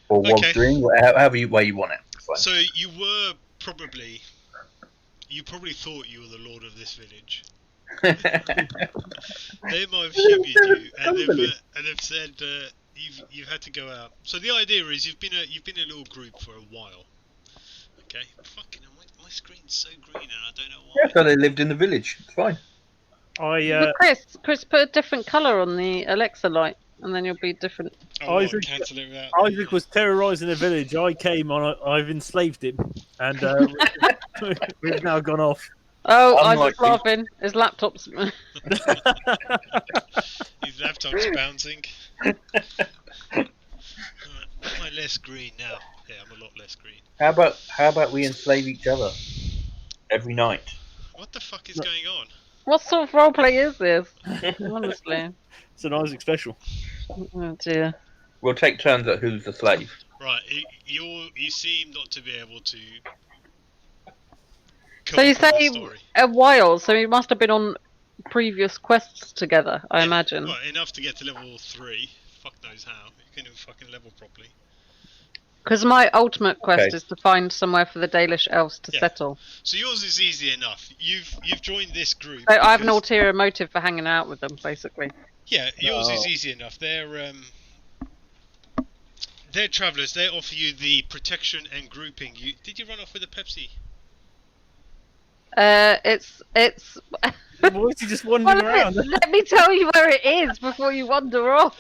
or was doing, however way you want it. So you probably thought you were the lord of this village. They might have assumed you do, and they've said you've had to go out. So the idea is you've been a little group for a while. Okay, fucking hell, my screen's so green and I don't know why. Yeah, so they lived in the village. It's fine. Chris, put a different colour on the Alexa light, and then you'll be different. Isaac, cancel it without. Isaac was terrorising the village. I came on. I've enslaved him, and we've now gone off. Oh, Isaac's laughing. His laptop's. His laptop's bouncing. Am I less green now? Yeah, I'm a lot less green. How about we enslave each other every night? What the fuck is going on? What sort of roleplay is this? Honestly. It's an Isaac special. Oh dear. We'll take turns at who's the slave. Right, you seem not to be able to. So you say a while, so you must have been on previous quests together, I imagine. Well, enough to get to level 3. Fuck knows how. You can even fucking level properly. Because my ultimate quest is to find somewhere for the Dalish elves to settle. So yours is easy enough. You've joined this group. So I have an ulterior motive for hanging out with them, basically. Yeah, yours is easy enough. They're travellers. They offer you the protection and grouping. Did you run off with a Pepsi? It's. Why is he just wandering around? Let me tell you where it is before you wander off.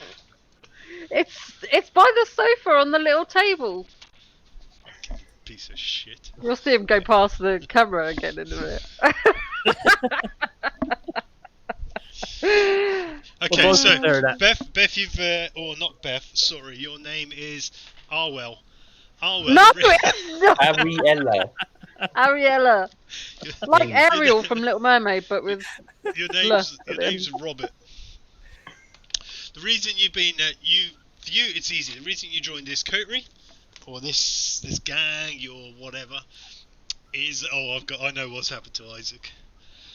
It's by the sofa on the little table. Piece of shit. You'll see him go past the camera again in a minute. Okay, so Beth, you've or not Beth. Sorry, your name is Arwell. No, it's not. Ariella. Like Ariel from Little Mermaid, but with your name's Robert. The reason you've been for you it's easy. The reason you joined this coterie or this gang or whatever is I know what's happened to Isaac.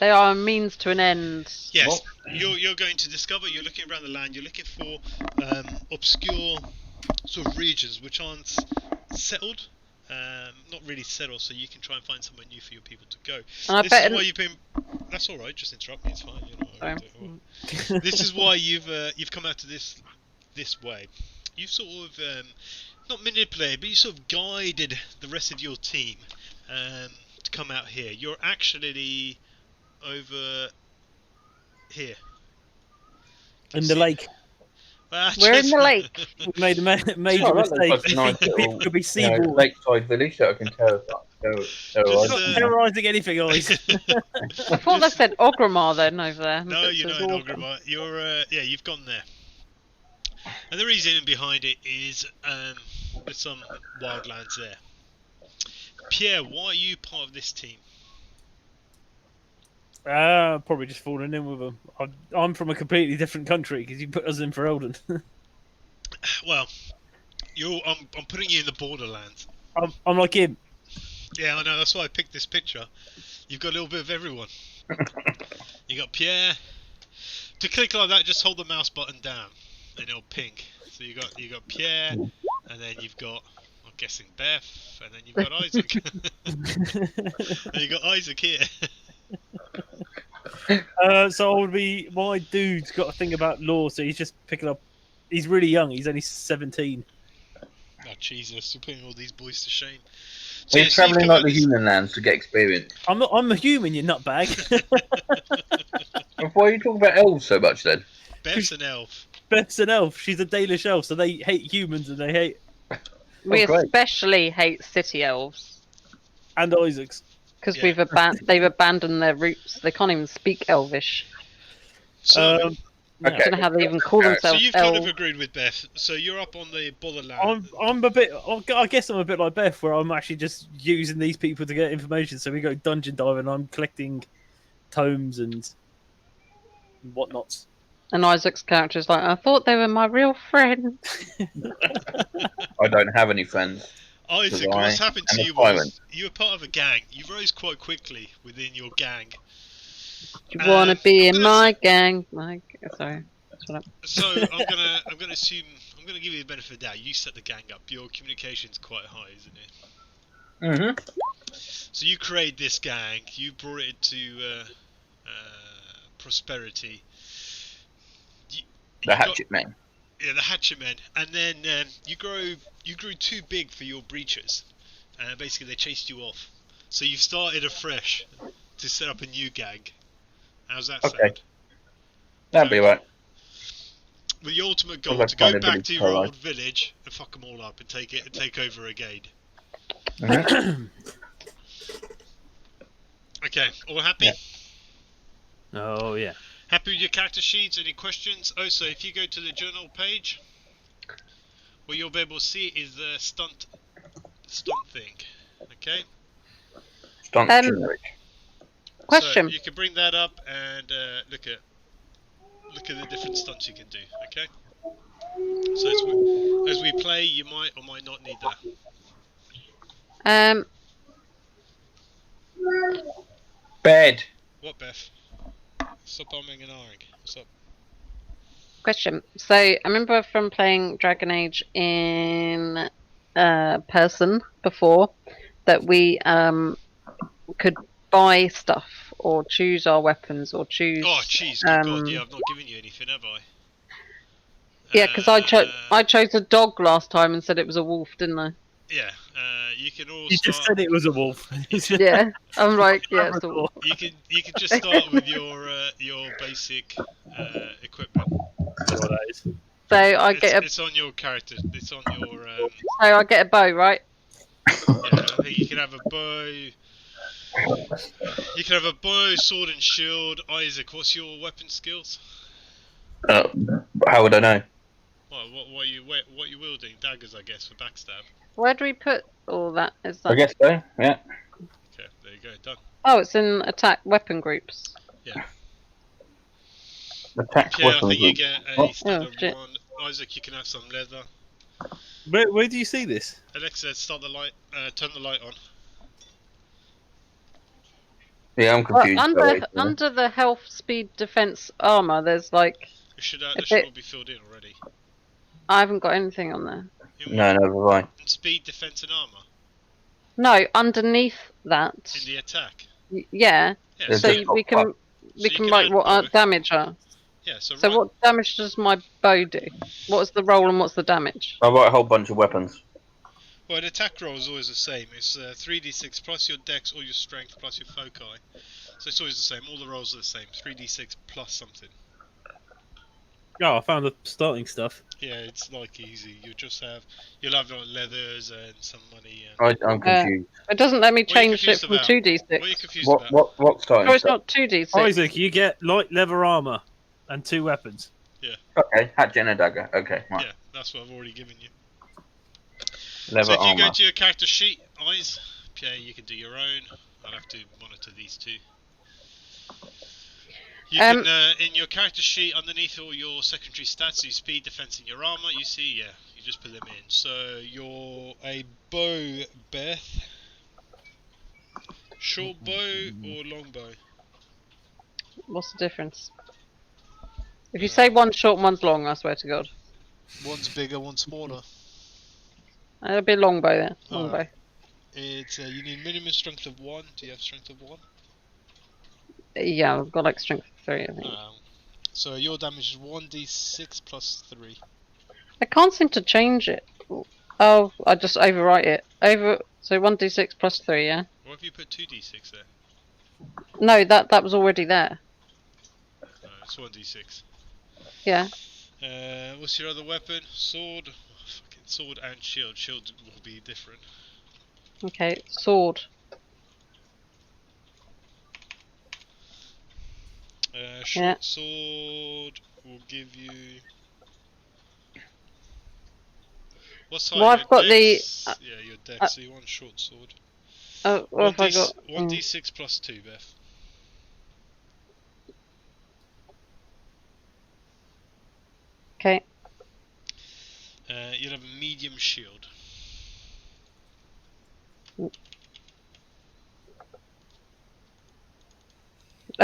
They are a means to an end. Yes, what? You're going to discover. You're looking around the land. You're looking for obscure sort of regions which aren't settled. Not really settled, so you can try and find somewhere new for your people to go. And this is why you've been. That's all right. Just interrupt me. It's fine. This is why you've come out to this way. You've sort of not manipulated, but you sort of guided the rest of your team to come out here. You're actually over here. In the lake. We're in the lake. We made a major mistake. It could be seaboard. Lakeside village that I can tell. Not terrorising anything, guys. I thought they said Ogrimmar then over there. No, you're not in Ogrimmar. You've gone there. And the reason behind it is there's some wildlands there. Pierre, why are you part of this team? Probably just falling in with them. I'm from a completely different country because you put us in Ferelden. Well, I'm putting you in the borderlands. I'm like him. Yeah, I know. That's why I picked this picture. You've got a little bit of everyone. You got Pierre. To click like that, just hold the mouse button down, and it'll ping. So you got Pierre, and then you've got, I'm guessing, Beth, and then you've got Isaac. And you got Isaac here. So I would be. My dude's got a thing about law, so he's just picking up. He's really young. He's only 17. Oh Jesus! You're putting all these boys to shame. So we're travelling like the human lands to get experience. I'm a human, you nutbag. Why are you talking about elves so much then? Beth's an elf. Beth's an elf. She's a Dalish elf, so they hate humans and they hate. We especially hate city elves. And Isaacs. Because they've abandoned their roots. They can't even speak Elvish. So, I don't know how they even call themselves. So you've kind of agreed with Beth. So you're up on the borderland. I'm a bit. I guess I'm a bit like Beth, where I'm actually just using these people to get information. So we go dungeon diving. I'm collecting tomes and whatnots. And Isaac's character is like, I thought they were my real friend. I don't have any friends. Isaac, what's happened to you was you were part of a gang. You rose quite quickly within your gang. Do you want to be in my gang? Sorry. So I'm gonna I'm going to give you the benefit of the doubt. You set the gang up. Your communication's quite high, isn't it? So you create this gang. You brought it to prosperity. The hatchet men. Yeah, the hatchet men. And then you grew too big for your breaches. Basically, they chased you off. So you've started afresh to set up a new gang. How's that sound? That'd be right. With the ultimate goal Well, to go that's back to your alright. old village and fuck them all up and take over again. Okay, all happy? Yeah. Oh yeah. Happy with your character sheets? Any questions? Oh, so if you go to the journal page, what you'll be able to see is the stunt thing. Okay. Stunt generic. Question. So you can bring that up and look at the different stunts you can do. Okay. So as we play, you might or might not need that. Bed. What, Beth? Stop umming and ahhing. What's up? Question. So I remember from playing Dragon Age in person before that we could buy stuff or choose our weapons or choose. Oh, jeez, good God, yeah, I've not given you anything, have I? Yeah, because I chose a dog last time and said it was a wolf, didn't I? Yeah, you can all You just said it was a wolf. Yeah, I'm like, yeah, it's a wolf. You can just start with your basic equipment. That's what that is. So I get a It's on your character. It's on your. so I get a bow, right? Yeah, I think you can have a bow. You can have a bow, sword, and shield. Isaac, what's your weapon skills? How would I know? Well, what you wielding? Daggers, I guess, for backstab. Where do we put all that? Is that? I guess so. Yeah. Okay, there you go, done. Oh, it's in attack weapon groups. Yeah. Attack Yeah, I weapon think you group. get a What? standard shit. one. Isaac, you can have some leather. Where do you see this? Alexa, start the light. Turn the light on. Yeah, I'm Well, confused. under the health, speed, defense, armor, there's like It should that A should bit- all be filled in already. I haven't got anything on there. In No, what? never mind. In speed, defense, and armor. No, underneath that. In the attack. Yeah. Yeah. There's So just we pop can So you can write add what our both. damage are. Yeah. So, So right. what damage does my bow do? What's the roll and what's the damage? I've got a whole bunch of weapons. Well, an attack roll is always the same. It's 3d6 plus your dex or your strength plus your foci. So it's always the same. All the rolls are the same. 3d6 plus something. Oh, I found the starting stuff. Yeah, it's like easy. You'll have like leathers and some money. And I'm confused. It doesn't let me What are you change it confused from about? 2d6. What are you confused about? What starting Oh, it's stuff? not 2d6. Isaac, you get light leather armor and 2 weapons. Okay, hatchet and a dagger. Okay, right. Yeah, that's what I've already given you. Leather So if you armor. go to your character sheet, eyes, okay, you can do your own. I'll have to monitor these two. You can, in your character sheet, underneath all your secondary stats, so your speed, defense, and your armor, you see, yeah, you just put them in. So you're a bow, Beth. Short bow or long bow? What's the difference? If you say one's short and one's long, I swear to God. One's bigger, one's smaller. It'll be a long bow then. Long bow. Alright. It's you need minimum strength of 1. Do you have strength of 1? Yeah, I've got like strength 3, I think. So your damage is 1d6 plus 3. I can't seem to change it. Oh, I just overwrite it. So 1d6 plus 3, yeah? What if you put 2d6 there? No, that was already there. No, it's 1d6. Yeah. What's your other weapon? Sword? Oh, fucking sword and shield. Shield will be different. Okay, sword. Short Yeah. sword will give you. What's high? Well, I've your got dex? Yeah, your dex. So you want short sword. Oh, what have I got? 1d6 plus 2, Beth. Okay. You'll have a medium shield. Oh,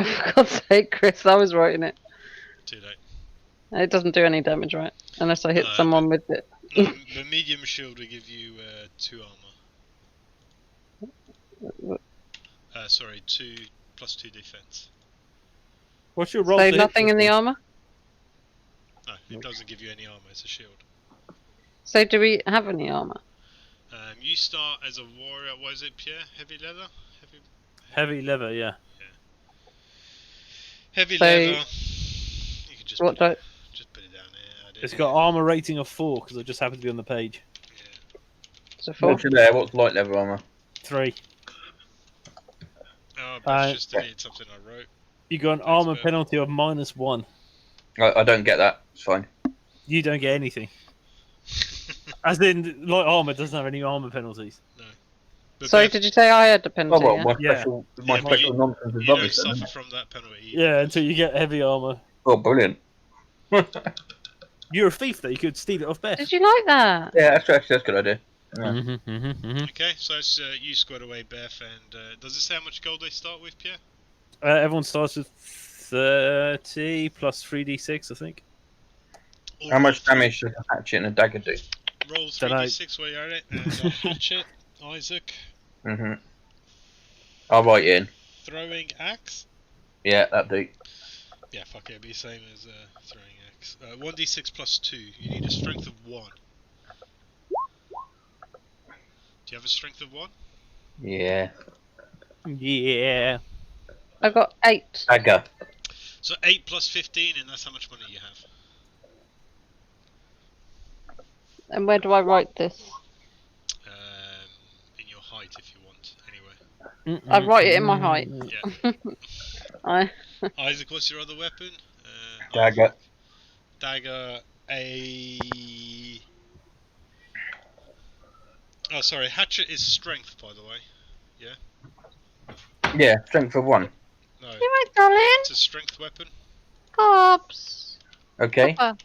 for God's sake, Chris, I was writing it. Too late. It doesn't do any damage, right? Unless I hit No, someone with it. No, the medium shield will give you 2 armor. Sorry, 2 plus 2 defense. What's your roll? So to hit nothing in the this? armor? No, it doesn't give you any armor. It's a shield. So do we have any armor? You start as a warrior. What is it, Pierre? Heavy leather. Heavy leather, yeah. Heavy So, leather. You can just What do I... just put it down here. It's got armor rating of 4 because it just happened to be on the page. Yeah. So 4? What's in there? What's light level armor? 3. Oh, but I just deleted something I wrote. You got an armor penalty of -1. I don't get that. It's fine. You don't get anything. As in, light armor doesn't have any armor penalties. No. But Sorry, did you say I had the Oh, penalty? well, yeah? my Yeah. special, Yeah, my but special nonsense is you don't rubbish. Then, suffer isn't it? from that penalty. Yeah, until you get heavy armor. Oh, brilliant. You're a thief, though. You could steal it off Beth. Did you like that? Yeah, that's a good idea. Yeah. Okay, so it's you squared away, Beth, and does it say how much gold they start with, Pierre? Everyone starts with 30 plus 3d6, I think. Or How much roll damage does a hatchet and a dagger do? Roll Dunno. 3d6 while you're at it, and a hatchet, Isaac, I'll write it in. throwing axe. Yeah, that'd do. Yeah, fuck it, it'd be the same as throwing axe. 1d6 plus 2. You need a strength of 1. Do you have a strength of 1? Yeah. Yeah. I got 8. Dagger. So 8 plus 15, and that's how much money you have. And where do I write this? In your height, if you want, anyway. I write it in my height. Yeah. Isaac, what's your other weapon? Dagger. Isaac. Dagger, Oh, sorry, hatchet is strength, by the way. Yeah, strength of 1. No, You right, darling? it's a strength weapon. Cops. Okay. Copper,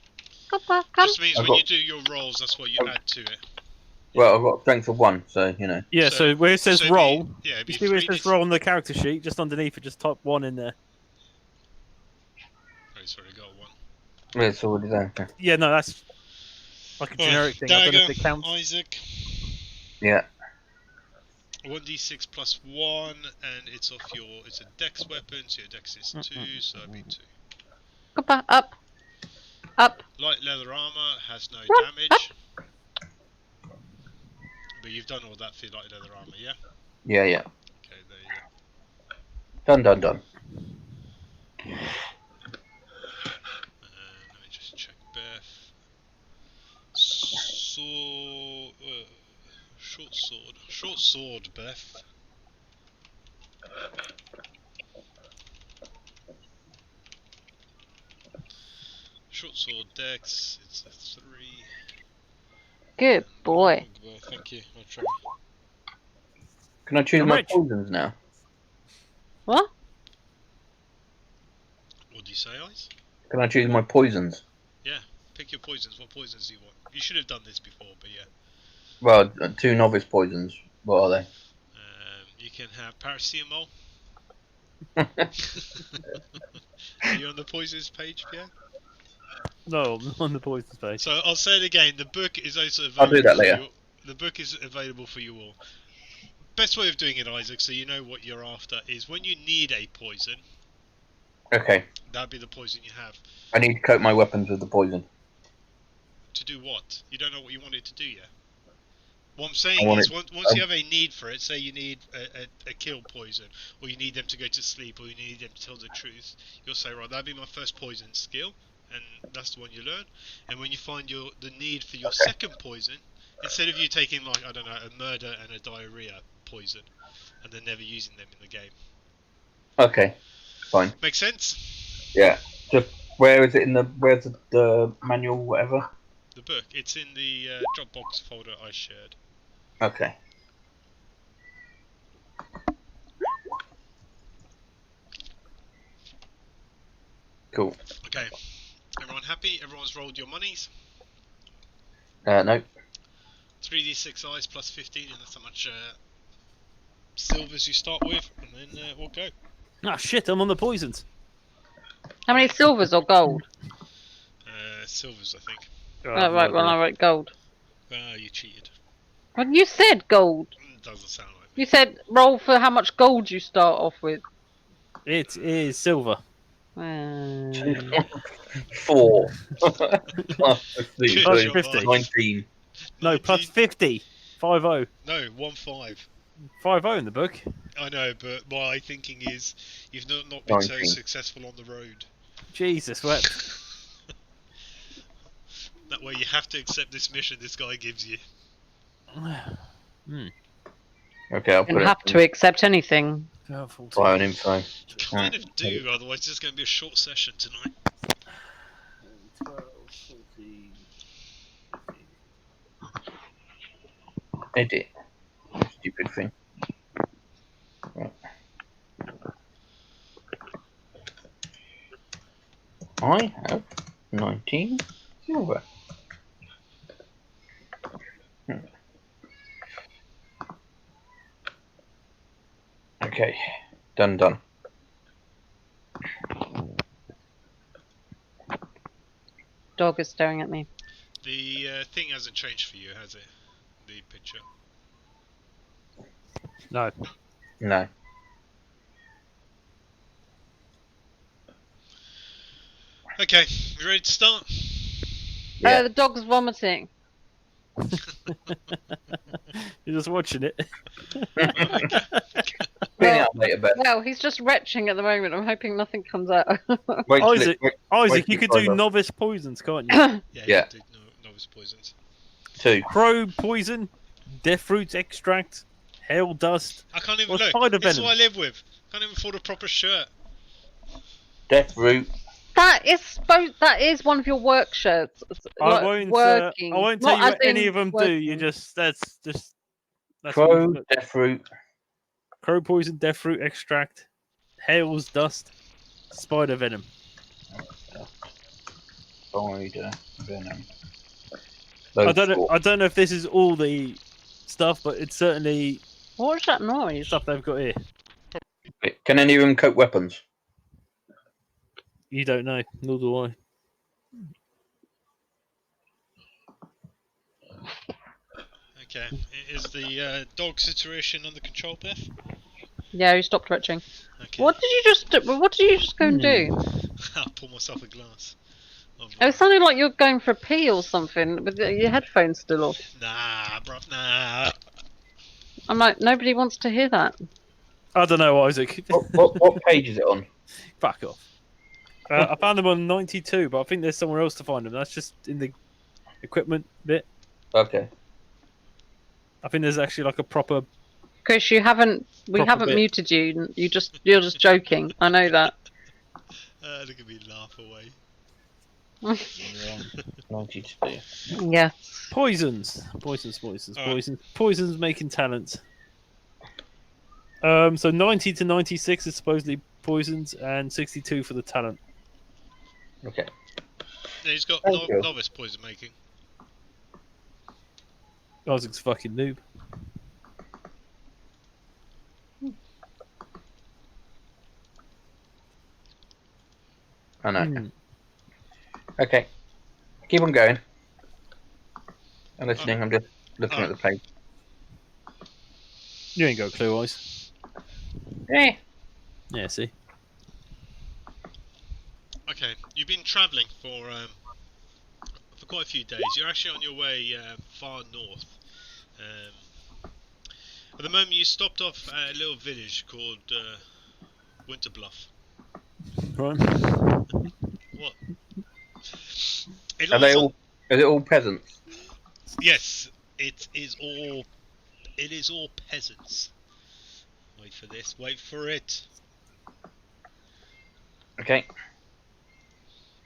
come. Just means I've when got- you do your rolls, that's what you add to it. Well, I've got strength of 1, so, you know. Yeah, so where it says so it'd be- roll, yeah, it'd be you see where it 3d6. says roll on the character sheet, just underneath it, just type 1 in there. Oh, he's already got 1. Yeah, it's already there. Okay. Yeah, no, that's like a generic thing. I don't know if Dagger, it counts. Isaac. Yeah. 1d6 plus 1, and it's off your. It's a dex weapon, so your dex is 2, so that'd be 2. Copper, up. Up. Light leather armor has no What? damage. But you've done all that for light leather armor, yeah? Yeah, yeah. Okay, there you go. Done. Let me just check Beth. Short sword, Beth. Short sword dex, it's a 3. Good boy. Well, thank you, I'll try. Can I choose I'm my rich. poisons now? What? What do you say, Ice? Can I choose my poisons? Pick your poisons. What poisons do you want? You should have done this before, but yeah. Well, 2 novice poisons. What are they? You can have paracetamol. Are you on the poisons page, Pierre? No, I'm on the poison page. So I'll say it again. The book is also available. I'll do that for later. you. The book is available for you all. Best way of doing it, Isaac, so you know what you're after, is when you need a poison, Okay. that'd be the poison you have. I need to coat my weapons with the poison. To do what? You don't know what you want it to do yet. What I'm saying I want is, it- once you have a need for it, say you need a kill poison, or you need them to go to sleep, or you need them to tell the truth, you'll say, right, that'd be my first poison skill, and that's the one you learn. And when you find the need for your second poison, instead of you taking, like, I don't know, a murder and a diarrhea poison, and then never using them in the game. Okay. Fine. Make sense? Yeah. Just, where is it in the... Where's the manual, whatever? The book, it's in the Dropbox folder I shared. Okay. Cool. Okay. Everyone happy? Everyone's rolled your monies? No. 3d6 eyes plus 15, and that's how much silvers you start with, and then we'll go. Ah, shit, I'm on the poisons. How many silvers or gold? Silvers, I think. Oh, right, well, I wrote gold. Ah, you cheated. Well, you said gold. Doesn't sound like me. You said roll for how much gold you start off with. It is silver. 4. Plus Good Plus job, 50. Arch. 19. No, plus 19 50. 5-0. No, 1-5. 5-0 in the book. I know, but my thinking is you've not been so 19. successful on the road. Jesus wept. That way you have to accept this mission this guy gives you. Okay, I'll You put it. have to accept anything. Fire and info. Kind of do, otherwise it's just going to be a short session tonight. 12, 14, 15. Edit. Stupid thing. Right. I have 19 silver. Okay, done. Dog is staring at me. The thing hasn't changed for you, has it? The picture. No. No. Okay, you ready to start? Yeah. The dog's vomiting. You're just watching it. Clean it up later, Beth. Well, he's just retching at the moment. I'm hoping nothing comes out. Wait till Isaac, wait you till could it's do over. novice poisons, can't you? Yeah, Yeah. you did novice poisons. 2. Crow poison, death fruit extract, hail dust. I can't even Or look. spider This is venom. what I live with. Can't even afford a proper shirt. Death root. That is one of your work shirts. I won't working. tell Not you what as any in of them do. working. You just that's what Crow, you've got. death root. Crow poison, death fruit extract, hail's dust, spider venom. Spider venom. I Those don't know. 4. I don't know if this is all the stuff, but it's certainly What was that noise? stuff they've got here. Can any of them cope weapons? You don't know, nor do I. Okay, is the dog situation under control, Beth? Yeah, he stopped retching. Okay. What did you just go and do? I'll pour myself a glass. It sounded like you were going for a pee or something with your headphones still off. Nah, bruv, nah. I'm like, nobody wants to hear that. I don't know, Isaac. What page is it on? Fuck off. I found them on 92, but I think there's somewhere else to find them. That's just in the equipment bit. Okay. I think there's actually like a proper. Chris, we haven't Proper bit. muted you. You're just joking. I know that. Look at me laugh away. Yeah. 92. Yeah. Poisons Alright. Poisons making talent. So 90 to 96 is supposedly poisons, and 62 for the talent. Okay. Yeah, he's got Thank you. novice poison making. Isaac's a fucking noob. I know. Okay. Keep on going. I'm listening. I'm just looking at the page. You ain't got a clue, Ice. Eh. Yeah, see. Okay, you've been travelling for quite a few days. You're actually on your way far north. At the moment, you stopped off at a little village called Winter Bluff. Right. What? It Are they lies on- all? Is it all peasants? Yes, it is all. It is all peasants. Wait for this. Wait for it. Okay.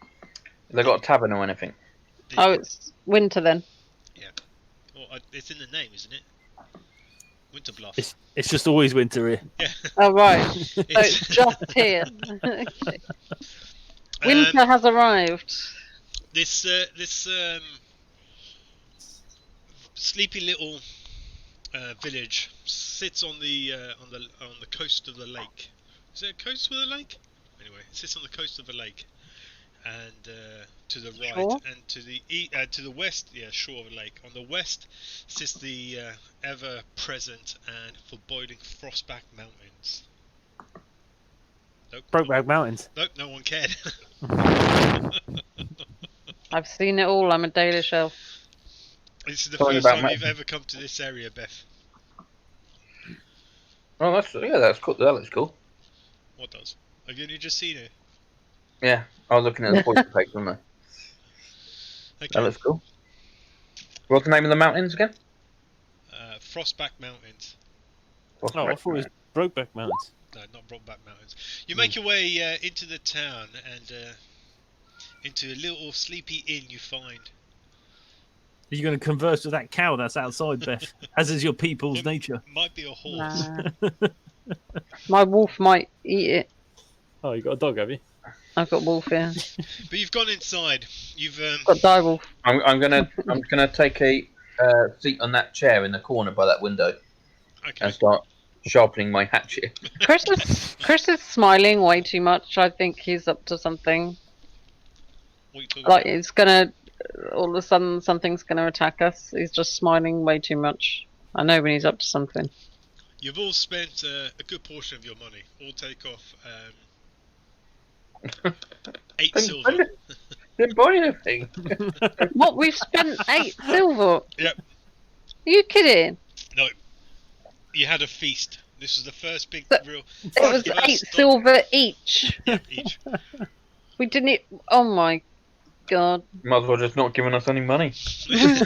Have they got a tavern or anything? Oh, it's winter then. Well, it's in the name, isn't it? Winter Bluff. It's just always winter here. Yeah. Oh right. So it's just here. Okay. Winter has arrived. This sleepy little village sits on the coast of the lake. Is it a coast with a lake? Anyway, it sits on the coast of a lake. and to the right, Shore? and to the west, yeah, shore of a lake. On the west sits the ever-present and foreboding Frostback Mountains. Nope. Brokeback Mountains. Nope, no one cared. I've seen it all. I'm a Dalish elf. This is the Talking first about time ma- you've ever come to this area, Beth. Oh, that's cool. That looks cool. What does? Have you only just seen it? Yeah, I was looking at the voice effects, wasn't I? That Okay. looks cool. What's the name of the mountains again? Frostback Mountains. What's Oh, I thought it was Brokeback Mountains. No, not Brokeback Mountains. You make your way into the town and into a little sleepy inn you find. Are you going to converse with that cow that's outside, Beth? As is your people's nature. Might be a horse. Nah. My wolf might eat it. Oh, you got a dog, have you? I've got wolf here. But you've gone inside. You've Got direwolf. I'm gonna take a seat on that chair in the corner by that window okay. and start sharpening my hatchet. Chris is smiling way too much. I think he's up to something. What are you talking Like about? it's gonna. All of a sudden, something's gonna attack us. He's just smiling way too much. I know when he's up to something. You've all spent a good portion of your money. All take off 8 silver. Didn't buy anything. What? We've spent 8 silver. Yep. Are you kidding? No. You had a feast. This was the first big But real. It was first 8 stop- silver each. Yeah, each. We didn't. Oh my god. Might as well just not giving us any money. You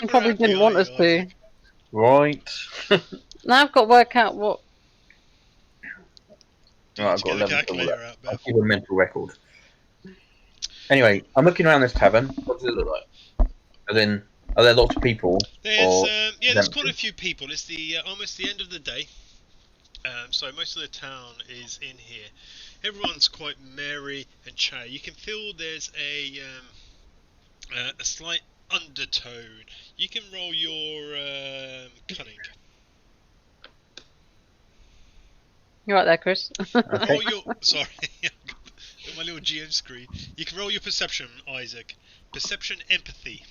probably didn't want us to. Right. Now I've got to work out what. Right, I've got Get the 11 silver calculator left. out, I'll Beth. keep a mental record. Anyway, I'm looking around this tavern. What does it look like? As in, are there lots of people? There's Or yeah, there's quite empty? a few people. It's the almost the end of the day, so most of the town is in here. Everyone's quite merry and chatty. You can feel there's a slight undertone. You can roll your cunning. You're right there, Chris. Okay. Roll your sorry, got my little GM screen. You can roll your perception, Isaac. Perception, empathy.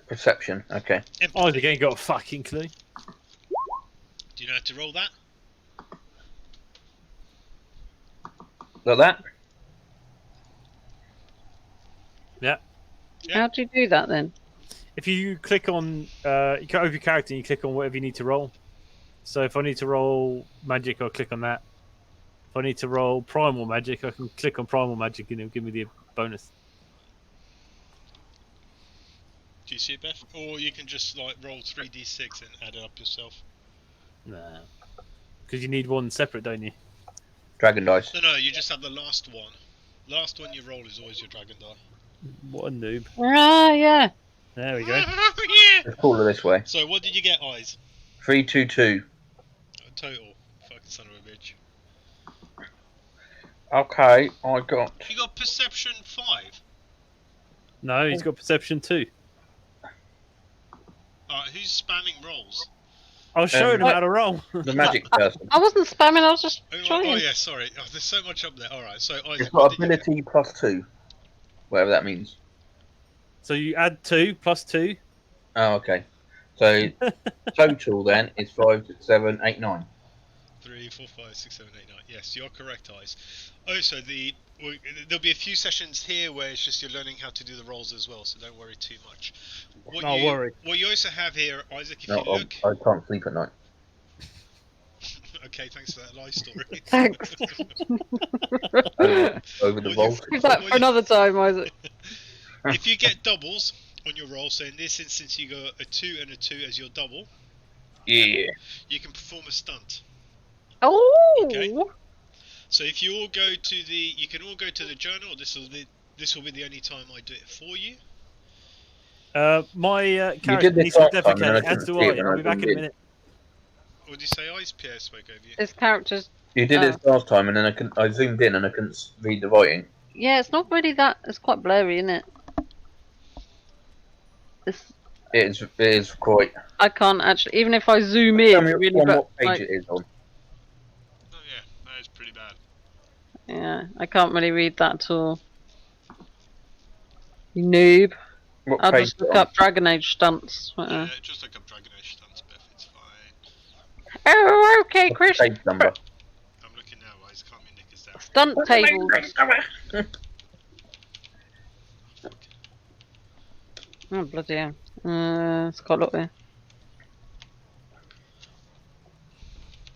Perception. Okay. Empathy. Isaac ain't got a fucking clue. Do you know how to roll that? Like that? Yeah. Yeah. How do you do that then? If you click on, you go over your character and you click on whatever you need to roll. So if I need to roll magic, I'll click on that. If I need to roll primal magic, I can click on primal magic and it'll give me the bonus. Do you see it, Beth? Or you can just like roll 3d6 and add it up yourself. Nah. Because you need one separate, don't you? Dragon dice. No, you just have the last one. Last one you roll is always your dragon die. What a noob. Ah, yeah. There we go. Yeah. Let's call it this way. So what did you get, Eyes? 322. Total. Fucking son of a bitch. Okay, I got. You got perception 5. No, he's got perception 2. Alright, who's spamming rolls? I was showing him What? how to roll. The magic person. I wasn't spamming. I was just Oh, trying. yeah, sorry. Oh, there's so much up there. Alright, so It's Isaac, what got did you get? ability plus 2. Whatever that means. So you add 2 plus 2. Oh, okay. So total then is 5, 6, 7, 8, 9. 3, 4, 5, 6, 7, 8, 9. Yes, you're correct, Eyes. Oh, so there'll be a few sessions here where it's just you're learning how to do the rolls as well, so don't worry too much. Don't worry. What you also have here, Isaac, if No, you look... I can't sleep at night. Okay, thanks for that lie story. Thanks. Over the Well, vault. Leave that for another time, Isaac. If you get doubles on your roll, so in this instance you got a 2 and a 2 as your double, Yeah. you can perform a stunt. Oh. Okay. So if you all go to the, you can all go to the journal. This will be the only time I do it for you. My did character this needs to last time, and defecate, I as couldn't do see I. it when I'll I be back in a zoomed in. minute. What did you say? Ice Pierre spoke over you. His character's. You did this last time, and then I zoomed in and I couldn't read the writing. Yeah, it's not really that. It's quite blurry, isn't it? It's. It is quite. I can't actually. Even if I zoom in, Tell me really, on but what page like, it is on. Oh yeah, that is pretty bad. Yeah, I can't really read that at all. You noob. What I'll page just is it look on? up Dragon Age stunts. Just look up Dragon Age stunts, Beth. It's fine. Oh, okay, What's Chris. the page number? I'm looking now, guys. Can't be knickers down. Stunt tables. Oh, bloody hell. It's got a lot there.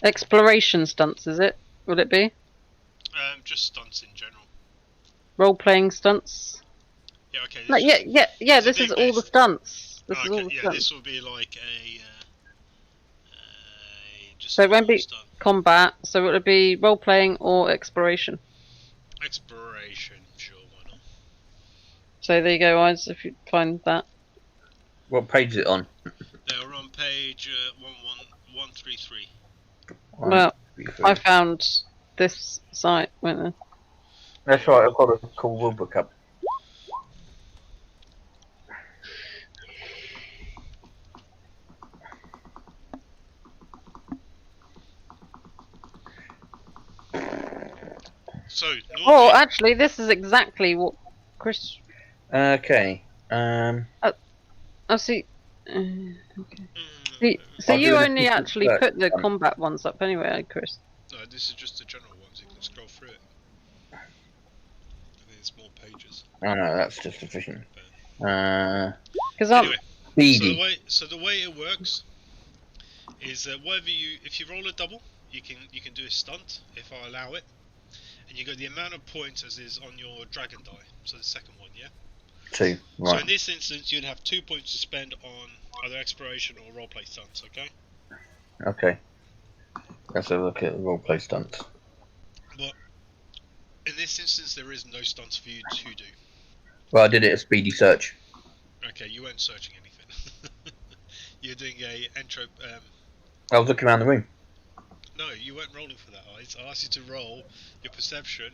Exploration stunts, is it? Would it be? Just stunts in general. Role-playing stunts? Yeah, okay. No, yeah, it's a this is big all the list. stunts. This is all Okay, the yeah, stunts. this will be like a just So it won't normal be stunt. combat, so would it be role-playing or exploration? Exploration, sure, why not? So there you go, guys, if you find that. What page is it on? Now we're on page 133. Well, I found this site, went there. That's right, I've got a cool rulebook up. So, Oh, Nordic, actually, this is exactly what Chris. Okay. I see. Okay. So I'll you do an only official actually search put the one. combat ones up anyway, Chris. no, this is just the general ones. You can scroll through it. I think it's more pages. Oh no, that's just sufficient. Because Anyway, Speedy. so the way it works is if you roll a double, you can do a stunt if I allow it, and you get the amount of points as is on your dragon die. So the second one, yeah. 2. So in Right. this instance, you'd have 2 points to spend on either exploration or roleplay stunts. Okay. Okay. Let's have a look at the roleplay stunts. But in this instance, there is no stunts for you to do. Well, I did it a speedy search. Okay, you weren't searching anything. You're doing a entro. I was looking around the room. No, you weren't rolling for that, Eyes. I asked you to roll your perception,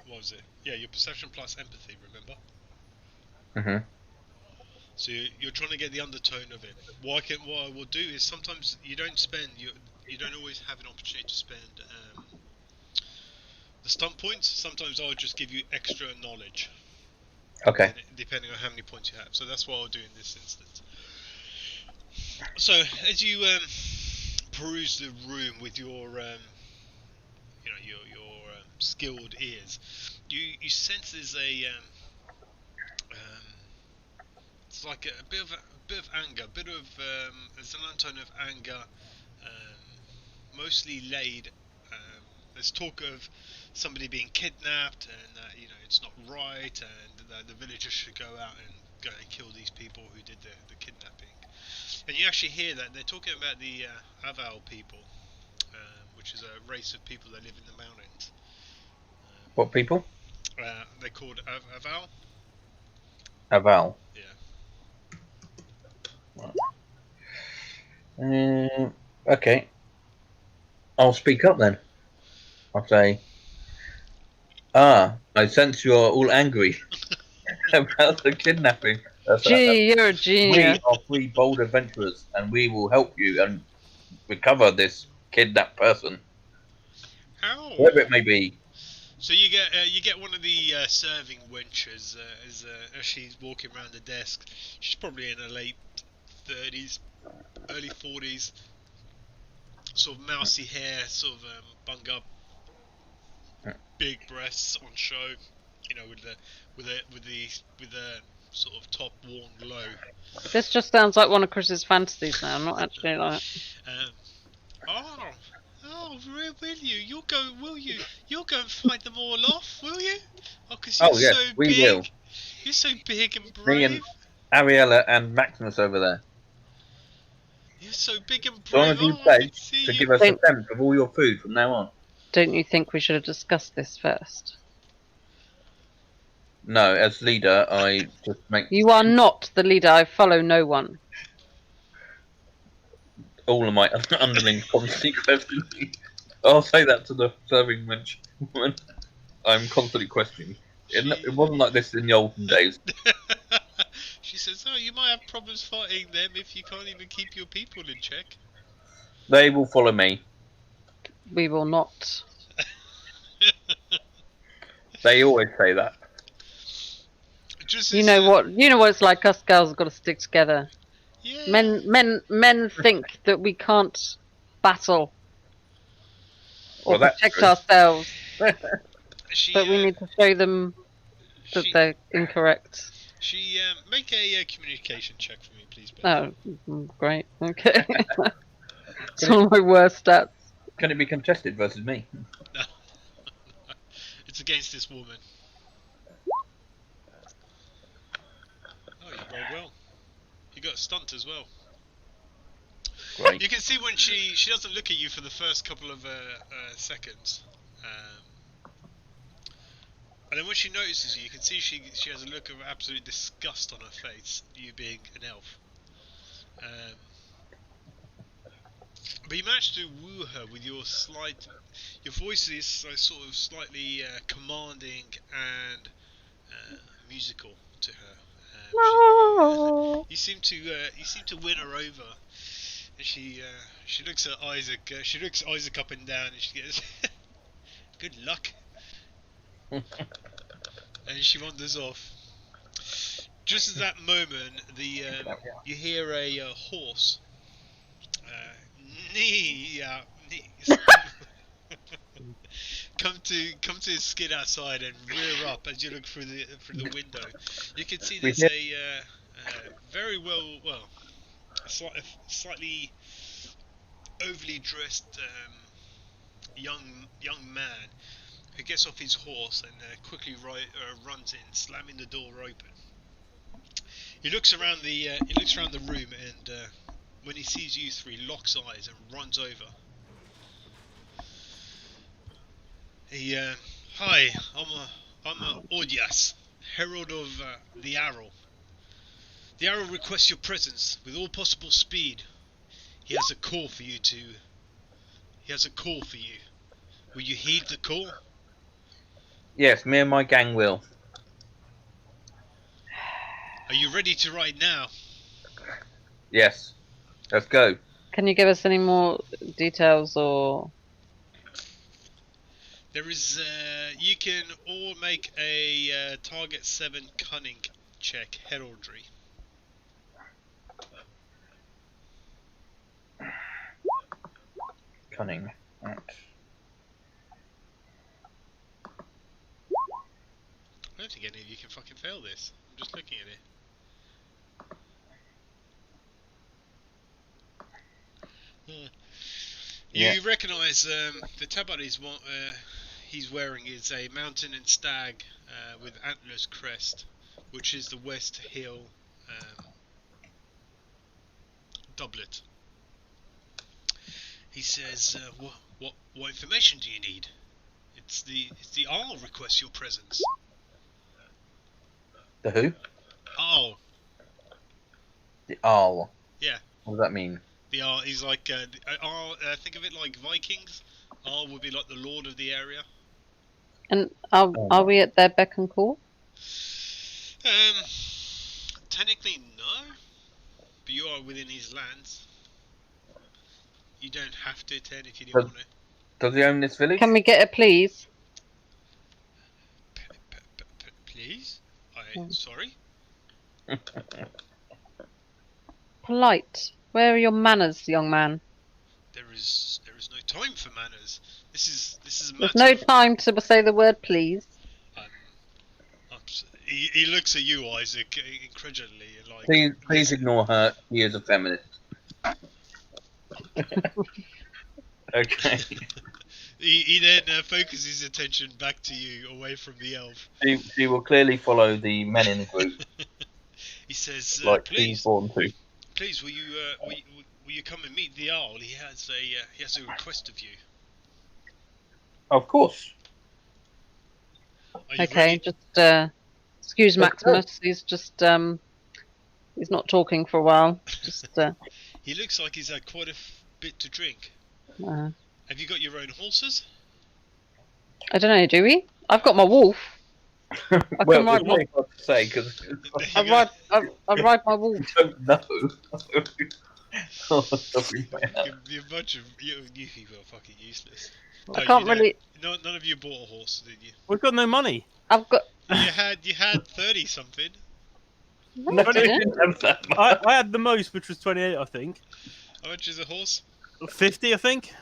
what was it? Yeah, your perception plus empathy, remember? Mm-hmm. So you're trying to get the undertone of it. What I will do is sometimes you don't always have an opportunity to spend the stunt points. Sometimes I'll just give you extra knowledge. Okay. Depending on how many points you have. So that's what I'll do in this instance. So as you peruse the room with your skilled ears, you sense there's it's like a bit of anger, there's an undertone of anger, mostly laid. There's talk of somebody being kidnapped, and it's not right, and that the villagers should go out and go and kill these people who did the kidnapping. And you actually hear that they're talking about the Avvars people, which is a race of people that live in the mountains. What people? They're called Avvars. Aval. Yeah. Okay. I'll speak up then. I'll say, I sense you're all angry about the kidnapping. Gee, you're a We genius. are 3 bold adventurers, and we will help you and recover this kidnapped person, How? whoever it may be. So you get one of the serving wenches as she's walking around the desk. She's probably in her late 30s, early 40s. Sort of mousy hair, sort of bung up, big breasts on show. With the sort of top worn low. This just sounds like one of Chris's fantasies now, not actually like. Will you? Will you? You'll go and fight them all off, will you? Oh, because Oh, yes, we big. will. You're so big and Me brave. and Ariella and Maximus over there. You're so big and So long brave. as you Oh, I can pledge see to you. give us a tenth of all your food from now on. Don't you think we should have discussed this first? No, as leader, I just make You are not the leader. I follow no one. all of my underlings constantly questioning me. I'll say that to the serving wench woman. I'm constantly questioning. It wasn't like this in the olden days. She says, "Oh, you might have problems fighting them if you can't even keep your people in check." They will follow me. We will not. They always say that. Just You as, know what? You know what it's like. Us girls have got to stick together. Yeah. Men think that we can't battle or Well, that's protect true. ourselves, She. but we need to show them that they're incorrect. She. Make a communication check for me, please, Beth. Oh, great. Okay. It's one of my worst stats. Can it be contested versus me? No. It's against this woman. Oh, you rolled well. You got a stunt as well. Great. You can see when she doesn't look at you for the first couple of seconds, and then when she notices you can see she has a look of absolute disgust on her face. You being an elf, but you managed to woo her with your voice is sort of slightly commanding and musical to her. You seem to win her over. And she looks at Isaac. She looks at Isaac up and down, and she goes, "Good luck." And she wanders off. Just at that moment, you hear a horse come to skid outside and rear up as you look through the window. You can see there's a very slightly overly dressed young man who gets off his horse and quickly runs in, slamming the door open. He looks around the room, and when he sees you three, locks eyes and runs over. He, hi, I'm Odias, herald of the Arrow. The Arrow requests your presence with all possible speed. He has a call for you. Will you heed the call? Yes, me and my gang will. Are you ready to ride now? Yes. Let's go. Can you give us any more details or? There is. You can all make a target 7 cunning check, heraldry. Cunning. Right. I don't think any of you can fucking fail this. I'm just looking at it. You recognise the tabard he's wearing is a mountain and stag with antlers crest, which is the West Hill doublet. He says, "What information do you need? It's the Arl requests your presence." The who? Arl. The Arl. Yeah. What does that mean? The Arl. He's like Arl. Think of it like Vikings. Arl would be like the lord of the area. And are we at their beck and call? Technically no, but you are within his lands. You don't have to attend if you don't want to. Does he own this village? Can we get a please? Please? Sorry? Polite. Where are your manners, young man? There is no time for manners. This is a There's matter no time to say the word please. He looks at you, Isaac, incredulously, like. Please ignore her. He is a feminist. Okay. He then focuses his attention back to you, away from the elf. She will clearly follow the men in the group. He says, like "Please, he's born to. Please, will you come and meet the owl? He has a request of you." Oh, Of course. Are you Okay, ready? just excuse Maximus. He's just he's not talking for a while. Just He looks like he's had quite a bit to drink. uh, Have you got your own horses? I don't know. Do we? I've got my wolf. Well, can ride it's very hard to say because I ride my wolf. I don't know. Oh, sorry, man. You're a bunch of you people are fucking useless. No, I can't you don't. really. No, none of you bought a horse, did you? We've got no money. I've got. You had 30 something. No, No, I we didn't. didn't have that much. I had the most, which was 28, I think. How much is a horse? 50, I think.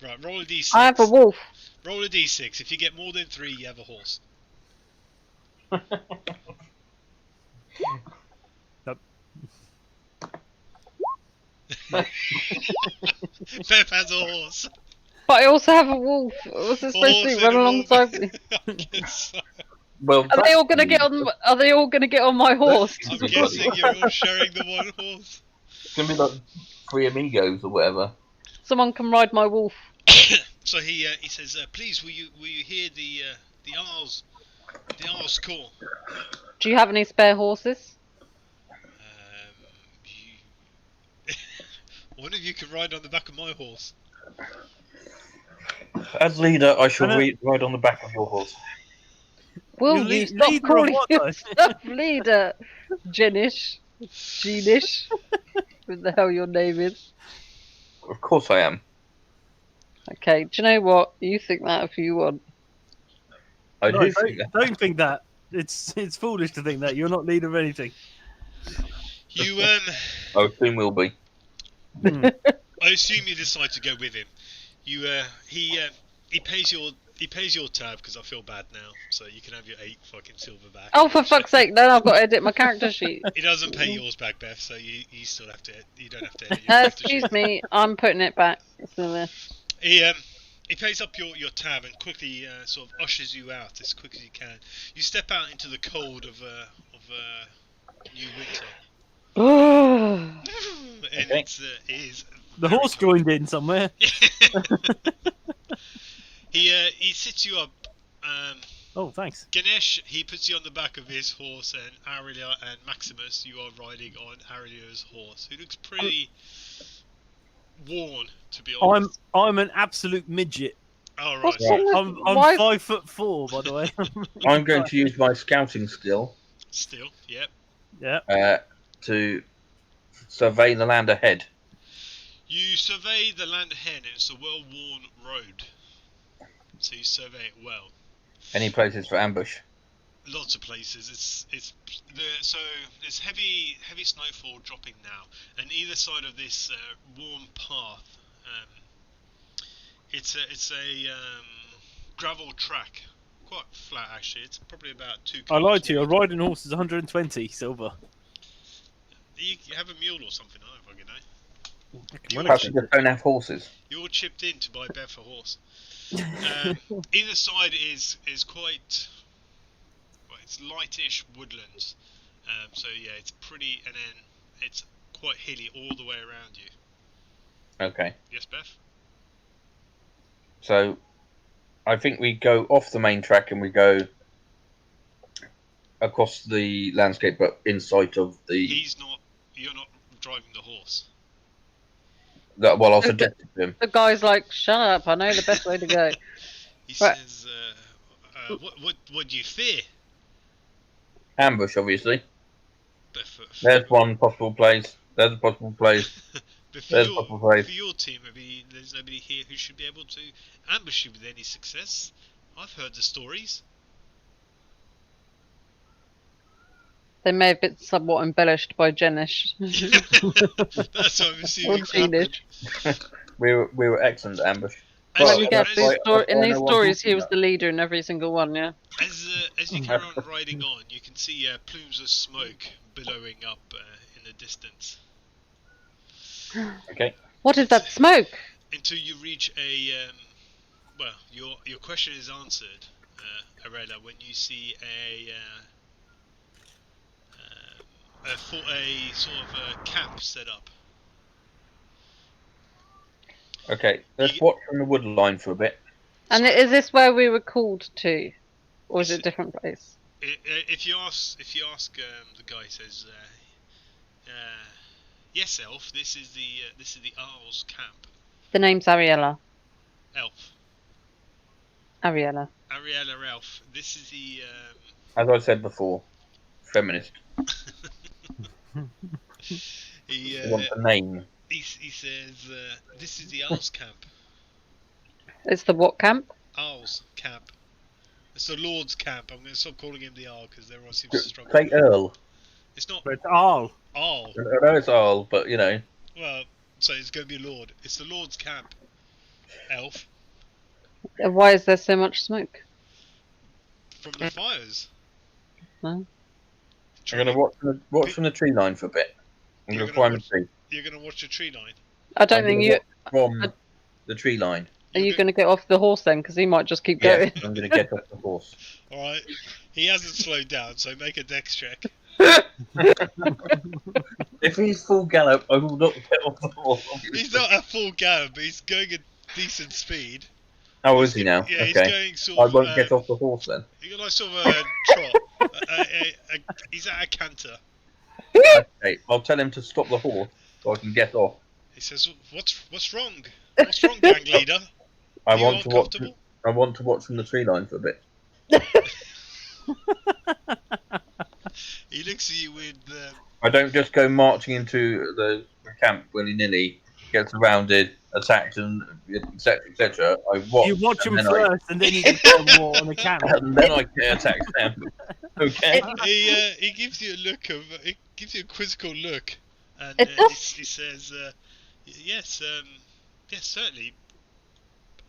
Right, roll a d6. I have a wolf. Roll a d6. If you get more than 3, you have a horse. Beth has a horse. But I also have a wolf. What's it supposed Horse to do? Run and a wolf. alongside me? I guess so. Well, Are they all gonna get on? Are they all gonna get on my horse? I'm Everybody. guessing you're all sharing the one horse. It's gonna be like 3 amigos or whatever. Someone can ride my wolf. So he says, please, will you hear the R's call? Do you have any spare horses? One of you can ride on the back of my horse. As leader, I shall I know. ride on the back of your horse. Will You you lead- stop leader of calling what, though? yourself leader? Jenish. Genish. What the hell your name is? Of course I am. Okay, do you know what? You think that if you want. I No, do think that. don't think that. It's foolish to think that. You're not leader of anything. You I soon will be. Hmm. I assume you decide to go with him. You he pays your tab because I feel bad now, so you can have your 8 fucking silver back. Oh, for fuck's sake! Then I've got to edit my character sheet. He doesn't pay yours back, Beth, so you still have to. You don't have to edit your character sheet. Excuse me, I'm putting it back. It's still there. He pays up your tab and quickly sort of ushers you out as quick as you can. You step out into the cold of new winter, and Okay. it is The very horse cold. joined in somewhere. He sits you up. Oh, thanks. Ganesh, he puts you on the back of his horse, and Aurelia and Maximus, you are riding on Aurelia's horse, who looks pretty worn, to be honest. I'm an absolute midget. Oh, right. What's wrong with- I'm why- 5'4", by the way. I'm going to use my scouting skill Still, yep. Yeah. to survey the land ahead. You survey the land ahead, and it's a well-worn road. So you survey it well. Any places for ambush? Lots of places. So there's heavy snowfall dropping now, and either side of this warm path, it's a gravel track, quite flat actually. It's probably about 2 I lied to you. A kilometres riding horse is 120 silver. wide. You have a mule or something. I don't fucking know. Perhaps you just don't have horses. You're all chipped in to buy Beth a horse. Either side is quite. Well, it's lightish woodlands. So yeah, it's pretty, and then it's quite hilly all the way around you. Okay. Yes, Beth? So, I think we go off the main track and we go across the landscape, but in sight of the. You're not driving the horse. Well, I'll suggest it to him. The guy's like, shut up, I know the best way to go. He Right. says, what do you fear? Ambush, obviously. But for There's one possible place. There's a possible place. but for There's a possible place. your team, maybe there's nobody here who should be able to ambush you with any success. I've heard the stories. They may have been somewhat embellished by Jenish. That's what I'm Or assuming. Genish. We were excellent at ambush. As, Let me guess, that's these why- stor- that's in why these no one stories, talks he was about the leader in every single one, yeah? as you carry on riding on, you can see plumes of smoke billowing up in the distance. Okay. What is that smoke? Until you reach a well, your question is answered, Aurelia, when you see a sort of a camp set up. Okay. Let's You- watch from the wood line for a bit. And is this where we were called to? Or is it a different place? If you ask the guy, says, yes, elf. This is the Owl's camp. The name's Ariella. Elf, Ariella. Ariella Elf. This is the As I said before, feminist. he We want a name. he says, this is the Owl's camp. It's the what camp? Owl's camp. It's the Lord's camp. I'm going to stop calling him the Owl because everyone seems to struggle. Say Earl. It's not But it's all. Owl. I know it's Earl, but you know. Well, so it's going to be Lord. It's the Lord's camp. Elf. Why is there so much smoke? From the fires. No. I'm gonna watch from the tree line for a bit. I'm You're gonna gonna climb a watch- tree. You're going to watch the tree line. I don't I'm think gonna you. watch from the tree line. Are you going to get off the horse then? Because he might just keep Yeah, going. I'm gonna get off the horse. Alright. He hasn't slowed down, so make a dex check. If he's full gallop, I will not get off the horse. He's not at full gallop, but he's going at decent speed. How is he now? Yeah, he's Okay. going I sort of. won't get off the horse then. He's got like sort of a trot. He's at a canter. Okay, I'll tell him to stop the horse so I can get off. He says, "What's wrong? What's wrong, gang leader? I Are you want to watch. uncomfortable?" I want to watch from the tree line for a bit. He looks at you with. I don't just go marching into the camp willy-nilly, get surrounded, attacked, and etc. etc. I watch. You watch and him then first, and then you can tell more on the camp. and then I can attack them. Okay. He gives you a look of. He gives you a quizzical look, and It does. he says, "Yes, yes, certainly."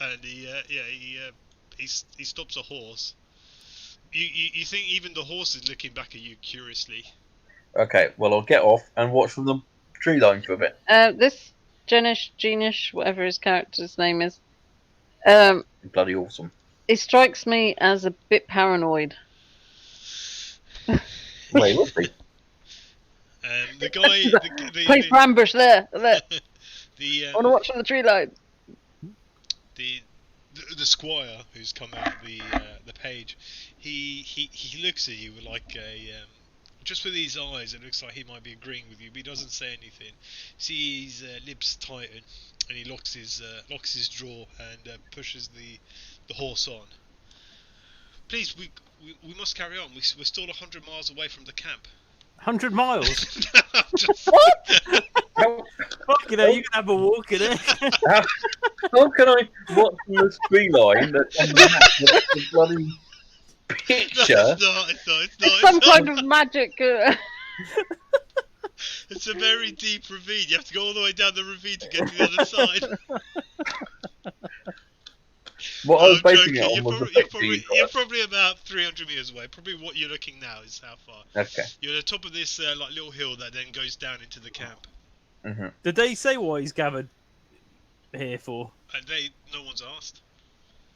And he stops a horse. You think even the horse is looking back at you curiously. Okay. Well, I'll get off and watch from the tree line for a bit. This Genish, whatever his character's name is, Bloody awesome. he strikes me as a bit paranoid. Wait, what's he? The guy, Place for ambush there. the I want to watch from the tree line. the squire who's come out of the page, he looks at you with like a just with his eyes. It looks like he might be agreeing with you, but he doesn't say anything. See his lips tighten, and he locks his jaw and pushes the horse on. Please, we must carry on. We're still 100 miles away from the camp. 100 miles? What? Fucking hell, you can have a walk in it. How can I watch from the tree line that's on the map? The bloody picture. No, it's not. It's some kind of magic. It's a very deep ravine. You have to go all the way down the ravine to get to the other side. What I was basing joking. it on was the picture. You're probably about 300 meters away. Probably what you're looking now is how far. Okay. You're at the top of this like little hill that then goes down into the camp. Mm-hmm. Did they say what he's gathered here for? And no one's asked.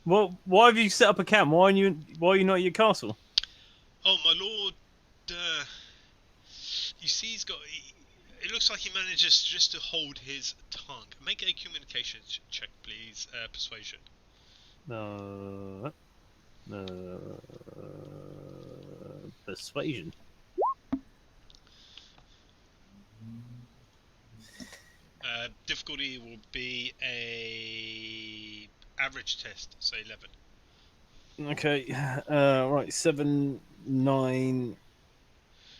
Well, why have you set up a camp? Why are you not at your castle? Oh my lord! You see, it looks like he manages just to hold his tongue. Make a communication check, please. Persuasion. Persuasion. Difficulty will be a average test, so 11. Okay, right, 7, 9,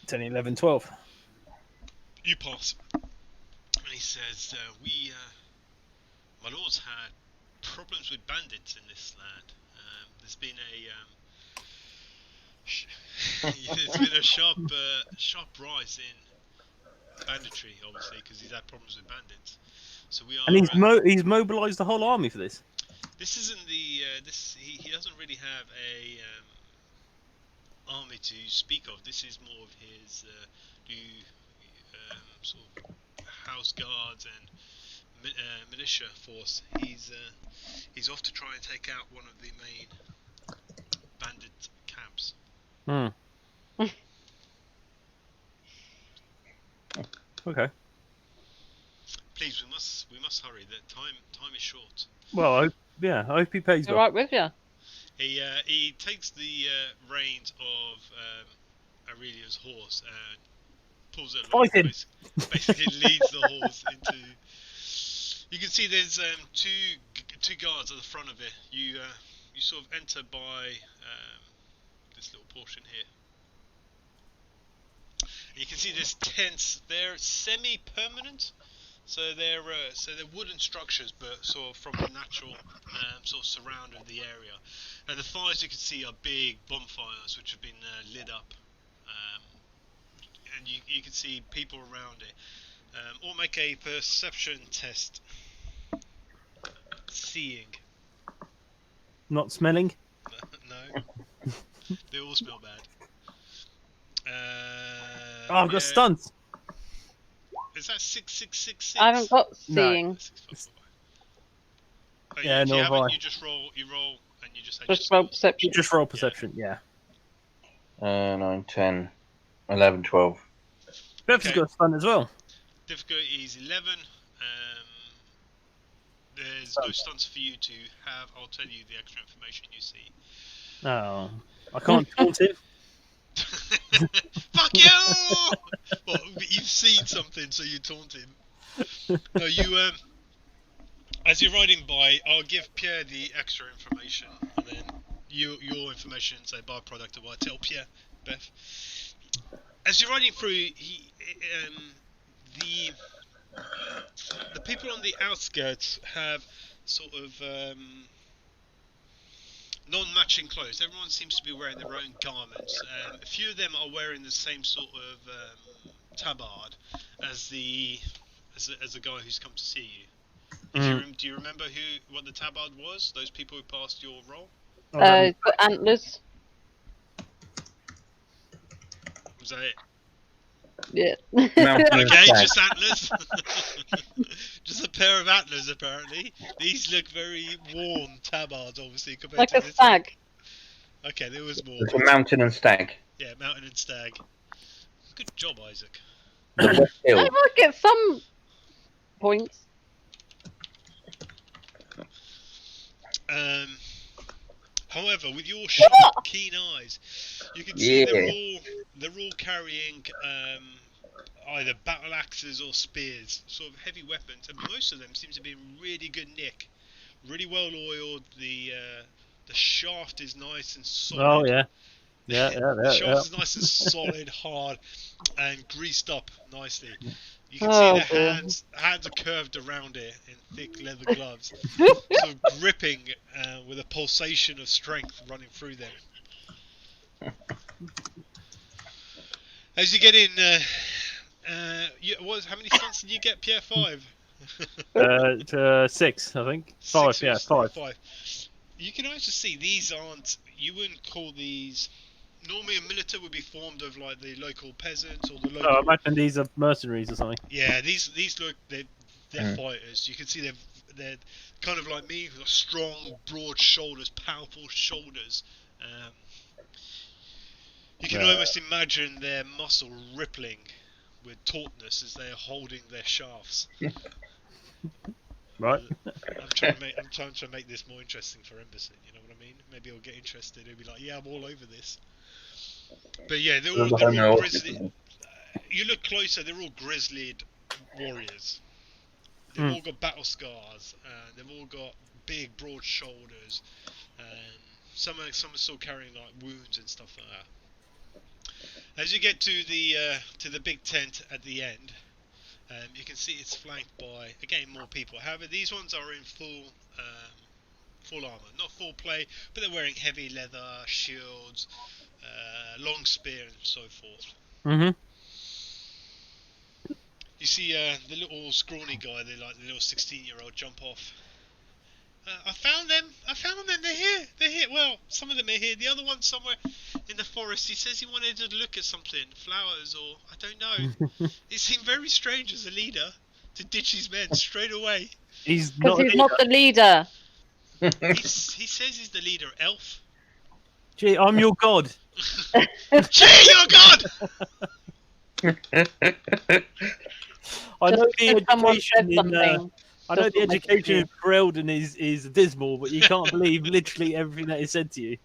10, 11, 12. You pass. And he says, my lord's had problems with bandits in this land. There's been a sharp rise in banditry, obviously, because he's had problems with bandits. So we are. And he's mobilised the whole army for this. This isn't the. He doesn't really have a army to speak of. This is more of his sort of house guards and militia force. He's off to try and take out one of the main bandit camps. Okay. Please, we must hurry. The time is short. Well, I hope he pays All off. right with you. He takes the reins of Aurelia's horse and pulls it along. Fight him. Basically leads the horse into. You can see there's two guards at the front of it. You sort of enter by this little portion here. And you can see there's tents. They're semi-permanent. So they're wooden structures, but sort of from the natural sort of surround of the area. And the fires you can see are big bonfires which have been lit up, and you can see people around it. Or make a perception test. Seeing. Not smelling. No. They all smell bad. Oh, I've got stunts. Is that 6666? I haven't got No. seeing. 655. Oh, Yeah, if no, you haven't, why? you just roll, and you just add Just your roll scores. perception. Just roll perception. Yeah. 9, 10, 11, 12. Bev's Okay. got a stunt as well. Difficulty is 11. There's no stunts for you to have. I'll tell you the extra information you see. Oh, I can't taunt him. Fuck you! Well, you've seen something, so you taunt him. No, you as you're riding by, I'll give Pierre the extra information, and then your information, say byproduct of what I tell Pierre, Beth. As you're riding through, the people on the outskirts have sort of non-matching clothes. Everyone seems to be wearing their own garments. A few of them are wearing the same sort of tabard as the guy who's come to see you. Do you remember what the tabard was? Those people who passed your roll? It's got antlers. Was that it? Yeah. Mountain Okay, stag. just antlers. Just a pair of antlers, apparently. These look very worn tabards, obviously, compared Like to a this. stag. Okay, there was more. It's a mountain and stag. Yeah, mountain and stag. Good job, Isaac. The West I Hill. might get some points. However, with your sharp, keen eyes, you can see Yeah. they're all carrying either battle axes or spears, sort of heavy weapons, and most of them seem to be in really good nick, really well oiled. The shaft is nice and solid. Oh yeah. The shaft is nice and solid, hard, and greased up nicely. You can see the hands are curved around it in thick leather gloves, sort of gripping with a pulsation of strength running through them. As you get in, how many stunts did you get, Pierre? 5? 6, I think. 5, 6 yeah, or 5. You can actually see these aren't. You wouldn't call these. Normally, a militia would be formed of like the local peasants or the local. Oh, I imagine these are mercenaries or something. Yeah, these look they're fighters. You can see they're kind of like me, with strong, broad shoulders, powerful shoulders. You can almost imagine their muscle rippling with tautness as they're holding their shafts. Right. I'm trying to make this more interesting for Embassy. You know what I mean? Maybe I'll get interested. It'll be like, yeah, I'm all over this. But yeah, they're all grizzly. You look closer, they're all grizzlied warriors. They've all got battle scars. They've all got big, broad shoulders. Some are still carrying like wounds and stuff like that. As you get to the big tent at the end, you can see it's flanked by again more people. However, these ones are in full armor, not full plate, but they're wearing heavy leather, shields, long spear, and so forth. Mm-hmm. You see the little scrawny guy, the little 16-year-old, jump off. I found them. They're here. Well, some of them are here. The other one's somewhere in the forest. He says he wanted to look at something, flowers or I don't know. It seemed very strange as a leader to ditch his men straight away. He's Because he's not the leader. He says he's the leader, elf. Gee, I'm your god. Gee, you're God! I know the Just someone said education in. something. I know Doesn't the make it education in Ferelden is dismal, but you can't believe literally everything that is said to you.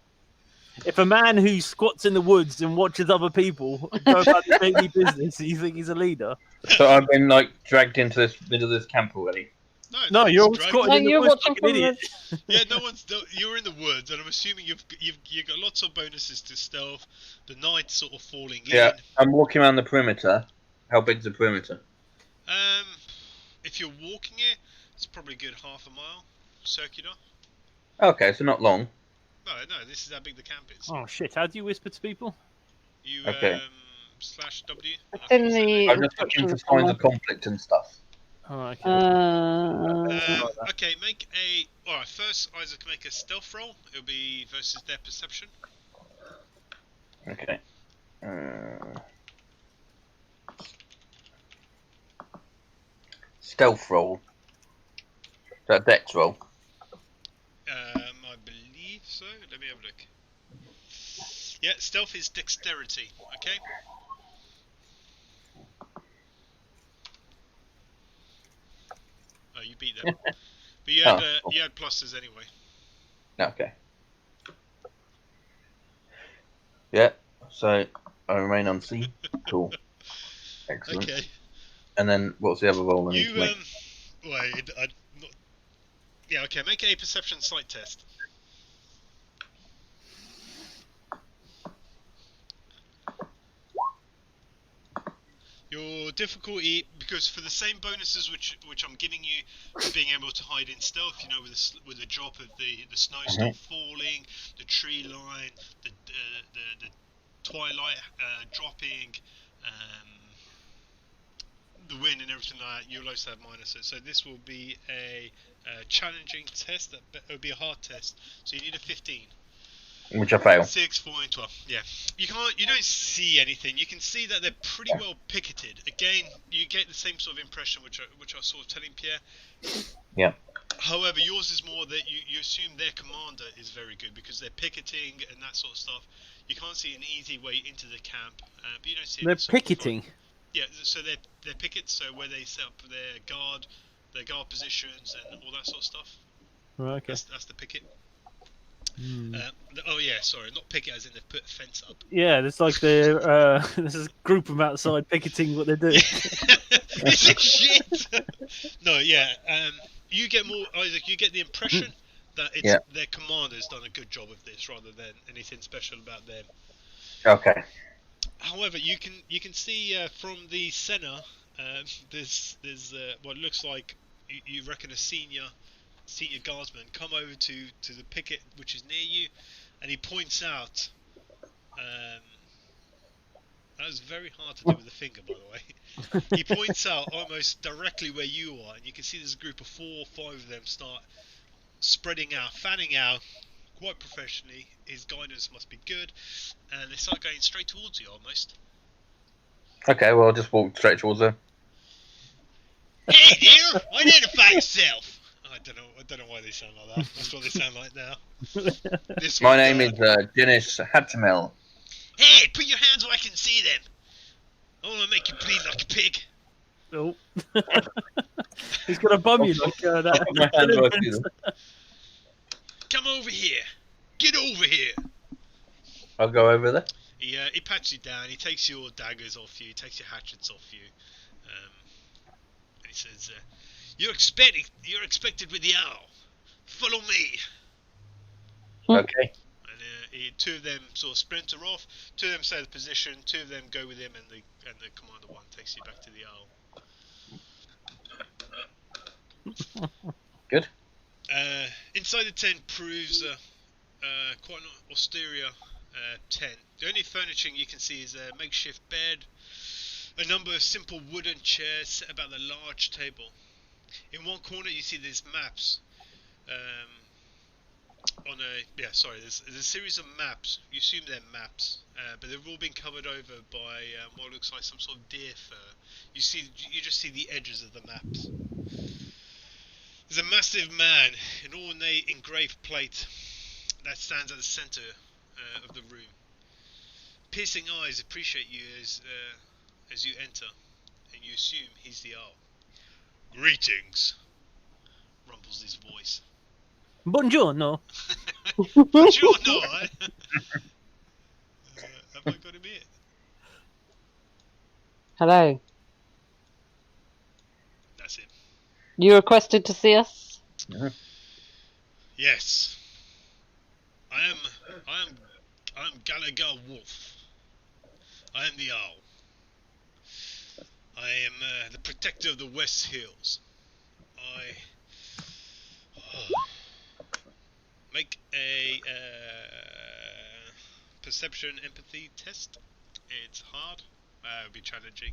If a man who squats in the woods and watches other people go about their daily business, you think he's a leader? So I've been like dragged into this middle of this camp already. No, you're one's squatting No, in the you're woods watching like an from idiot. You're in the woods, and I'm assuming you've got lots of bonuses to stealth. The night's sort of falling in. Yeah, I'm walking around the perimeter. How big's the perimeter? if you're walking it, it's probably a good half a mile circular. Okay, so not long. No, this is how big the camp is. Oh shit! How do you whisper to people? You Okay. /W. It's I think in it's the I'm just looking for instructions signs somewhere. of conflict and stuff. Oh, okay. Okay, make a. Alright, first, Isaac, make a stealth roll. It'll be versus their perception. Okay. Stealth roll. Is that dex roll? I believe so. Let me have a look. Yeah, stealth is dexterity. Okay. Oh, you beat them. But you had cool. you had pluses anyway. Okay. Yeah, so I remain unseen. Cool. Excellent. Okay. And then what's the other roll I need to You make? wait. Not, yeah. Okay. Make a perception sight test. Your difficulty, because for the same bonuses which I'm giving you, for being able to hide in stealth, you know, with the drop of the snow still falling, the tree line, the twilight dropping, the wind and everything like that, you'll also have minuses. So this will be a challenging test. It will be a hard test. So you need a 15. Which I fail. 6, 4, and 12. Yeah, you don't see anything. You can see that they're pretty well picketed. Again, you get the same sort of impression which I was sort of telling Pierre. Yeah. However, yours is more that you assume their commander is very good because they're picketing and that sort of stuff. You can't see an easy way into the camp, but you don't see. They're picketing. Yeah, so they're pickets, so where they set up their guard positions and all that sort of stuff. Right, okay. That's the picket. Oh yeah, sorry, not picket as in they've put a fence up. Yeah, there's like there's a group of them outside picketing what they're doing. It's a shit. No, yeah. You get more, Isaac. You get the impression that it's their commander's done a good job of this, rather than anything special about them. Okay. However, you can see from the center, there's what looks like you reckon a senior guardsman come over to the picket which is near you, and he points out. That was very hard to do with a finger, by the way. He points out almost directly where you are, and you can see there's a group of 4 or 5 of them start spreading out, fanning out, quite professionally. His guidance must be good, and they start going straight towards you almost. Okay, well I'll just walk straight towards them. Hey dear, identify yourself. I don't know why they sound like that. That's what they sound like now. My name is Dennis Hattamel. Hey, put your hands where I can see them. I want to make you bleed like a pig. Oh. He's gonna bum you like that. My hands where I see them. Come over here. Get over here. I'll go over there. He pats you down. He takes your daggers off you. He takes your hatchets off you. And he says, "You're expected with the owl. Follow me." Okay. And 2 of them sort of splinter off. 2 of them stay the position. 2 of them go with him, and the commander one takes you back to the owl. Good. Inside the tent proves quite an austere tent. The only furnishing you can see is a makeshift bed, a number of simple wooden chairs set about the large table. In one corner you see these maps. There's a series of maps. You assume they're maps, but they've all been covered over by what looks like some sort of deer fur. You just see the edges of the maps. There's a massive man in ornate engraved plate that stands at the centre of the room. Piercing eyes appreciate you as you enter, and you assume he's the owl. "Greetings," rumbles his voice. Buongiorno. Buongiorno. Have I got him here? Hello. That's it. You requested to see us? Yes. I am Gallagher Wolf. I am the owl. I am the protector of the West Hills. Make a perception empathy test. It's hard. It'll be challenging.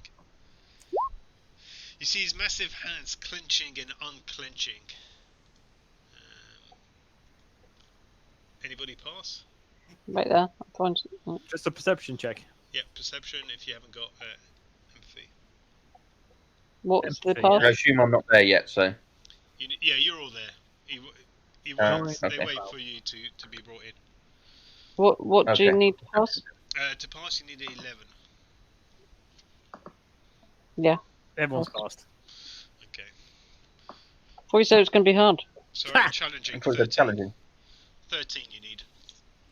You see his massive hands clenching and unclenching. Anybody pass? Right there. I'll find- Just a perception check. Yeah, perception if you haven't got empathy. What's the Empathy, pass? I assume I'm not there yet, so. Yeah, you're all there. He Oh, waits, They okay. wait for you to be brought in. What do you Okay. need to pass? To pass, you need an 11. Yeah. Everyone's passed. Okay. Thought you said it was going to be hard. Sorry, challenging. I thought it 13. was challenging. 13 you need.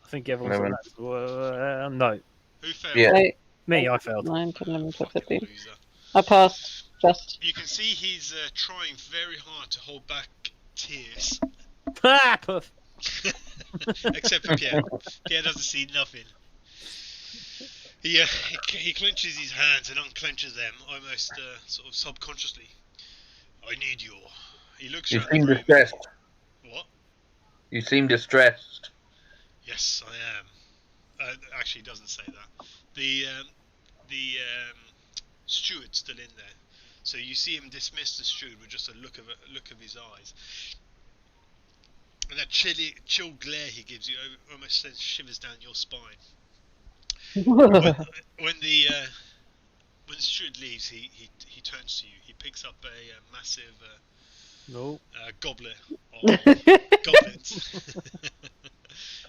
I think everyone's on that. No. Who failed? Yeah. Eight, Me, I failed. 9, 10, 11, 12, Fucking 13. loser. I passed. Just. You can see he's trying very hard to hold back tears. Ah, puff. Except for Pierre. Pierre doesn't see nothing. He clenches his hands and unclenches them almost sort of subconsciously. I need your. He looks You around the seem room. distressed. What? You seem distressed. Yes, I am. Actually, he doesn't say that. The steward's still in there, so you see him dismiss the steward with just a look of his eyes, and that chill glare he gives you almost sends shivers down your spine. When the steward leaves, he turns to you. He picks up a massive No. goblet of goblins.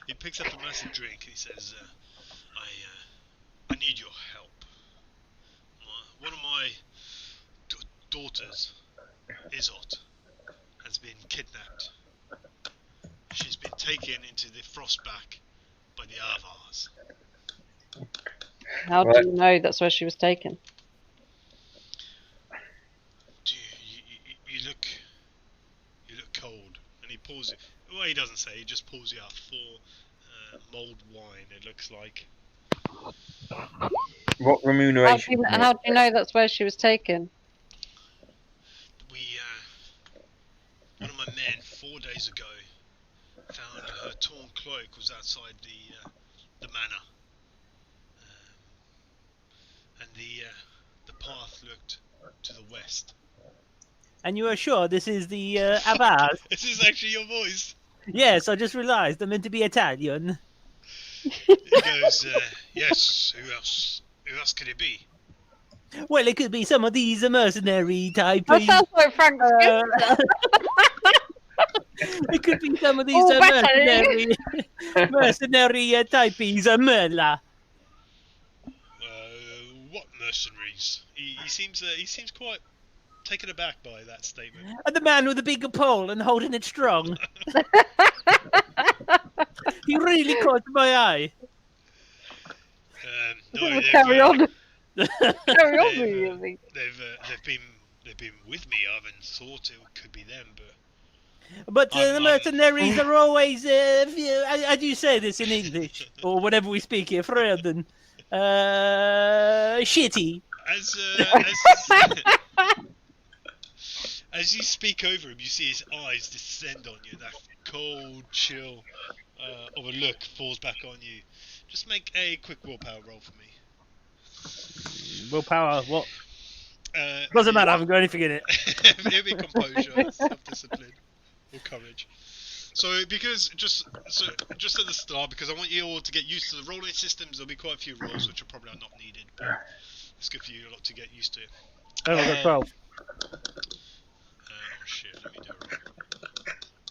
He picks up a massive drink and he says, I need your help. One of my daughters, Izot, has been kidnapped. She's been taken into the Frostback by the Avvars. How do you know that's where she was taken? You look cold. And he pours it. Well, he doesn't say. He just pours you out 4 mulled wine. It looks like. What remuneration? How do you know that's where she was taken? One of my men 4 days ago found her torn cloak was outside the manor, and the path looked to the west. And you are sure this is the Avvars? This is actually your voice. Yes, I just realised I'm meant to be Italian. He goes, yes. Who else? Who else could it be? Well, it could be some of these mercenary type. That sounds like Frank Skinner. It could be some of these Oh, mercenary types. Merla. What mercenaries? He seems quite taken aback by that statement. And the man with the big pole and holding it strong. He really caught my eye. No, Carry on. Carry on, they've, really. they've been with me. I haven't thought it could be them, But I'm- the mercenaries are always, how do you say this in English? Or whatever we speak here, Ferelden. Shitty. As you speak over him, you see his eyes descend on you. That cold chill of a look falls back on you. Just make a quick willpower roll for me. Willpower, what? Doesn't matter, I haven't got anything in it. It'll be composure, self-discipline, or courage. So, just at the start, because I want you all to get used to the rolling systems, there'll be quite a few rolls which are probably not needed, but it's good for you a lot to get used to. Oh, I got 12. Oh shit, let me do a roll.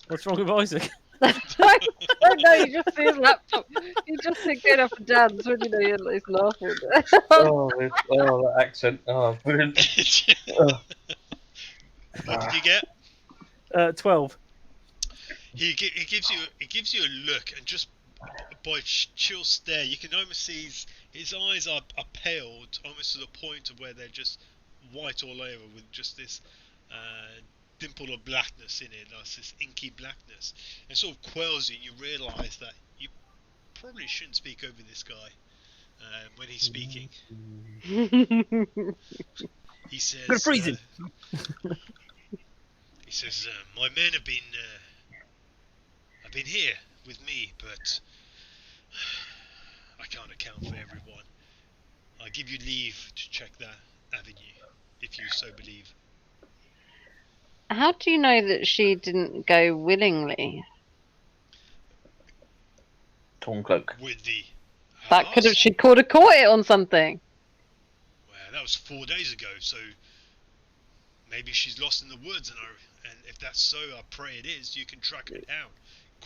What's wrong with Isaac? No, you just see his laptop. You just see going up and down. So you know he's laughing. that accent. Oh, brilliant. What did you get? 12. He gives you a look, and just by chill stare, you can almost see his eyes are paled almost to the point of where they're just white all over, with just this dimple of blackness in it, like this inky blackness. It sort of quells you, and you realise that you probably shouldn't speak over this guy when he's speaking. He says, Gonna freeze him. He says, my men have been here with me, but I can't account for everyone. I give you leave to check that avenue, if you so believe. How do you know that she didn't go willingly? Torn cloak. With the That could have. Avvars? She could have caught it on something. Well, that was 4 days ago, so maybe she's lost in the woods, and if that's so, I pray it is. You can track her down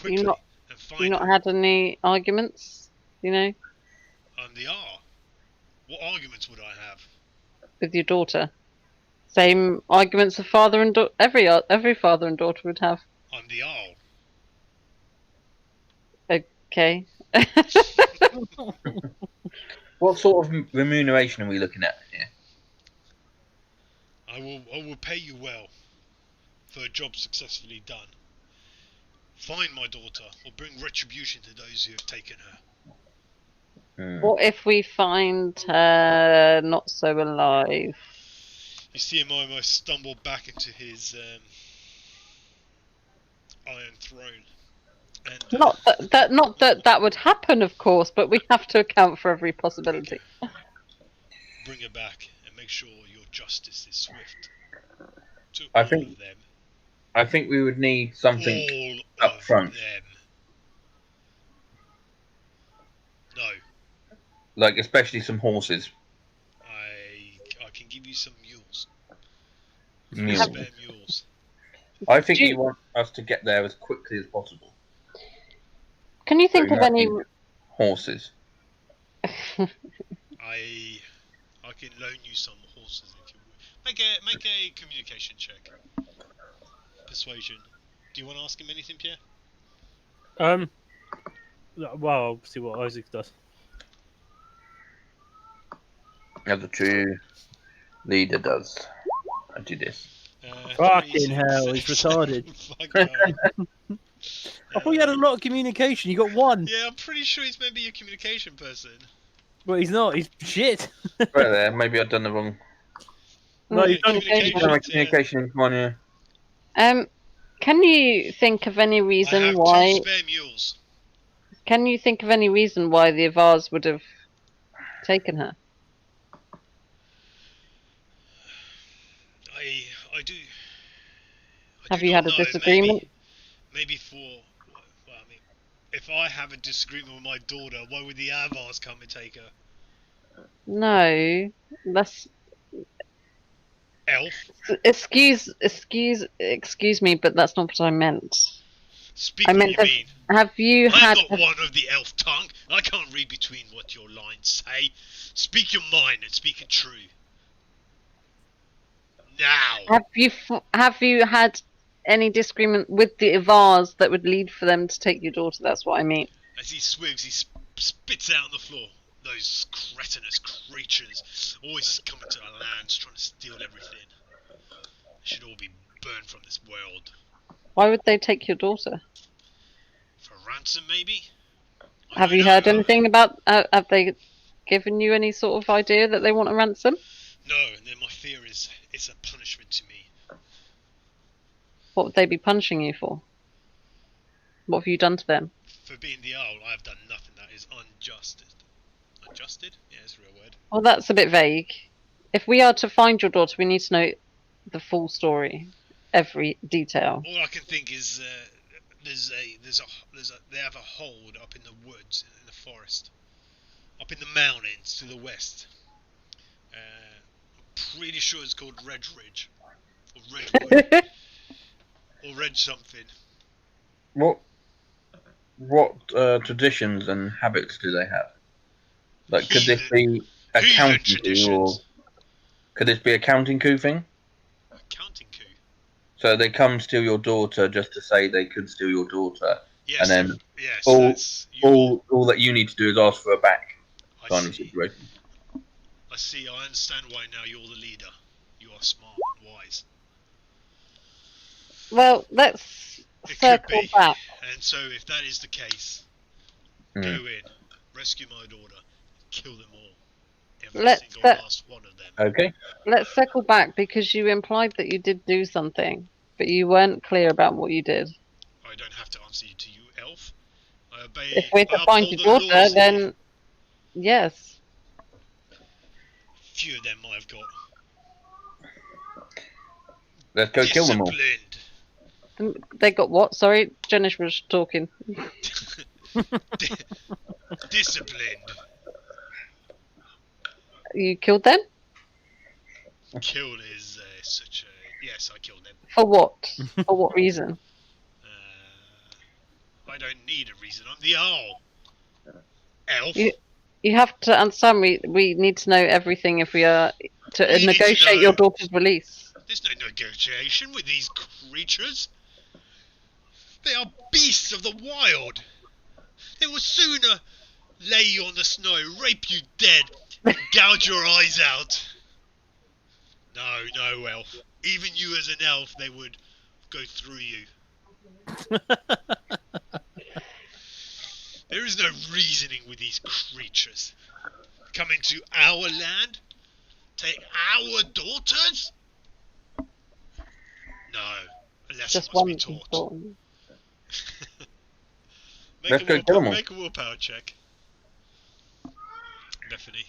quickly not- and You find not her. had any arguments, The R. What arguments would I have? with your daughter. Same arguments a father and every father and daughter would have. I'm the Arl. Okay. What sort of remuneration are we looking at here? I will pay you well for a job successfully done. Find my daughter, or bring retribution to those who have taken her. What if we find her not so alive? You see him almost stumble back into his iron throne. And, Not that would happen, of course, but we have to account for every possibility. bring her back and make sure your justice is swift. To I all think- of them. I think we would need something All up of front. them. No, like especially some horses. I can give you some mules. Mules. Spare mules. I think Do you you- want us to get there as quickly as possible. Can you think So of you any? need horses. I can loan you some horses if you would. Make a communication check. Persuasion. Do you want to ask him anything, Pierre? Well, I'll see what Isaac does. As the true leader does. I do this. Fucking 3, hell, 6, he's 7. retarded. Fuck no. I thought you had a lot of communication. You got one. Yeah, I'm pretty sure he's maybe a communication person. But he's not. He's shit. Right there, maybe I've done the wrong. No, you don't. communication. No, my communication is one, yeah. Can you think of any I reason have why? 2 spare mules. Can you think of any reason why the Avvars would have taken her? I do. Have you had a disagreement? Maybe for. Well, I mean, if I have a disagreement with my daughter, why would the Avvars come and take her? No, that's Elf? excuse me, but that's not what I meant. Speak I what meant you that- mean. Have you I'm had? not one of the elf tongue. I can't read between what your lines say. Speak your mind and speak it true. Now. Have you had any disagreement with the Avvars that would lead for them to take your daughter? That's what I mean. As he swigs, he spits out on the floor. Those cretinous creatures always coming to our lands trying to steal everything. They should all be burned from this world. Why would they take your daughter? For ransom, maybe? I Have don't you know. heard anything about? Have they given you any sort of idea that they want a ransom? No, and then my fear is it's a punishment to me. What would they be punishing you for? What have you done to them? For being the owl, I have done nothing that is unjusted. Unjusted? Yeah, it's a real word. Well, that's a bit vague. If we are to find your daughter, we need to know the full story, every detail. All I can think is they have a hold up in the woods, in the forest, up in the mountains to the west. I'm pretty sure it's called Red Ridge, or Redwood, or Red something. What traditions and habits do they have? Like, could this be a Heathen counting coup, or traditions. could this be a counting coup thing? A counting coup. So they come steal your daughter just to say they could steal your daughter, Yes. and then yes. all- That's, you all that you need to do is ask for her back, I kind of see. situation. I see. I understand why now you're the leader. You are smart and wise. Well, let's It circle could be. back. And so, if that is the case, Hmm. go in, rescue my daughter, kill them all. Every Let's single set- last one of them. Okay. Let's circle back because you implied that you did do something. but you weren't clear about what you did. I don't have to answer you to you, elf. I obey. If we're to I find uphold your the daughter, laws here. then yes. Few of them I've got. Let's go kill them all. Disciplined. They got what? Sorry, Janish was talking. Disciplined. You killed them? Killed is such a... Yes, I killed them. For what? For what reason? I don't need a reason. I'm the owl. Elf. You have to understand. We need to know everything if we are to We need to negotiate know. your daughter's release. There's no negotiation with these creatures. They are beasts of the wild. They will sooner lay you on the snow, rape you dead, and gouge your eyes out. No, elf. Even you as an elf, they would go through you. There is no reasoning with these creatures. Come into our land? Take our daughters? No, a lesson Just must one be taught. important. Let's go kill 'em all. Make a willpower check. Bethany.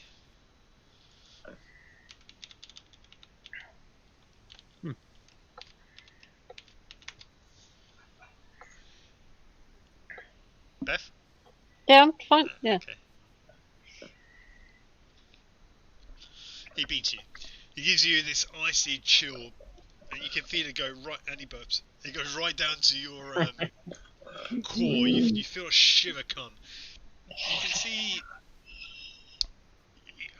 Beth? Yeah, I'm fine. Yeah. Okay. He beats you. He gives you this icy chill, and you can feel it go right. And he burps. It goes right down to your core. You feel a shiver come. You can see,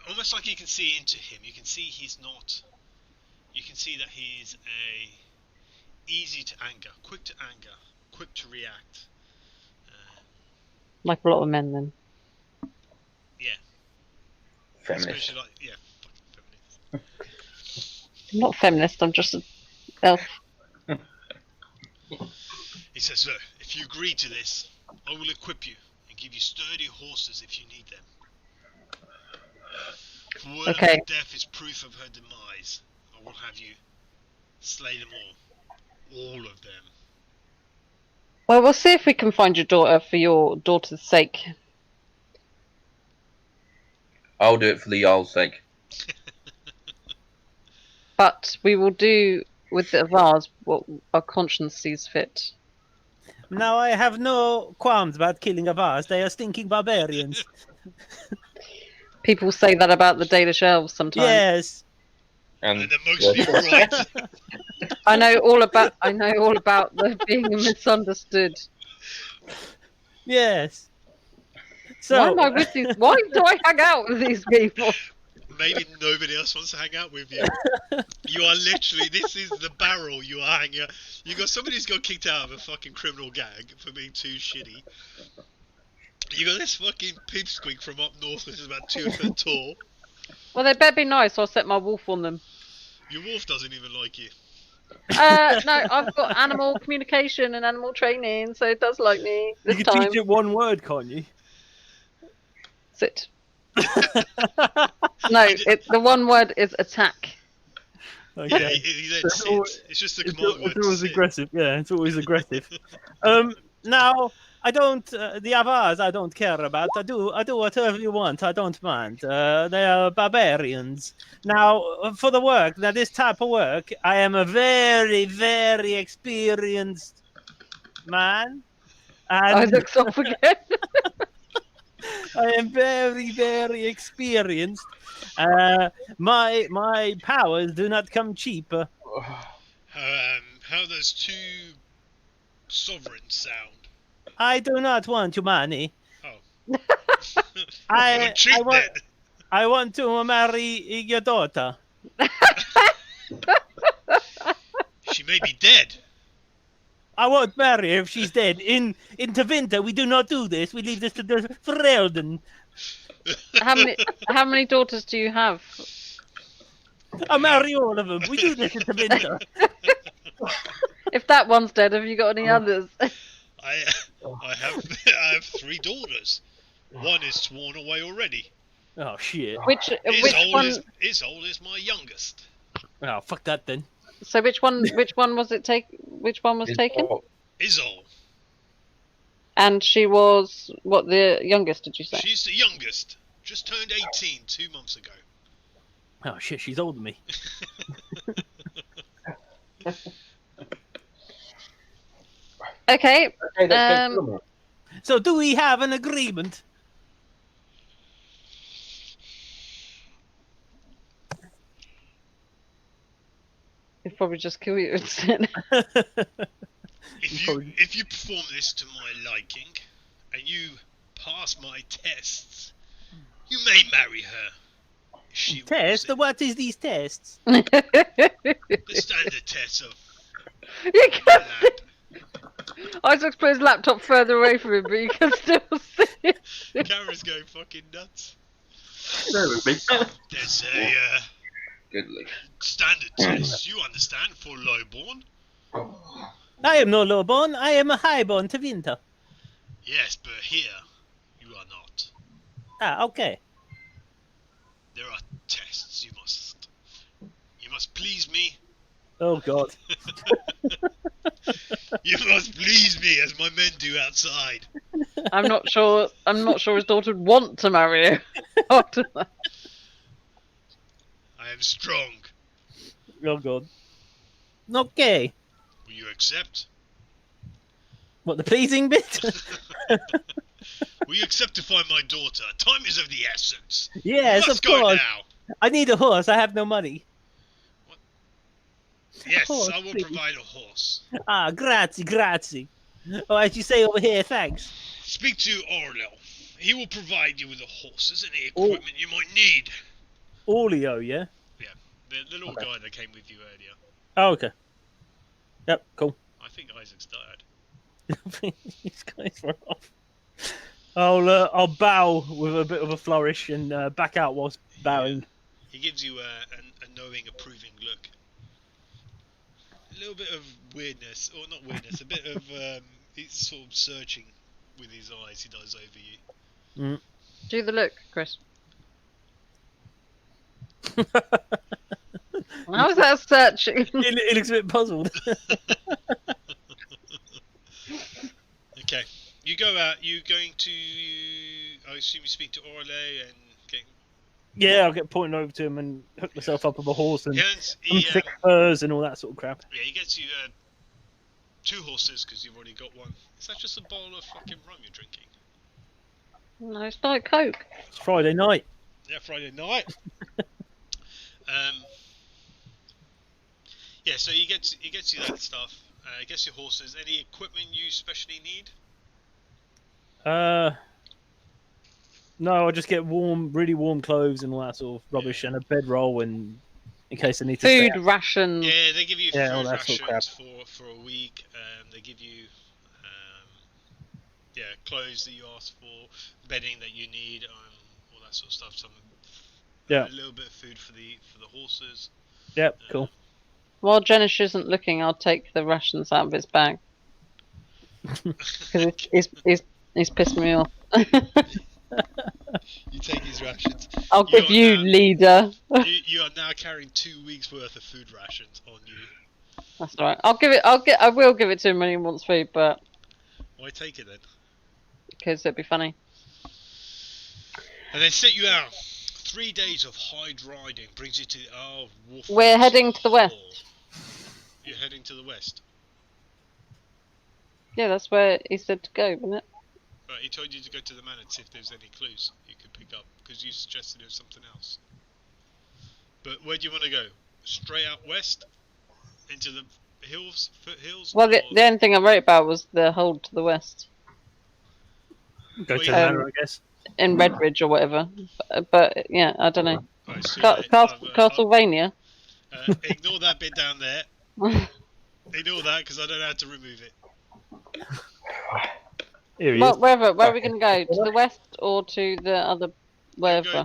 almost like you can see into him. You can see he's not. You can see that he's easy to anger, quick to react. Like a lot of men, then. Yeah. Feminist. Especially like, yeah, fucking feminist. I'm not feminist. I'm just an elf. He says, look, if you agree to this, I will equip you and give you sturdy horses if you need them. For word of Okay. her death is proof of her demise. I will have you slay them all. All of them. Well, we'll see if we can find your daughter for your daughter's sake. I'll do it for the Jarl's sake. But we will do with the Avvars what our conscience sees fit. Now I have no qualms about killing Avvars. They are stinking barbarians. People say that about the Danish elves sometimes. Yes. And And they're mostly right. I know all about the being misunderstood. Yes. Why So am I with these? Why do I hang out with these people? Maybe nobody else wants to hang out with you. You are literally, this is the barrel you are hanging out. You got somebody who's got kicked out of a fucking criminal gang for being too shitty. You got this fucking pipsqueak from up north which is about 2 foot tall. Well, they better be nice, or I'll set my wolf on them. Your wolf doesn't even like you. No, I've got animal communication and animal training, so it does like me you this can time. teach it one word, can't you? Sit. No, the one word is attack. Yeah, Okay. he said It's always- sit. It's just a It's, command word. it's always sit. aggressive. Yeah, it's always aggressive. Now I don't. The Avvars I don't care about. I do whatever you want. I don't mind. They are barbarians. Now for the work. Now this type of work, I am a very, very experienced man. I And looked off again. I am very, very experienced. My powers do not come cheap. How does 2 sovereigns sound? I do not want your money. Oh. I Cheat want- then. I want to marry your daughter. She may be dead. I won't marry her if she's dead. In Tevinter, we do not do this. We leave this to the Ferelden. How many daughters do you have? I marry all of them. We do this in Tevinter. If that one's dead, have you got any others? I have 3 daughters. One is sworn away already. Oh shit. Which As one? old as my youngest. Oh fuck that then. So which one was it which one was taken? Isolde. And she was what, the youngest, did you say? She's the youngest. Just turned 18 2 months ago. Oh shit, she's older than me. Okay. Okay, let's go. So do we have an agreement? He'll probably just kill you instead. If you perform this to my liking, and you pass my tests, you may marry her. If she Test? wants it. What is these tests? The standard tests of You the can land. Isaac's put his laptop further away from him, but you can still see it. The camera's going fucking nuts. Bear with me. There's a Good look. standard test, you understand, for lowborn. I am no lowborn. I am a highborn to winter. Yes, but here you are not. Ah, okay. There are tests. You must please me. Oh god. You must please me, as my men do outside. I'm not sure his daughter would want to marry you after that. I am strong. Oh god. Okay. Will you accept? What, the pleasing bit? Will you accept to find my daughter? Time is of the essence. Yes, Let's of go course. now. I need a horse. I have no money. Yes, Horse, I will please. provide a horse. Ah, grazie. Oh, as you say over here, thanks. Speak to Orlel. He will provide you with the horses and the equipment you might need. Olio, yeah? The little guy that came with you earlier. Oh, okay. Yep, cool. I think Isaac's died. These guys run off. I'll bow with a bit of a flourish and back out whilst bowing. He gives you a knowing, approving look. A little bit of weirdness, or not weirdness, a bit of he's sort of searching with his eyes. He does over you. Do the look, Chris. How is that searching? He looks a bit puzzled. Okay, you go out. You going to? I assume you speak to Orle and get. Yeah, I'll get pointed over to him and hook myself up with a horse and He, some thick furs and all that sort of crap. yeah, he gets you 2 horses because you've already got one. Is that just a bottle of fucking rum you're drinking? No, it's Diet Coke. It's Friday night. Yeah, Friday night. Yeah, so he gets you that stuff. He gets your horses. Any equipment you specially need? No, I just get really warm clothes and all that sort of rubbish and a bedroll in case I need to Food stay out. rations. Yeah, they give you all food that sort of crap. rations for a week. They give you clothes that you ask for, bedding that you need, all that sort of stuff. A little bit of food for the horses. Yep, cool. While Jenish isn't looking, I'll take the rations out of his bag. Because he's pissed me off. You take his rations. I'll give you, leader. You are now carrying 2 weeks worth of food rations on you. That's alright. I will give it to him when he wants food, but Why take it then? because it'd be funny. And they set you out. 3 days of hide riding brings you to Wolf. We're heading to the west. You're heading to the west. Yeah, that's where he said to go, wasn't it? Right, he told you to go to the manor to see if there's any clues you could pick up, because you suggested there was something else. But where do you want to go? Straight out west? Into the foothills? Well, the only thing I wrote about was the hold to the west. Go to the manor, I guess. In Redbridge or whatever. But yeah, I don't know. Right, so Castlevania? ignore that bit down there. Ignore that, because I don't know how to remove it. Here he Well, is. where are we going to go? To the west or to the other wherever?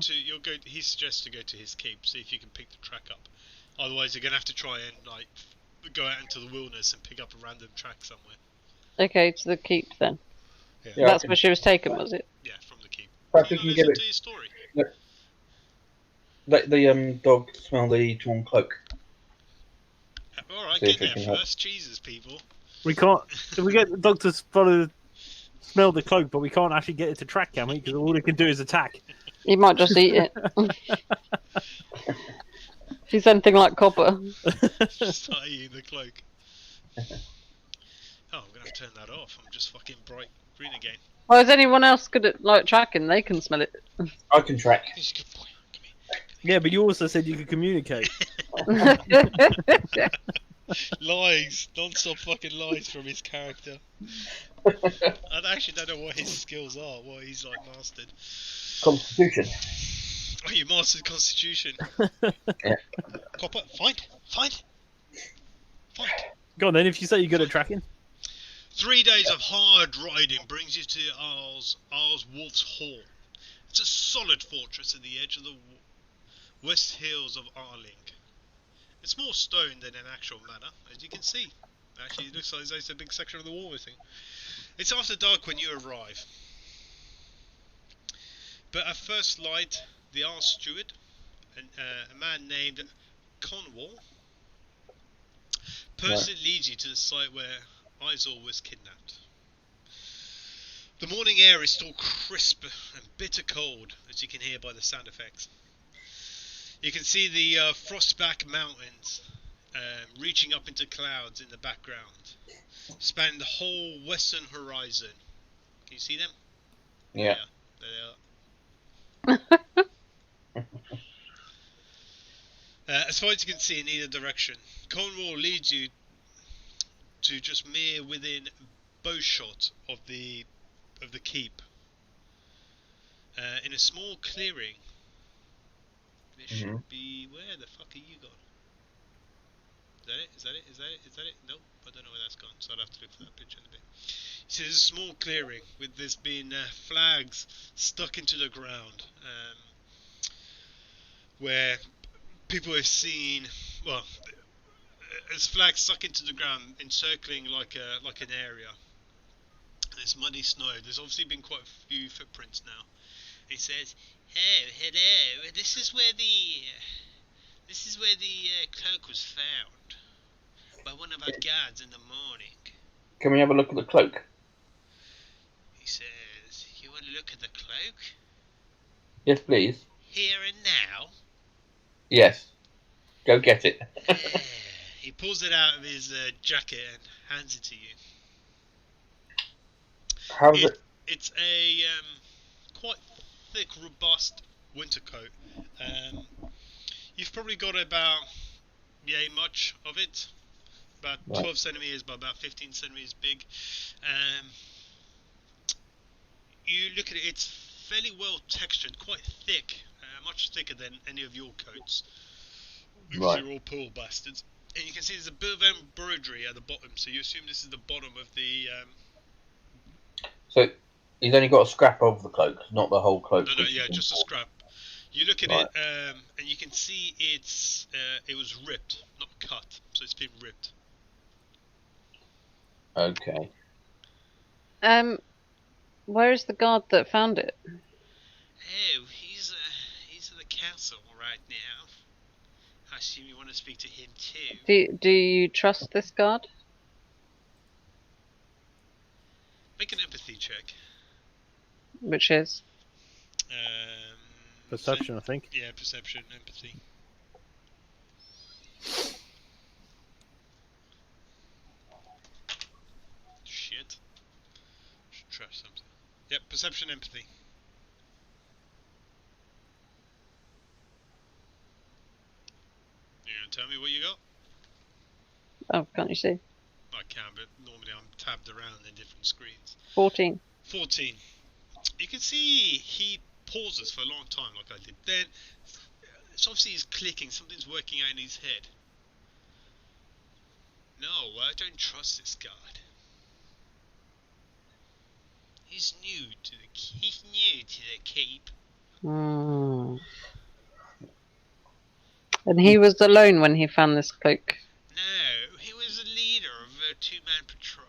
He suggests to go to his keep, see if you can pick the track up. Otherwise, you're going to have to try and go out into the wilderness and pick up a random track somewhere. Okay, to the keep then. Yeah. That's where she was taken, was it? Yeah, from the keep. Perhaps we can give Listen it. to his story. Let the dog smell the torn cloak. Alright, See get if we there can help. first. Jesus, people. We can't. If we get the dog to smell the cloak, but we can't actually get it to track, can we? Because all it can do is attack. You might just eat it. If he's anything like Copper. Start eating the cloak. Oh, I'm gonna have to turn that off. I'm just fucking bright green again. Well, is anyone else good at like tracking? They can smell it. I can track. He's a good boy. Come Yeah, but you also said you could communicate. here. Lies. Non-stop fucking lies from his character. I actually don't know what his skills are. What he's like mastered. Constitution. Oh, you mastered Constitution. Yeah. Copper, find. Go on then. If you say you're good at tracking. 3 days of hard riding brings you to Arl's Wolf's Hall. It's a solid fortress at the edge of the west hills of Arling. It's more stone than an actual manor, as you can see. Actually, it looks like there's a big section of the wall missing. It's after dark when you arrive. But at first light, the Arl steward, a man named Conwall, personally leads you to the site where Isol was kidnapped. The morning air is still crisp and bitter cold, as you can hear by the sound effects. You can see the Frostback Mountains reaching up into clouds in the background, spanning the whole western horizon. Can you see them? Yeah. There they are. As far as you can see in either direction, Cornwall leads you to just mere within bowshot of the keep. In a small clearing. There should be. Where the fuck are you gone? Is that it? Nope, I don't know where that's gone, so I'll have to look for that picture in a bit. So there's a small clearing with this being flags stuck into the ground, where people have seen. Well, there's flags stuck into the ground, encircling like an area. And it's muddy snow. There's obviously been quite a few footprints now. It says, "Oh, hello. This is where the cloak was found by one of our guards in the morning." Can we have a look at the cloak? He says, "You want to look at the cloak? Yes, please. Here and now?" Yes. Go get it. He pulls it out of his jacket and hands it to you. How's it? It's a quite thick, robust winter coat. You've probably got about much of it, about 12 centimeters by about 15 centimeters big. You look at it; it's fairly well textured, quite thick, much thicker than any of your coats. Because you're all poor bastards. And you can see there's a bit of embroidery at the bottom, so you assume this is the bottom of the. So he's only got a scrap of the cloak, not the whole cloak. No, just a scrap. You look at it, and you can see it was ripped, not cut, so it's been ripped. Okay. Where is the guard that found it? Oh, he's at the castle right now. I assume you want to speak to him too. Do you trust this guard? Make an empathy check. Which is? Perception, I think. Yeah, perception, empathy. Shit. Should try something. Yep, perception, empathy. You gonna tell me what you got? Oh, can't you see? I can, but normally I'm tabbed around in different screens. 14. 14. You can see he pauses for a long time, like I did. Then, it's obviously he's clicking. Something's working out in his head. No, I don't trust this guard. He's new to the keep. And he was alone when he found this cloak. No, he was the leader of a two-man patrol.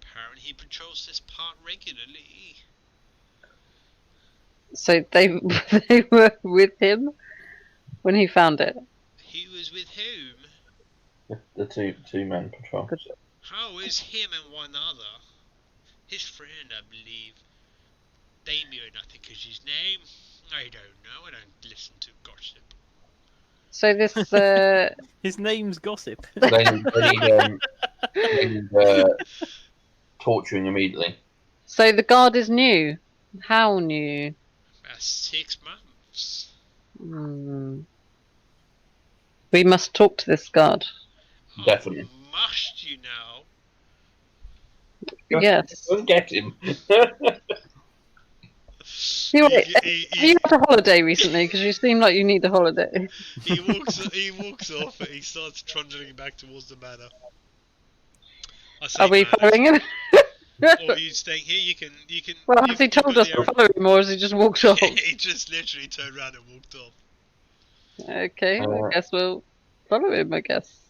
Apparently he patrols this part regularly. So they they were with him when he found it. He was with whom? The two-man patrol. Good. How is him and one other? His friend, I believe. Damien, I think is his name. I don't know. I don't listen to gossip. So this His name's Gossip. They need torturing immediately. so the guard is new. How new? About 6 months. Hmm. We must talk to this guard. Definitely. Oh, must you now? Yes. Let's get him. You, He have you had a holiday recently? Because you seem like you need a holiday. walks off and he starts trundling back towards the manor. I say Are we manor, following him? or are you staying here? You can. Well, has he told us to follow him, or has he just walked off? He just literally turned around and walked off. Okay, I guess we'll follow him. I guess,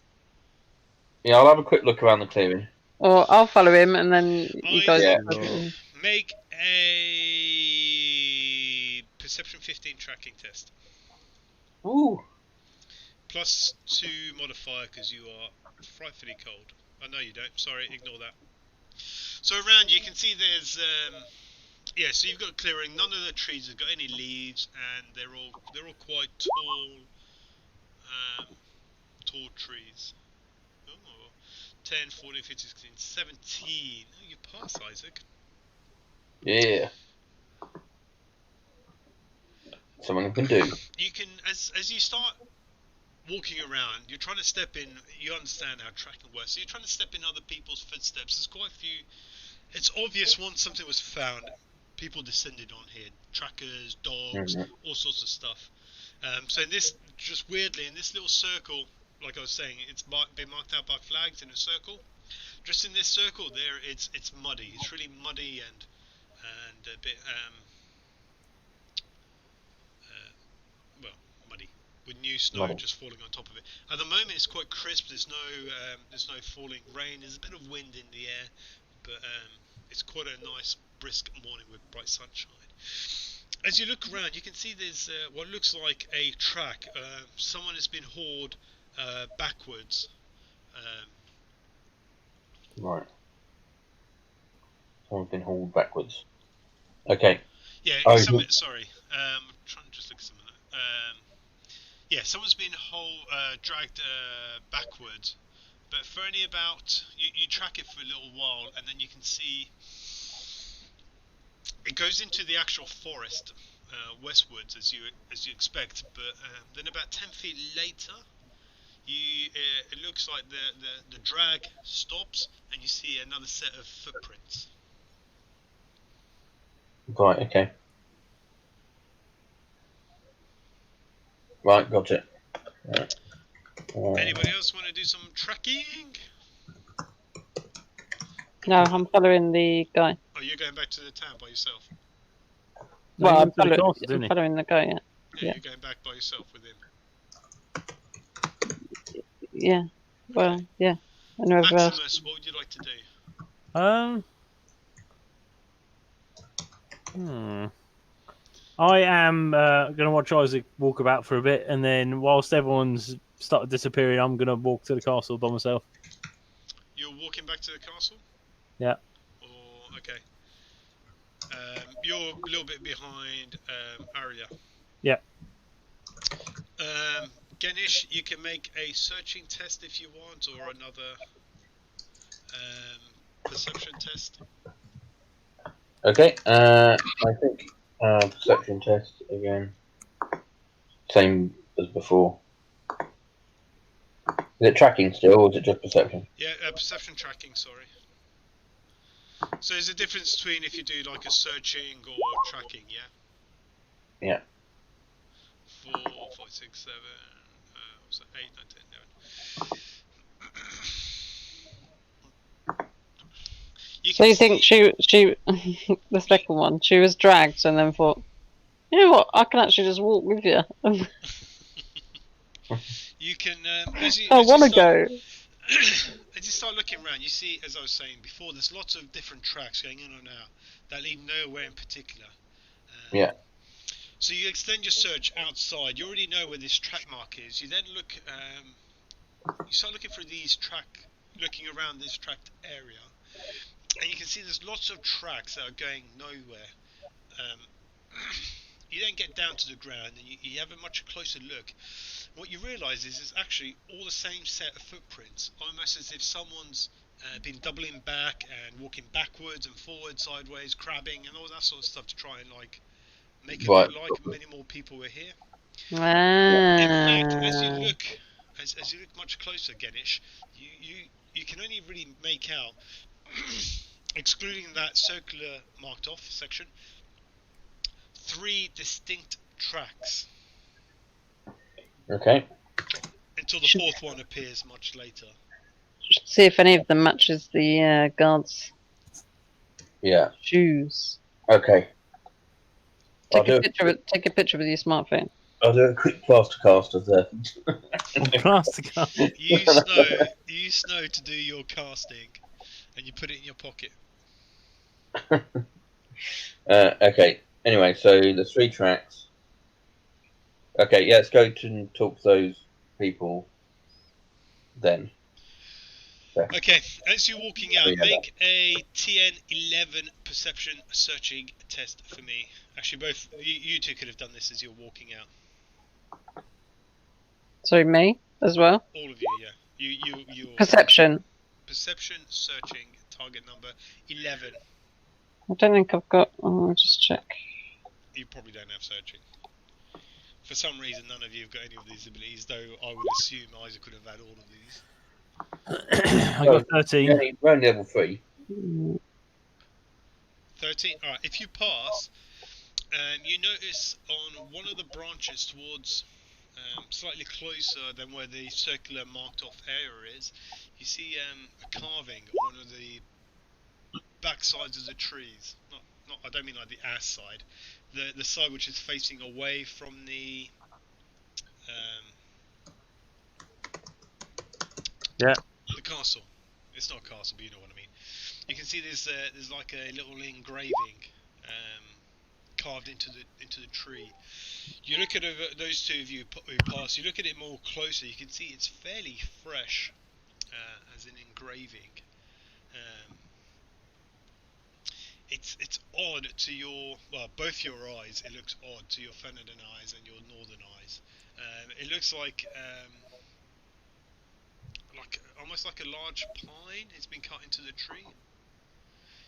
Yeah, I'll have a quick look around the clearing. or I'll follow him, and then you guys. Yeah. Make a perception 15 tracking test. Ooh. Plus 2 modifier because you are frightfully cold. Oh no, you don't. Sorry, ignore that. So around you can see there's yeah. So you've got clearing. None of the trees have got any leaves, and they're all quite tall trees. Oh, 10, 14, 15, 16, 17. Oh, you pass, Isaac. Yeah. Someone can do. You can, as you start walking around, you're trying to step in. You understand how tracking works. So you're trying to step in other people's footsteps. There's quite a few. It's obvious once something was found, people descended on here. Trackers, dogs, all sorts of stuff. So in this, just weirdly, in this little circle, like I was saying, it's been marked out by flags in a circle. Just in this circle there, it's muddy. It's really muddy and a bit well, muddy with new snow just falling on top of it. At the moment, it's quite crisp. There's no falling rain. There's a bit of wind in the air, but it's quite a nice brisk morning with bright sunshine. As you look around, you can see there's what looks like a track. Someone has been hauled backwards. Right. Someone's been hauled backwards. Okay. Yeah, sorry. Trying to just look at some of that. Yeah, someone's been dragged backwards, but for only about you track it for a little while, and then you can see it goes into the actual forest westwards as you expect. But then about 10 feet later, it looks like the drag stops, and you see another set of footprints. Right, okay. Right, got it. Right. Anybody else want to do some tracking? No, I'm following the guy. Oh, you're going back to the town by yourself? Well, I'm I'm following the guy. Yeah. Yeah, you're going back by yourself with him. Yeah. Well, yeah. And whoever else. Maximus, what would you like to do? I am going to watch Isaac walk about for a bit, and then whilst everyone's started disappearing, I'm going to walk to the castle by myself. You're walking back to the castle? Yeah. Or okay. You're a little bit behind Arya. Yeah. Ganesh, you can make a searching test if you want, or another perception test. Okay, I think perception test again. Same as before. Is it tracking still, or is it just perception? Yeah, perception tracking, sorry. So there's a difference between if you do like a searching or tracking, yeah? Yeah. 4, 5, 6, 7, so 8, 9, 10, 11. So you think she the second one, she was dragged and then thought, you know what, I can actually just walk with you. You can, I want to go. As you start looking around, you see, as I was saying before, there's lots of different tracks going in and out that lead nowhere in particular. Yeah. So you extend your search outside. You already know where this track mark is. You then look you start looking through looking around this tracked area, and you can see there's lots of tracks that are going nowhere. You then get down to the ground and you have a much closer look. What you realise is it's actually all the same set of footprints, almost as if someone's been doubling back and walking backwards and forwards, sideways, crabbing, and all that sort of stuff to try and make it look like many more people were here. In fact, as you look much closer, Genish, you can only really make out, excluding that circular marked off section, 3 distinct tracks. Okay. Until the 4th one appears much later. See if any of them matches the guards' shoes. Okay. Take a picture with your smartphone. I'll do a quick plaster cast of the. Plaster cast. You snow to do your casting, and you put it in your pocket. Okay. Anyway, so the 3 tracks. Okay, yeah, let's go to talk to those people then. So. Okay, as you're walking out, make a TN11 perception searching test for me. Actually, both you two could have done this as you're walking out. Sorry, me as well? All of you, yeah. You. Perception. Perception searching, target number 11. I don't think I've got... I'll just check. You probably don't have searching. For some reason, none of you have got any of these abilities, though I would assume Isaac could have had all of these. I got 13. We're only level 3. 13? Alright, if you pass, you notice on one of the branches towards, slightly closer than where the circular marked off area is, you see a carving on one of the back sides of the trees. Not I don't mean like the ass side. The side which is facing away from the the castle. It's not a castle, but you know what I mean. You can see there's like a little engraving carved into the tree. You look at those two of you who pass. You look at it more closely. You can see it's fairly fresh as an engraving. It's odd to your both your eyes. It looks odd to your Ferelden eyes and your northern eyes. It looks like almost like a large pine. It's been cut into the tree.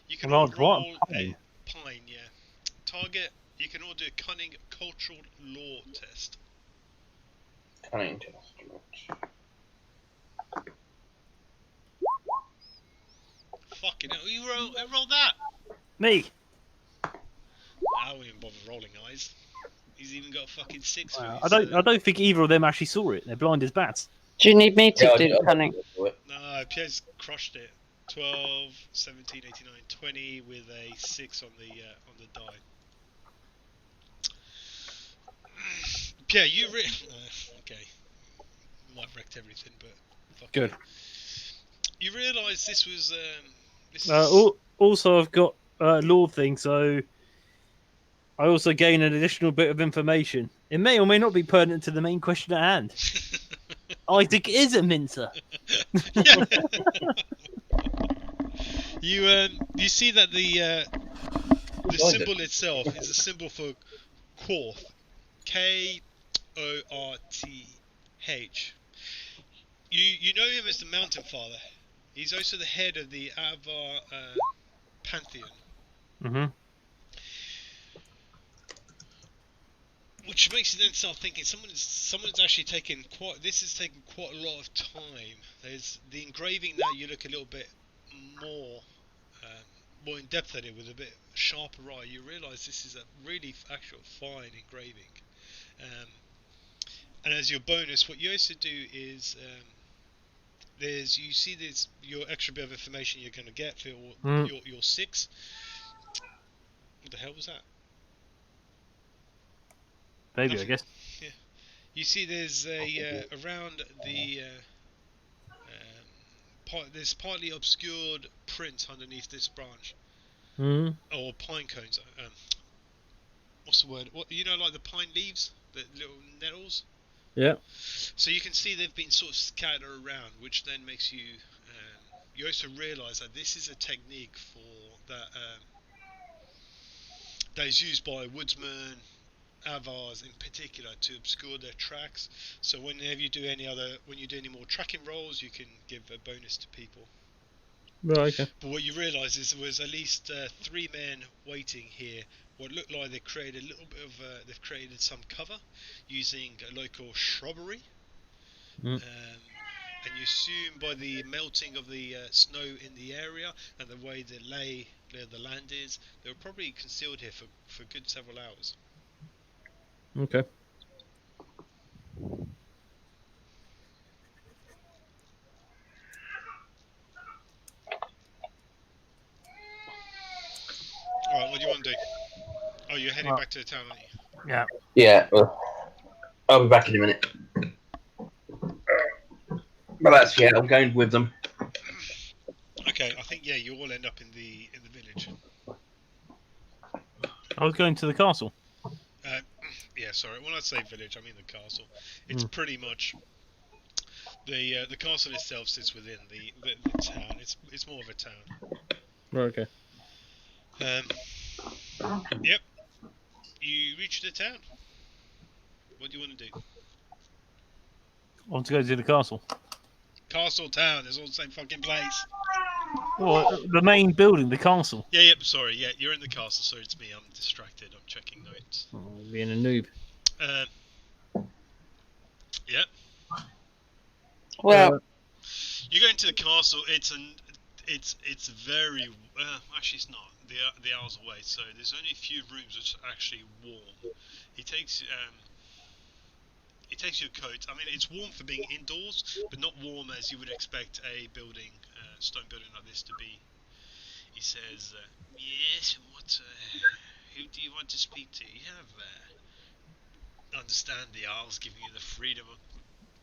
You can all roll a pine, yeah. Target. You can all do a cunning cultural law test. Cunning test. Fucking hell! Who rolled that? Me. I wouldn't even bother rolling eyes. He's even got a fucking 6 for I don't think either of them actually saw it. They're blind as bats. Do you need me to do cunning? No, Pierre's crushed it. 12, 17, 18, 19, 20 with a 6 on the die. Pierre, you okay. Might have wrecked everything, but fuck good. It. You realise this was also, I've got lore thing, so I also gain an additional bit of information. It may or may not be pertinent to the main question at hand. Isaac is a mincer. You see that the symbol itself is a symbol for Korth, Korth. You know him as the Mountain Father. He's also the head of the Avvar pantheon. Mm-hmm. Which makes you then start thinking someone's actually taken this has taken quite a lot of time. There's the engraving now. You look a little bit more in depth at it with a bit sharper eye. You realise this is a really actual fine engraving. And as your bonus, what you also do is there's your extra bit of information you're going to get for your 6. What the hell was that? Maybe, I guess. Yeah. You see there's around the there's partly obscured print underneath this branch. Or pine cones. What's the word? What, like the pine leaves? The little nettles? Yeah. So you can see they've been sort of scattered around, which then makes you. You also realise that this is a technique that is used by woodsmen, Avvars in particular, to obscure their tracks. So whenever you do when you do any more tracking rolls, you can give a bonus to people. Right, okay. But what you realise is there was at least 3 men waiting here. What looked like they've created a little bit of they've created some cover using a local shrubbery. And you assume by the melting of the snow in the area and the way the land is, they were probably concealed here for good several hours. Okay. Alright, what do you want to do? Oh, you're heading back to the town, aren't you? Yeah. Yeah, well, I'll be back in a minute. But that's I'm going with them. Okay, I think you all end up in the village. I was going to the castle. Yeah, sorry. When I say village, I mean the castle. It's pretty much the castle itself sits within the town. It's more of a town. Right, okay. Yep. You reach the town. What do you want to do? I want to go to the castle. Castle, town. It's all the same fucking place. Well, the main building, the castle. Yeah, yep. Sorry. Yeah, you're in the castle. Sorry, it's me. I'm distracted. I'm checking notes. Oh, being a noob. Yep. Well, You go into the castle. It's very actually it's not. The hour's away, so there's only a few rooms which are actually warm. He takes your coat. I mean, it's warm for being indoors, but not warm as you would expect a building, stone building like this to be. He says, "Yes, what? Who do you want to speak to? You have understand the Isles giving you the freedom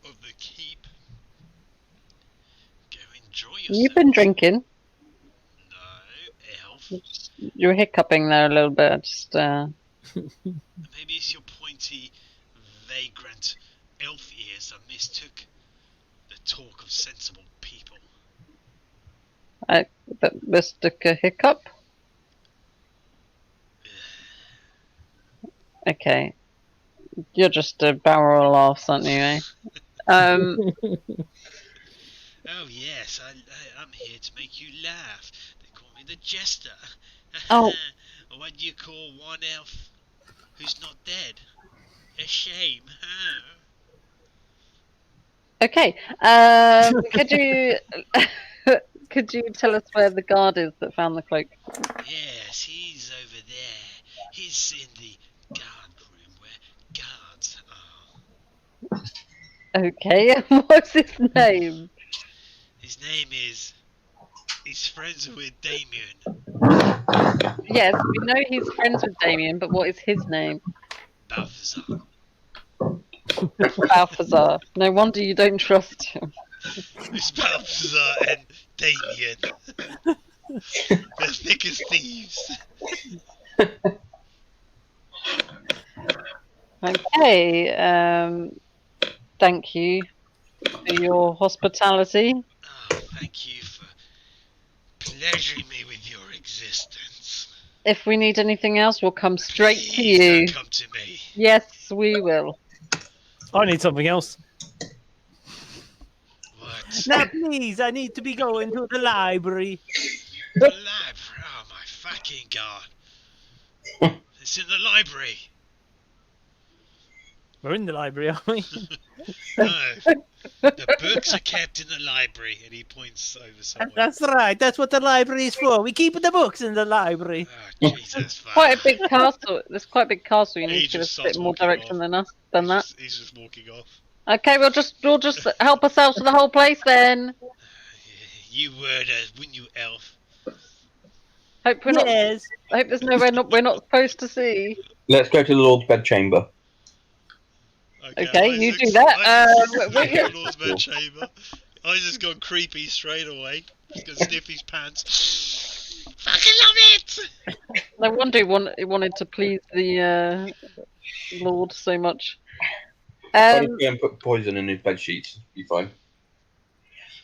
of the keep. Go enjoy yourself." you've been drinking. No, elf. You're hiccuping there a little bit. Just Maybe it's your pointy, vagrant elf ears that mistook the talk of sensible people. that mistook a hiccup. Okay, you're just a barrel of laughs, aren't you? Eh? Oh yes, I'm here to make you laugh. They call me the jester. Oh. What do you call one elf who's not dead? A shame, huh? Okay. Could you tell us where the guard is that found the cloak? Yes, he's over there. He's in the guard room where guards are. Okay. What's his name? His name is... He's friends with Damien. Yes, we know he's friends with Damien, but what is his name? Balthazar. Balthazar. No wonder you don't trust him. It's Balthazar and Damien. They're thick as thieves. Okay. Thank you for your hospitality. Oh, thank you for pleasuring me with your existence. If we need anything else, we'll come straight to Please you. don't come to me. Yes, we will. I need something else. What? Now, please, I need to be going to the library. The library? Oh my fucking god. It's in the library. We're in the library, aren't we? No. The books are kept in the library, and he points over somewhere. That's right. That's what the library is for. We keep the books in the library. Oh, Jesus, fuck. Quite a big castle. There's quite a big castle. You He need to give just us a bit starts more walking direction off. than that. He's just walking off. Okay, we'll just help ourselves to the whole place then. You would, wouldn't you, elf? Hope we're not. Yes. I hope there's nowhere we're not supposed to see. Let's go to the Lord's bedchamber. Okay, you do Isaac's- that. Isaac's looking at Lord's bedchamber. Isaac's gone creepy straight away. He's gonna sniff his pants. Fucking love it! No wonder he wanted to please the Lord so much. I'll just go and put poison in his bed sheets. Be fine.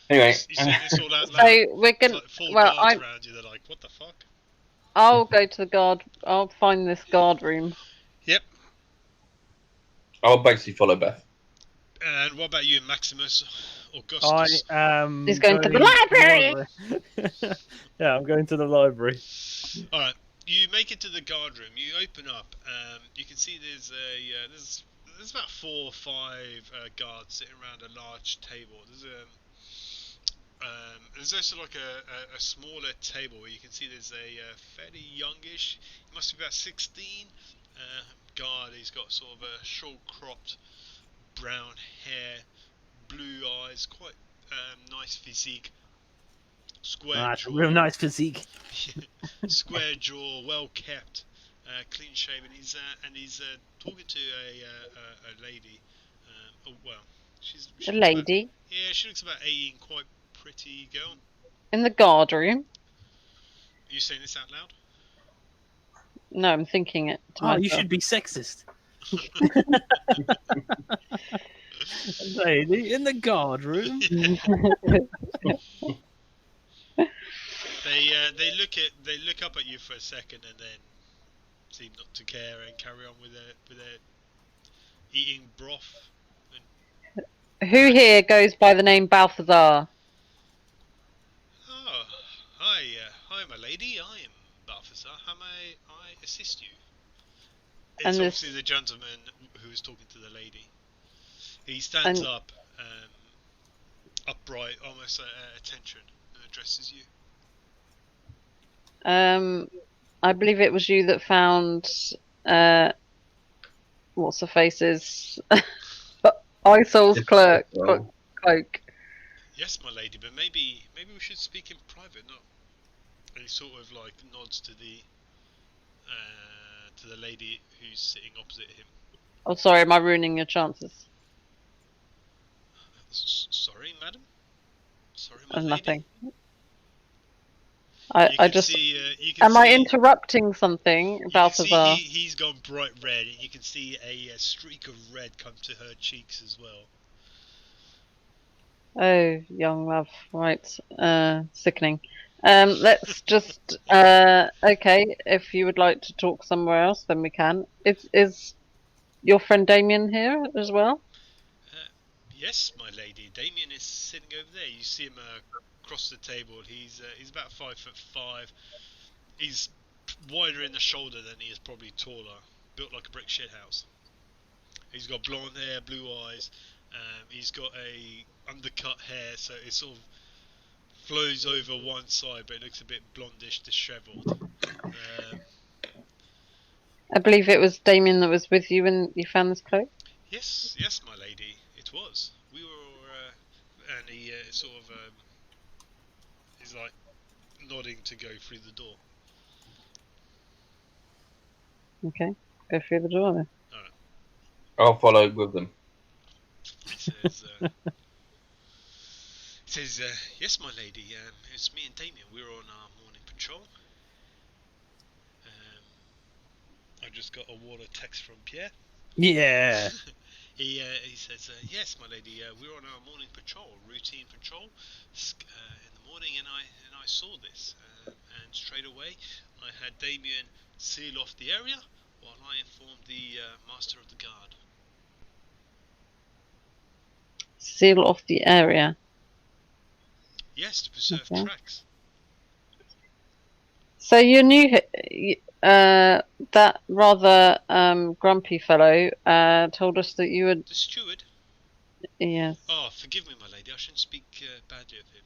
Anyway, You saying this all out So loud? we're It's gonna. like four Well, guards around you. They're like, "What the fuck?" I'll go to the guard. I'll find this guard room. Yep. I'll basically follow Beth. And what about you, Maximus, I Augustus? am. He's going to the library. Yeah, I'm going to the library. All right. You make it to the guard room. You open up. You can see there's about 4 or 5 guards sitting around a large table. There's also like a smaller table where you can see there's a fairly youngish, he must be about 16, guard. He's got sort of a short cropped brown hair, blue eyes, quite nice physique, square jaw. Real nice physique. Square jaw, well kept, clean shaven. He's talking to a lady. She's A lady she looks about 18, quite pretty girl. in the guard room. Are you saying this out loud? No, I'm thinking it to myself. You should be sexist. Lady in the guard room. They look up at you for a second and then seem not to care and carry on with their eating broth. Who here goes by the name Balthazar? Oh, hi, my lady. I am Balthazar. How may I assist you? It's And this- obviously the gentleman who is talking to the lady. He stands up, upright, almost at attention, and addresses you. I believe it was you that found what's her face's Isol's cloak. Yes, my lady, but maybe we should speak in private, not. And he sort of like nods to the lady who's sitting opposite him. Oh, sorry, am I ruining your chances? Sorry, madam. Sorry, my There's lady. nothing. You I can just. see, you can Am I see- interrupting something, You can Balthazar? see he's gone bright red, and you can see a streak of red come to her cheeks as well. Oh, young love, right? Sickening. Let's just. Okay, if you would like to talk somewhere else, then we can. Is your friend Damien here as well? Yes, my lady. Damien is sitting over there. You see him across the table. He's about 5'5". He's wider in the shoulder than he is probably taller. Built like a brick shithouse. He's got blonde hair, blue eyes. He's got a undercut hair, so it sort of flows over one side, but it looks a bit blondish, dishevelled. I believe it was Damien that was with you when you found this cloak. Yes, my lady, it was. We were, and he sort of is like nodding to go through the door. Okay, go through the door then. I'll follow with them. He says, yes, my lady, it's me and Damien. We're on our morning patrol. I just got a word of text from Pierre. Yeah. He says, yes, my lady, we're on our morning patrol, routine patrol, in the morning, and I saw this, and straight away I had Damien seal off the area while I informed the master of the guard. Seal off the area. Yes, to preserve Okay. tracks. So you knew that rather grumpy fellow told us that you would. The steward? Yes. Oh, forgive me, my lady, I shouldn't speak badly of him.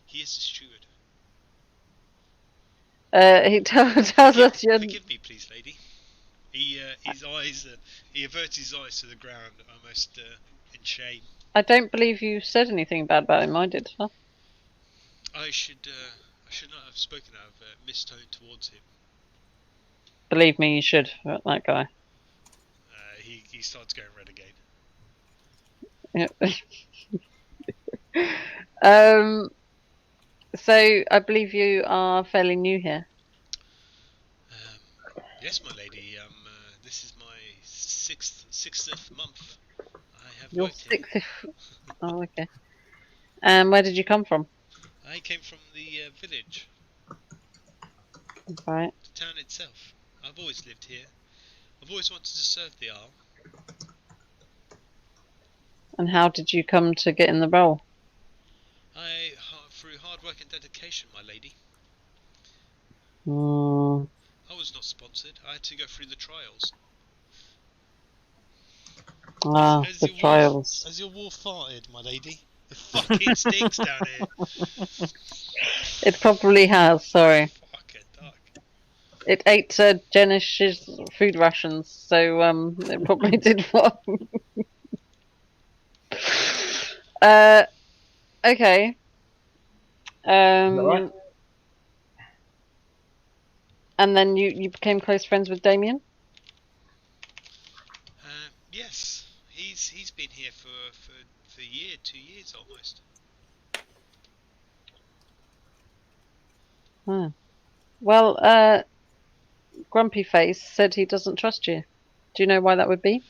He is the steward. He tells us you're. Forgive me, please, lady. His eyes, he averts his eyes to the ground, almost in shame. I don't believe you said anything bad about him. I did. Huh? I should not have spoken out of mistoned towards him. Believe me, you should. About that guy. He starts going red again. Yeah. So I believe you are fairly new here. Yes, my lady. This is my sixth month I've You're worked here. 60. Oh, okay. And where did you come from? I came from the village, Right. the town itself. I've always lived here. I've always wanted to serve the Isle. And how did you come to get in the role? Through hard work and dedication, my lady. Hmm. I was not sponsored. I had to go through the trials. As The your trials. As your wolf farted, my lady. It fucking stinks down here. It probably has. Sorry. Fucking dark. It ate Jenish's food rations, so it probably did what. Okay. right? And then you became close friends with Damien? Yes. He's been here for a year, 2 years almost. Huh. Well, Grumpy Face said he doesn't trust you. Do you know why that would be?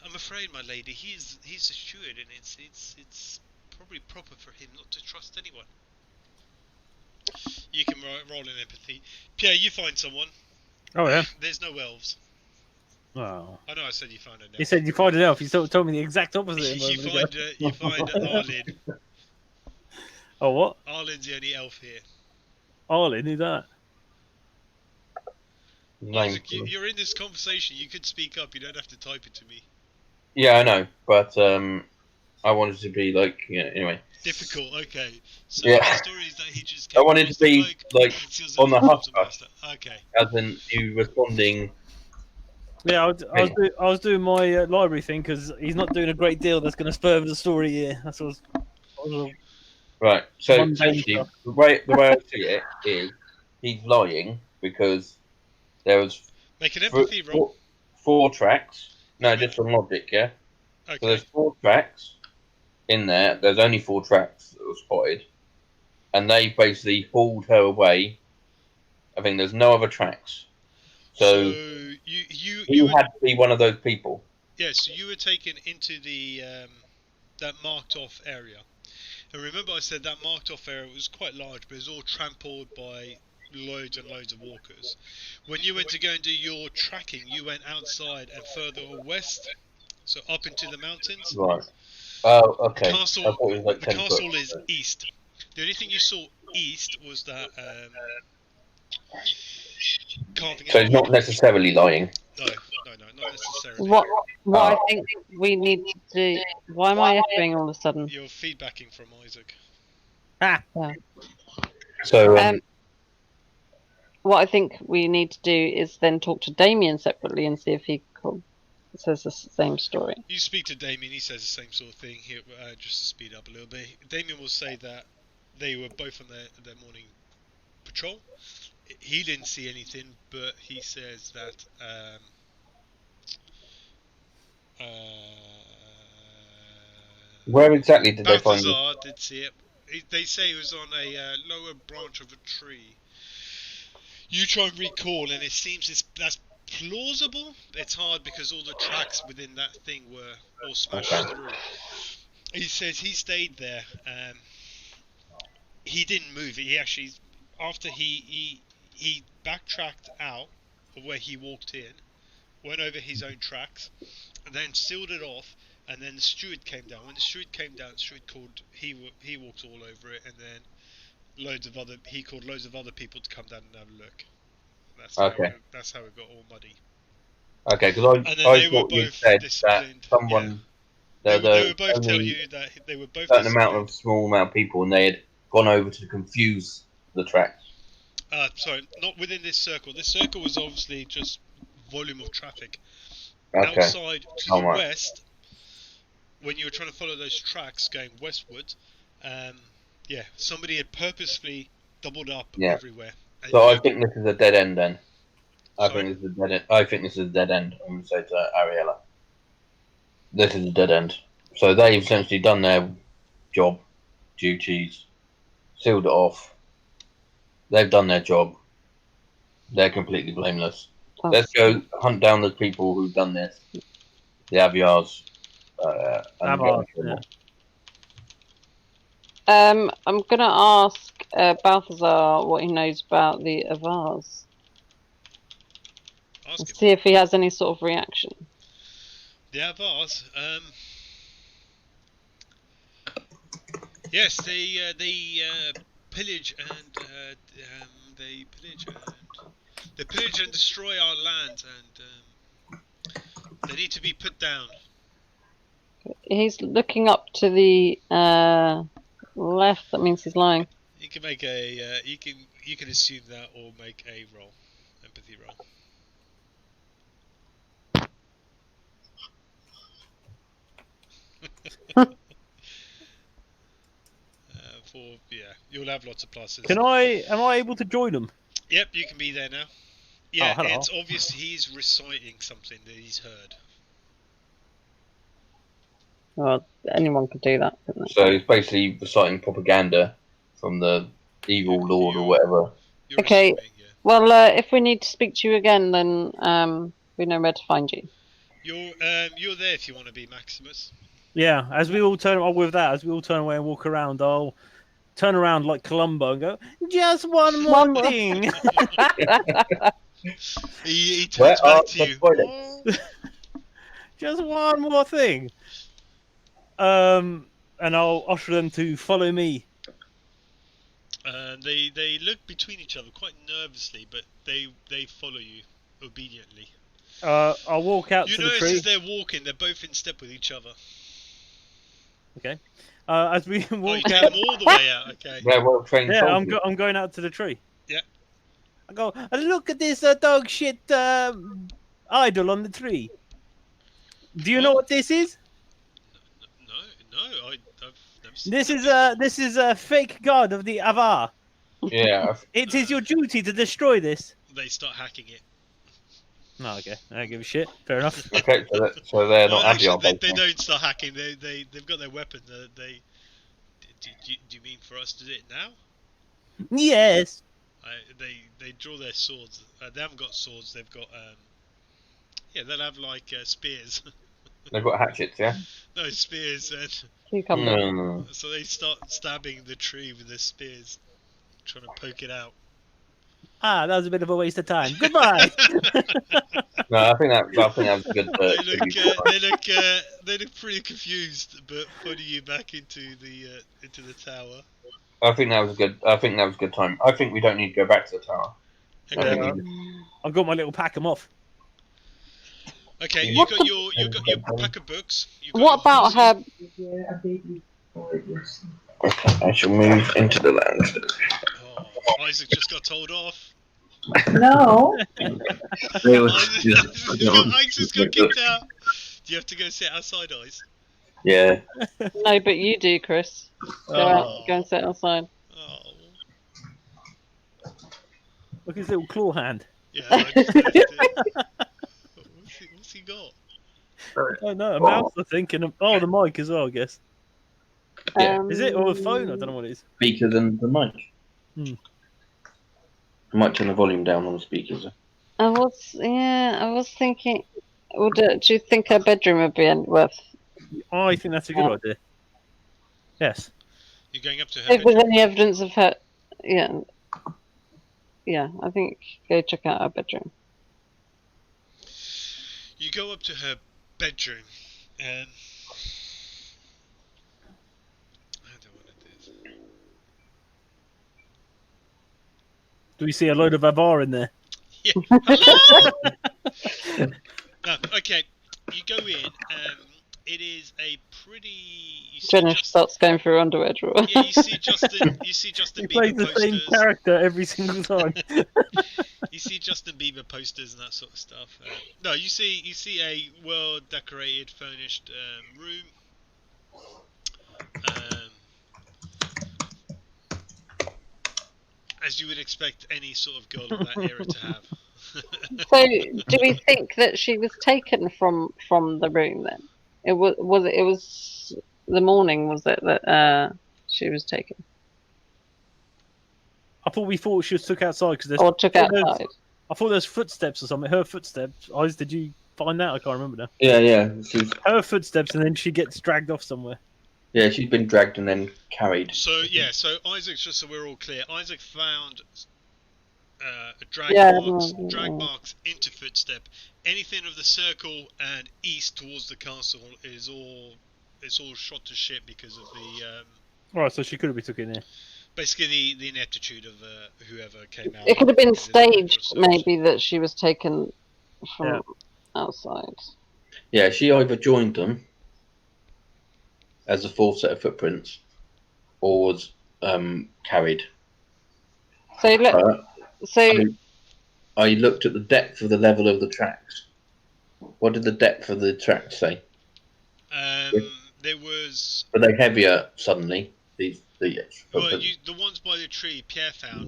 I'm afraid, my lady, he's a steward, and it's probably proper for him not to trust anyone. You can roll in empathy. Pierre, you find someone. Oh yeah. There's no elves. Oh. I know I said you found an elf. He said you find an elf. You told me the exact opposite. you find Arlen. Oh what? Arlen's the only elf here. Arlen, who's that? Isaac, you're in this conversation. You could speak up. You don't have to type it to me. Yeah, I know, but I wanted to be like, anyway. Difficult. Okay. So Yeah. the story is that he just. I wanted to be like on the hush hush, Okay. as in you responding. Yeah, I was doing my library thing because he's not doing a great deal that's going to further the story here. That's what I was Right. So Mundane essentially, stuff. the way I see it is he's lying because there was Make an empathy roll. four tracks. No, Yeah, just on logic, yeah. Okay. So there's 4 tracks in there. There's only 4 tracks that were spotted, and they basically hauled her away. I think there's no other tracks. So you had to be one of those people. Yes, you were taken into the that marked off area. And remember I said that marked off area was quite large, but it was all trampled by loads and loads of walkers. When you went to go and do your tracking, you went outside and further west, so up into the mountains. Right. Oh, okay. The castle, I thought it was like the 10 castle foot. is east. The only thing you saw east was that carving So out he's not wood. necessarily lying. No, not necessarily. What I think we need to do. Why am I echoing all of a sudden? You're feedbacking from Isaac. Ah. Yeah. So What I think we need to do is then talk to Damien separately and see if he says the same story. You speak to Damien, he says the same sort of thing. Here, just to speed up a little bit, Damien will say that they were both on their morning patrol. He didn't see anything, but he says that where exactly did they find it? Balthazar did see it. They say it was on a lower branch of a tree. You try and recall, and it seems that's plausible. It's hard because all the tracks within that thing were all smashed through. He says he stayed there. He didn't move. He actually, after he backtracked out of where he walked in, went over his own tracks, and then sealed it off. And then the steward came down. When the steward came down, the steward called. He walked all over it, and then he called loads of other people to come down and have a look. That's how it got all muddy. Okay, because I thought you said that someone they would both tell you that they were both a small amount of people, and they had gone over to confuse the tracks. Sorry, not within this circle. This circle was obviously just volume of traffic. Okay. Outside to the west, when you were trying to follow those tracks going westward, somebody had purposefully doubled up everywhere. So I think this is a dead end then. I think this is a dead end. I'm going to say to Ariella. This is a dead end. So they've essentially done their job, duties, sealed it off. They've done their job. They're completely blameless. Let's go hunt down the people who've done this. the Avvars. And Avvars, get them. I'm gonna ask Balthazar what he knows about the Avvars. Ask And him. see if he has any sort of reaction. The Avvars. Yes, they pillage and they pillage and destroy our land, and they need to be put down. He's looking up to the left. That means he's lying. You can make a you can assume that or make a roll, empathy roll. You'll have lots of pluses. Am I able to join them? Yep, you can be there now. Yeah, hello. it's obvious he's reciting something that he's heard. Well, anyone could do that, couldn't they? So he's basically reciting propaganda from the evil lord or whatever. You're Okay. assuming, yeah. Well, if we need to speak to you again, then we know where to find you. You're there if you want to be, Maximus. Yeah, as we all turn away and walk around, I'll turn around like Columbo and go, just one more thing. He turns back to you. Just one more thing. And I'll usher them to follow me. They look between each other quite nervously, but they follow you obediently. I'll walk out You to the notice tree. as they're walking, they're both in step with each other. Okay. As we Oh, you walk take out, them all the way out. Okay. Yeah, well trained soldiers. I'm going out to the tree. Yeah. I go, look at this dog shit idol on the tree. Do you know what this is? No, I've never seen that This is a fake god of the Avvar. Yeah. It is your duty to destroy this. They start hacking it. No, okay. I don't give a shit. Fair enough. Okay, so they're not Actually, Avvar. they don't start hacking. They've got their weapon. Do you mean for us to do it now? Yes. They draw their swords. They haven't got swords. They've got they'll have like spears. They've got hatchets, yeah? No spears, and Cucumber. No. so they start stabbing the tree with their spears, trying to poke it out. Ah, that was a bit of a waste of time. Goodbye. No, I think that was good. They look pretty confused, but putting you back into the tower. I think that was good. I think that was a good time. I think we don't need to go back to the tower. Okay, I've got my little pack 'em off. okay, you What got your pack of books. You got What about her? Okay, I shall move into the land. Oh, Isaac just got told off. No. Isaac's got kicked out. Do you have to go sit outside, Ice? Yeah. No, but you do, Chris. Go and sit outside. Oh, Look at his little claw hand. yeah. I just noticed it. What's he got? Oh no, a mouse I think, and the mic as well, I guess. Yeah. Is it or a phone? I don't know what it is. Speaker than the mic. Hmm. I might turn the volume down on the speakers. I was thinking. Do you think her bedroom would be worth? I think that's a good idea. Yes. You're going up to her If there's bedroom? any evidence of her, yeah, I think go check out her bedroom. You go up to her bedroom, and I don't want to do this. Do we see a load of Avvar in there? Yeah. Hello? No, okay. You go in. It is a pretty. You see Jennifer starts going through her underwear drawer. Yeah, you see Justin. You see Justin He plays Bieber the same posters. character every single time. You see Justin Bieber posters and that sort of stuff. No, you see a well decorated, furnished room. As you would expect any sort of girl of that era to have. So, do we think that she was taken from the room then? It was the morning, was it, that she was taken I thought she was took outside because there's. or took outside? I thought there's footsteps or something. Her footsteps. Did you find that? I can't remember now. Yeah. Her footsteps, and then she gets dragged off somewhere. Yeah, she's been dragged and then carried. So Isaac, just so we're all clear, Isaac found drag marks into footstep. Anything of the circle and east towards the castle is all shot to shit because of the Right, so she could have been took in there. basically the ineptitude of whoever came out. It could have been and did the staged, research. maybe, that she was taken from outside. Yeah, she either joined them as a full set of footprints, or was carried. So look, I looked at the depth of the level of the tracks. What did the depth of the tracks say? There was. Are they heavier suddenly? The Well, the ones by the tree Pierre found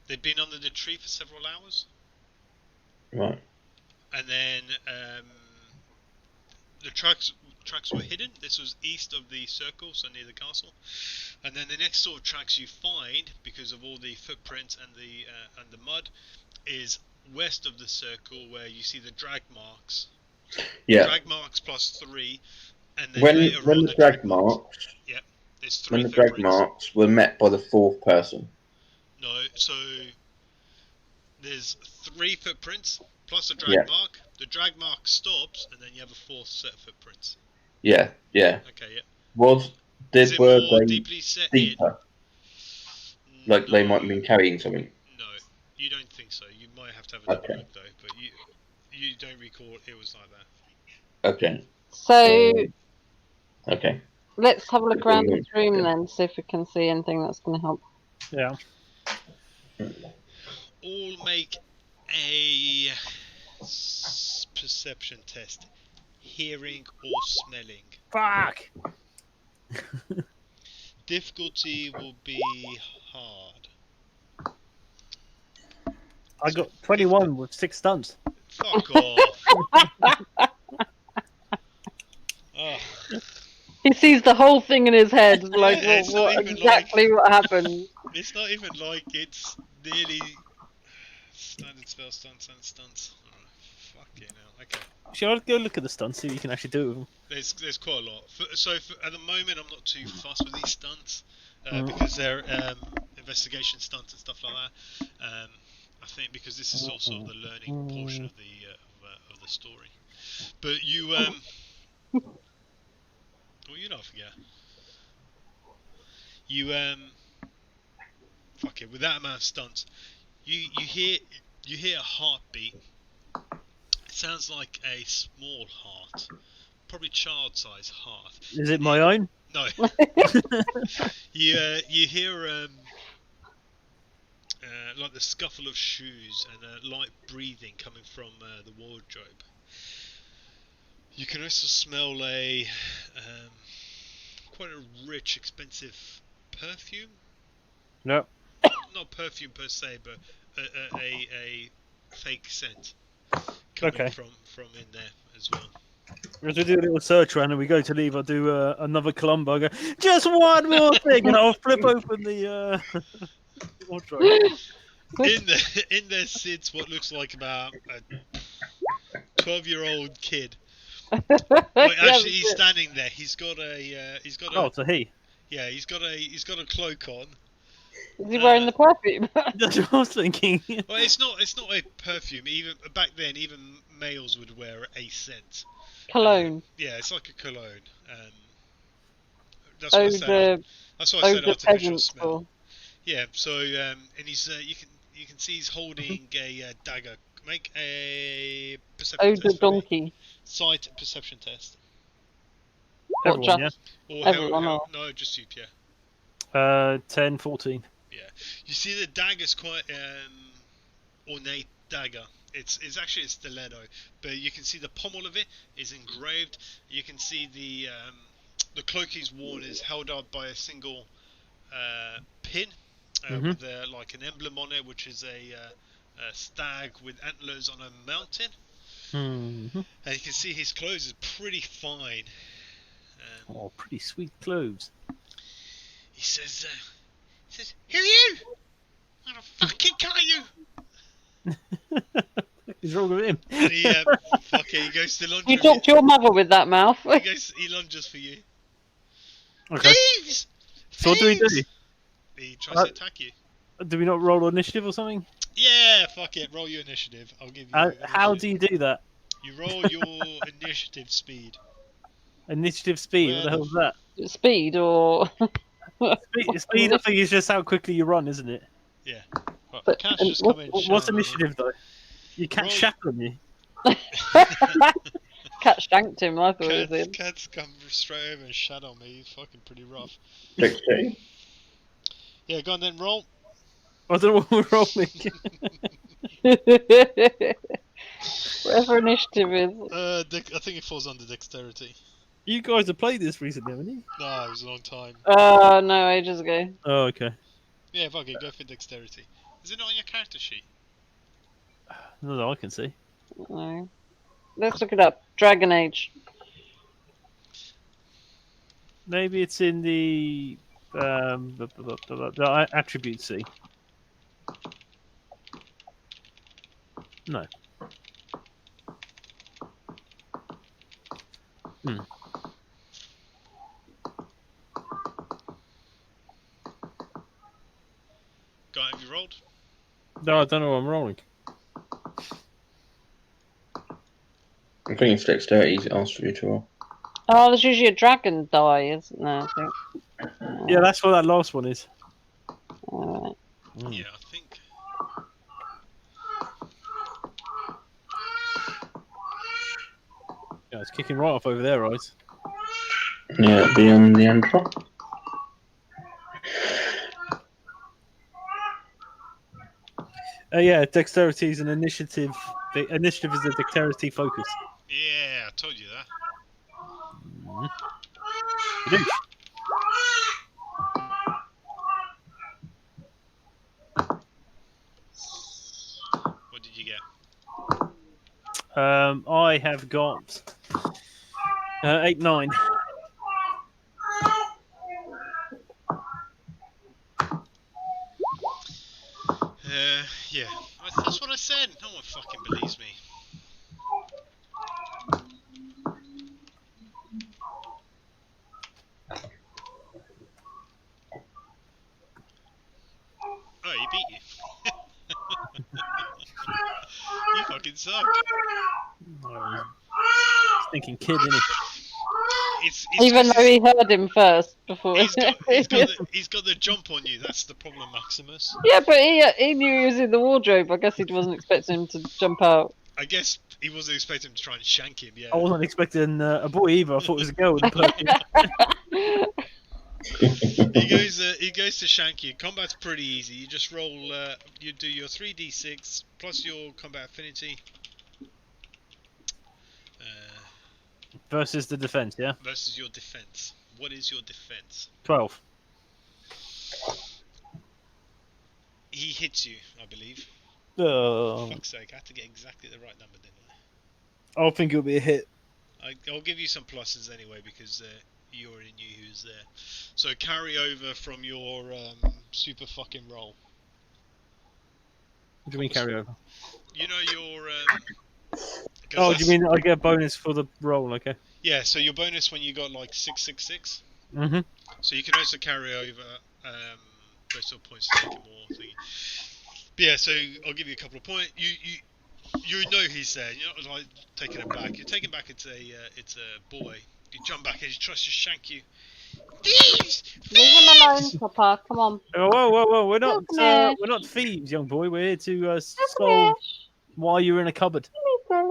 they'd been under the tree for several hours. Right. And then the tracks were hidden. This was east of the circle, so near the castle. And then the next sort of tracks you find, because of all the footprints and the mud, is west of the circle, where you see the drag marks. Yeah. Drag marks +3, and then when the drag marks. Yeah, there's 3 when the drag marks were met by the fourth person. No, so there's 3 footprints plus a drag mark. The drag mark stops, and then you have a 4th set of footprints. Yeah. Okay, yeah. Were they deeply set deeper? Like they might have been carrying something. No, you don't think so. You might have to have another look though, but you don't recall it was like that. Okay. So. Okay. Let's have a look around this room then, see if we can see anything that's going to help. Yeah. All make a perception test. Hearing or smelling. Fuck! Difficulty will be hard. I got 21 with 6 stunts. Fuck off. Oh. He sees the whole thing in his head, like what exactly what happened. It's not even like it's nearly standard spell stunts and stunts. Oh, fucking hell. Okay. Shall I go look at the stunts, see what you can actually do with them? There's quite a lot. At the moment, I'm not too fussed with these stunts because they're investigation stunts and stuff like that. I think because this is also the learning portion of the story. But you well, you know, I forget. You fuck it. With that amount of stunts, you hear a heartbeat. It sounds like a small heart, probably child-sized heart. Is it my own? No. You hear like the scuffle of shoes and light breathing coming from the wardrobe. You can also smell a quite a rich, expensive perfume. No. Not perfume per se, but a fake scent coming from in there as well. As we do a little search round and we go to leave, I'll do another Columbo. I go, just one more thing, and I'll flip open the wardrobe. In there sits what looks like about a 12-year-old kid. Wait, actually, he's standing there. He's got a. Oh, it's a he. Yeah, he's got a cloak on. Is he wearing the perfume? That's what I was thinking. Well, it's not a perfume. Even back then, even males would wear a scent. Cologne. Yeah, it's like a cologne. That's what I said. That's what I said. Artificial smell. Yeah. So and he's you can see he's holding a dagger. Make a perception test. Donkey. Sight perception test. Everyone, yeah? Or everyone, no, just you, Pierre. 10, 14. Yeah. You see the dagger's quite ornate dagger. It's actually a stiletto, but you can see the pommel of it is engraved. You can see the cloak he's worn is held up by a single pin with like an emblem on it, which is a stag with antlers on a mountain. Mm-hmm. And you can see his clothes is pretty fine. Pretty sweet clothes. He says, "Who are you? I'm gonna fucking cut you." What's wrong with him? And he, fuck it, he goes to lunge. You talk to your mother with that mouth. He lunges for you. Okay. Thieves! So what do we do? Thieves! He tries to attack you. Do we not roll initiative or something? Yeah, fuck it. Roll your initiative. I'll give you. How do you do that? You roll your initiative speed. Initiative speed. What the hell is that? Speed or Speed, I think, is just how quickly you run, isn't it? Yeah. Right, But- Cash just come in. What's initiative though? You can't Roll- shackle me. Cat shanked him. I thought it was him. Cats come straight over and shadow me. He's fucking pretty rough. Dexterity. Yeah, go on then. Roll. I don't know what we're rolling. Whatever initiative is. I think it falls under dexterity. You guys have played this recently, haven't you? No, it was a long time. No, ages ago. Oh, okay. Yeah, fuck it. Go for dexterity. Is it not on your character sheet? No, I can see. No. Let's look it up. Dragon Age. Maybe it's in the attribute C. No. Go on, have you rolled? No, I don't know what I'm rolling. I think it's dexterity. It asks for you to roll. Oh, there's usually a dragon die, isn't there? I think. Yeah, that's what that last one is. Alright. Yeah, I think. Yeah, it's kicking right off over there, right? Yeah, it'd be on the end drop. Yeah, dexterity is an initiative. The initiative is a dexterity focus. Yeah, I told you that. It is. What did you get? I have got 8, 9. Yeah. That's what I said. No one fucking believes me. Oh, he beat you. You fucking suck. Stinking kid, isn't he? It's Even 'cause though he heard him first before. he's got the jump on you. That's the problem, Maximus. Yeah, but he knew he was in the wardrobe. I guess he wasn't expecting him to jump out. I guess he wasn't expecting him to try and shank him. Yeah. I wasn't expecting a boy either. I thought it was a girl with a perfume. He goes to shank you. Combat's pretty easy. You just roll. You do your 3d6 plus your combat affinity. Versus the defense, yeah? Versus your defense. What is your defense? 12. He hits you, I believe. Oh, Fuck's sake, I had to get exactly the right number, didn't I think it'll be a hit. I? I'll give you some pluses anyway because you already knew he was there. So carry over from your super fucking roll. What do you mean carry over? You know your. Oh, do you mean I get a bonus for the roll? Okay. Yeah, so your bonus when you got like 666. Mm-hmm. So you can also carry over those sort of points to make it more thingy. But yeah, so I'll give you a couple of points. You know he's there. You're not like taking him back. You're taking back it's a boy. You jump back and he tries to shank you. Thieves! Leave him alone, Papa. Come on. Whoa! We're not Come we're not thieves, young boy. We're here to solve why you're in a cupboard. I'm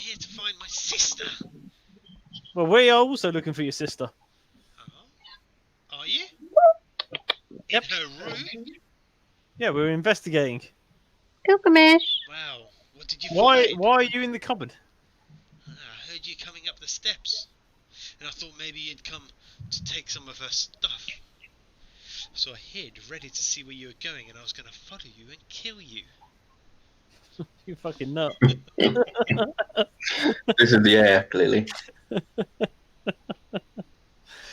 here to find my sister. Well, we are also looking for your sister. Are you? Yep. In her room? Yeah, we're investigating. Gilgamesh. Wow. What did you Why find? are you in the cupboard? I heard you coming up the steps. And I thought maybe you'd come to take some of her stuff. So I hid, ready to see where you were going, and I was going to follow you and kill you. You fucking nut. This is the air, clearly.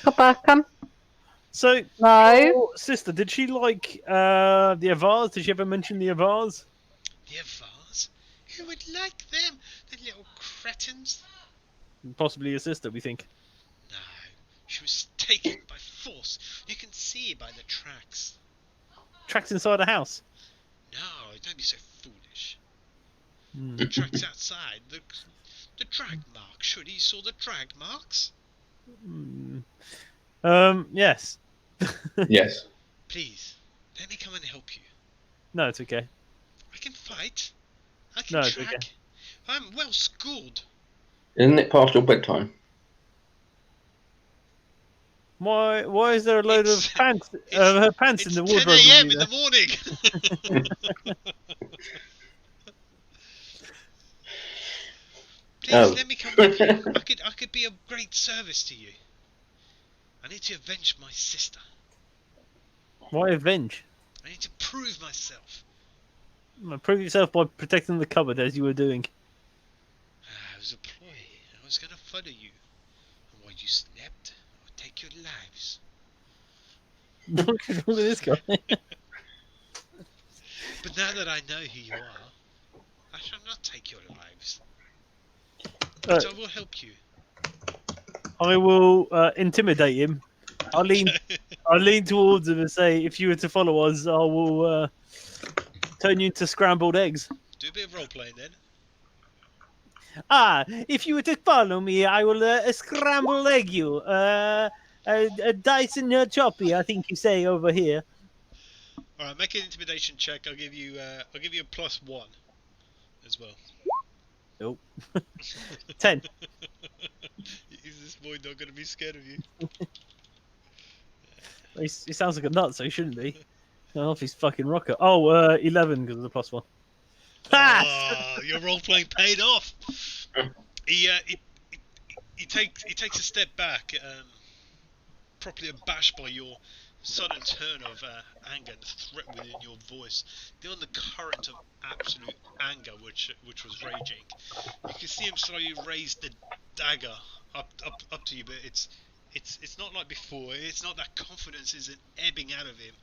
Papa, come. So, No. your sister, did she like the Avvars? Did she ever mention the Avvars? The Avvars? Who would like them? The little cretins. Possibly your sister, we think. No, she was taken by force. You can see by the tracks. Tracks inside the house. No, don't be so foolish. Hmm. The tracks outside. The drag marks. Sure, you saw the drag marks? Yes. Yes. Please, let me come and help you. No, it's okay. I can fight. I can No, it's track. okay. I'm well schooled. Isn't it past your bedtime? Why is there a load It's- of pants? it's- Her pants in It's the 10 wardrobe. a.m. with in you the morning. Please Oh. let me come with you. I could be of great service to you. I need to avenge my sister. there? Why avenge? I need to prove myself. Prove yourself by protecting the cupboard as you were doing. It was a ploy. I was going to follow you. And while you slept, I would take your lives. What's wrong with this guy? But now that I know who you are, I shall not take your lives. But I will help you. I will intimidate him. I'll lean towards him and say, if you were to follow us, I will turn you into scrambled eggs. Do a bit of role playing then. If you were to follow me, I will scramble egg you. A Dyson choppy, I think you say over here. All right, make an intimidation check. I'll give you a +1 as well. Nope. 10. Is this boy not going to be scared of you? He sounds like a nut, so he shouldn't be. Off his fucking rocker. Oh, 11 because of the +1. Oh, your role playing paid off. He takes a step back, properly abashed by your sudden turn of anger and threat within your voice. The undercurrent of absolute anger, which was raging. You can see him slowly raise the dagger up to you, but it's not like before. It's not that confidence isn't ebbing out of him.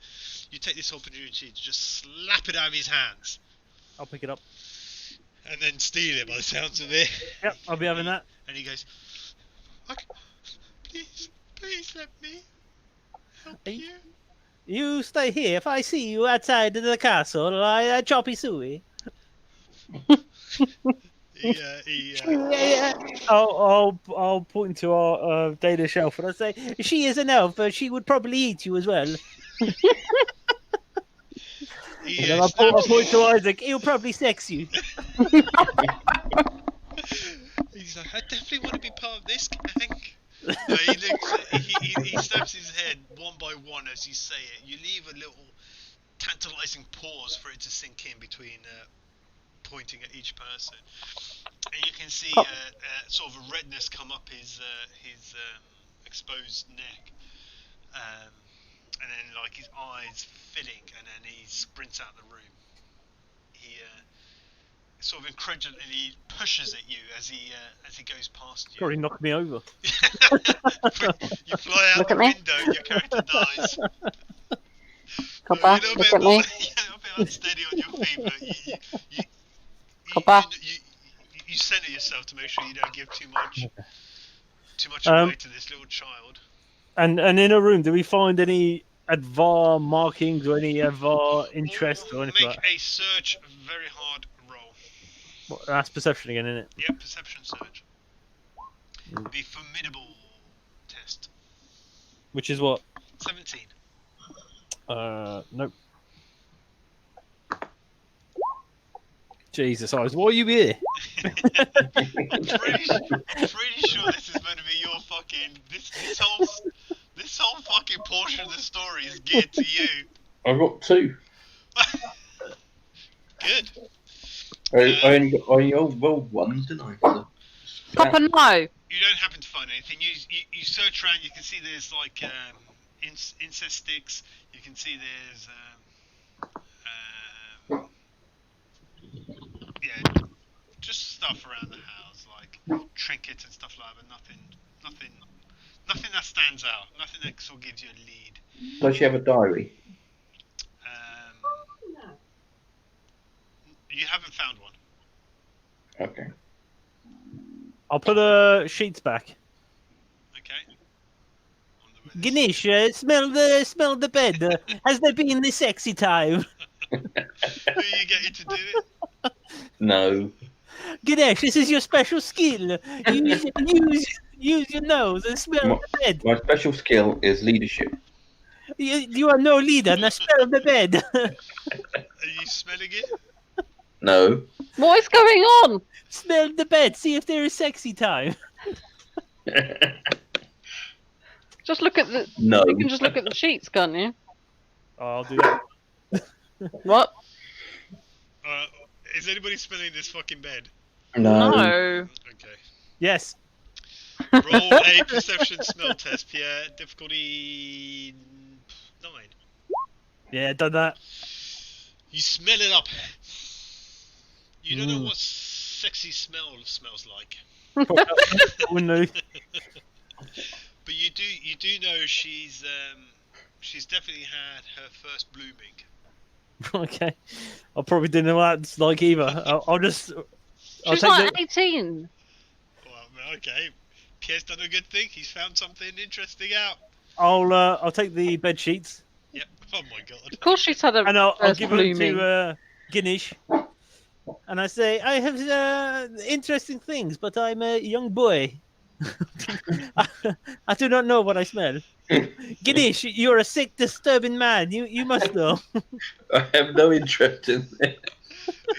You take this opportunity to just slap it out of his hands. I'll pick it up. And then steal it by the sounds of it. Yep, I'll be having that. And he goes, please let me help Hey. you. You stay here. If I see you outside of the castle, I choppy suey. I'll point to our data shelf and I say, she is an elf, but she would probably eat you as well. And then I'll point to Isaac, he'll probably sex you. He's like, I definitely want to be part of this gang. No, he snaps his head one by one as you say it. You leave a little tantalizing pause for it to sink in between pointing at each person. And you can see sort of a redness come up his exposed neck. And then like his eyes filling, and then he sprints out the room. He sort of incredulously pushes at you as he goes past you. Probably knocked me over. You fly out Look the at me. window and your character dies. Copper, You're a look little at me. bit unsteady on your feet, but Copper. you center yourself to make sure you don't give too much away to this little child. And in a room, do we find any Avvar markings or any Avvar interest or anything Make like that? a search very hard roll. That's perception again, isn't it? Yep, perception search. The formidable test. Which is what? 17. Nope. Jesus, Eyes, why are you here? I'm pretty sure this is meant to be your fucking this whole fucking portion of the story is geared to you. I got 2. Good. I rolled 1, didn't I? Copper, no. You don't happen to find anything. You search around. You can see there's like incest sticks. You can see there's yeah, just stuff around the house like trinkets and stuff like that. But nothing that stands out. Nothing that sort of gives you a lead. Does she have a diary? You haven't found one. Okay. I'll put sheets back. Okay. Wonder where this Ganesh, is. smell the bed. Has there been the sexy time? Who are you getting to do it? No. Ganesh, this is your special skill. Use your nose and smell My, the bed. my special skill is leadership. You are no leader. Now smell the bed. Are you smelling it? No. What is going on? Smell the bed. See if there is sexy time. Just look at the. No. You can just look at the sheets, can't you? I'll do that. What? Is anybody smelling this fucking bed? No. No. Okay. Yes. Roll a perception smell test, Pierre. Difficulty 9. Yeah, done that. You smell it up. You don't know what sexy smell smells like. Window. But you do know she's definitely had her first blooming. Okay. I probably didn't know what that's like either. I'll just. I'll She's take like the, 18. Well, okay. Pierre's done a good thing. He's found something interesting out. I'll take the bed sheets Yep. Oh my god. Of course, she's had a and I'll first give them blooming. to Ganesh. And I say, I have interesting things, but I'm a young boy. I do not know what I smell. Ganesh, you're a sick, disturbing man. You must know. I have no interest in it.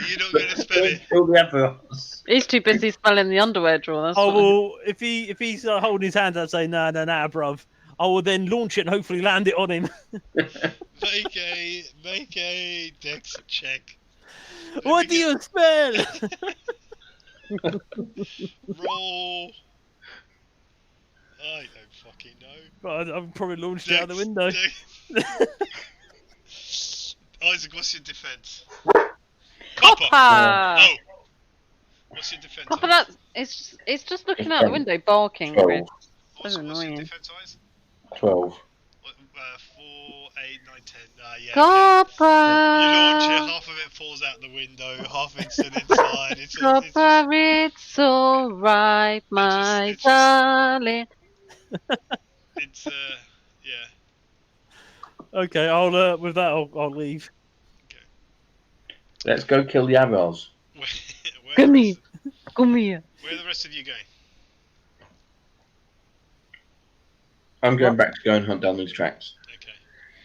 You're not gonna spell it. Kill the Avvars. He's too busy smelling the underwear drawer. That's I why. will, if he's holding his hands up, say, nah, bruv. I will then launch it and hopefully land it on him. Make a dex check. What do you smell? Roll. I don't fucking know. I've probably launched it out the window. Isaac, what's your defense? Copper! Oh. What's your defense? Copper, Isaac? it's just looking out the window, barking. 12. Chris. What's your annoying. defense, Isaac? 12. 4, 8, 9, 10. Yeah. Copper! You launch it, half of it falls out the window, half of it's still inside. Copper, it's alright, my it's just- darling. It's yeah. Okay, I'll with that I'll leave. Let's go kill the Avvars. Come here. Come here. Where are the rest of you going? I'm going back to go and hunt down these tracks. Okay.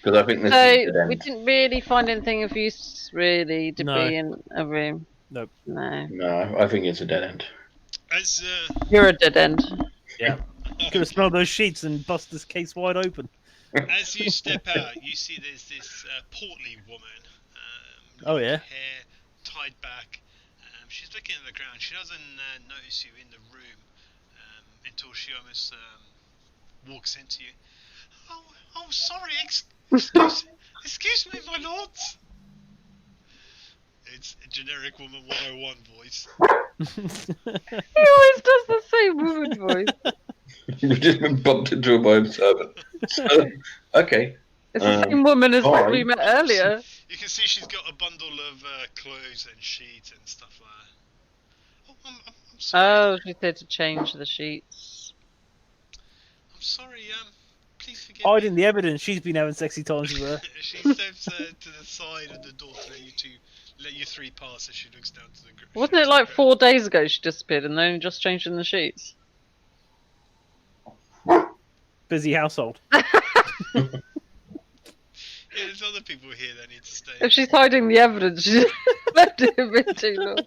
Because I think this is So, a dead we end. didn't really find anything of use, really, did No. we, in a room? Nope. No. No, I think it's a dead end. As You're a dead end. Could have smelled those sheets and bust this case wide open. as you step out, you see there's this portly woman. Oh, yeah. Hair tied back. She's looking at the ground. She doesn't notice you in the room until she almost walks into you. Oh, sorry. Excuse me, my lords. It's a generic woman 101 voice. He always does the same woman voice. You've just been bumped into a bone servant. So, okay. It's the same woman as what fine. we met earlier. You can see she's got a bundle of clothes and sheets and stuff like that. Oh, I'm sorry. Oh, she's there to change the sheets. I'm sorry. Please forgive Hiding me. the evidence. She's been having sexy times with her. She steps to the side of the door to let you three pass as she looks down to the ground. Wasn't it like 4 days ago she disappeared and they only just changed in the sheets? Busy household. Yeah, there's other people here that need to stay. If she's hiding the evidence, she's left it a bit too long.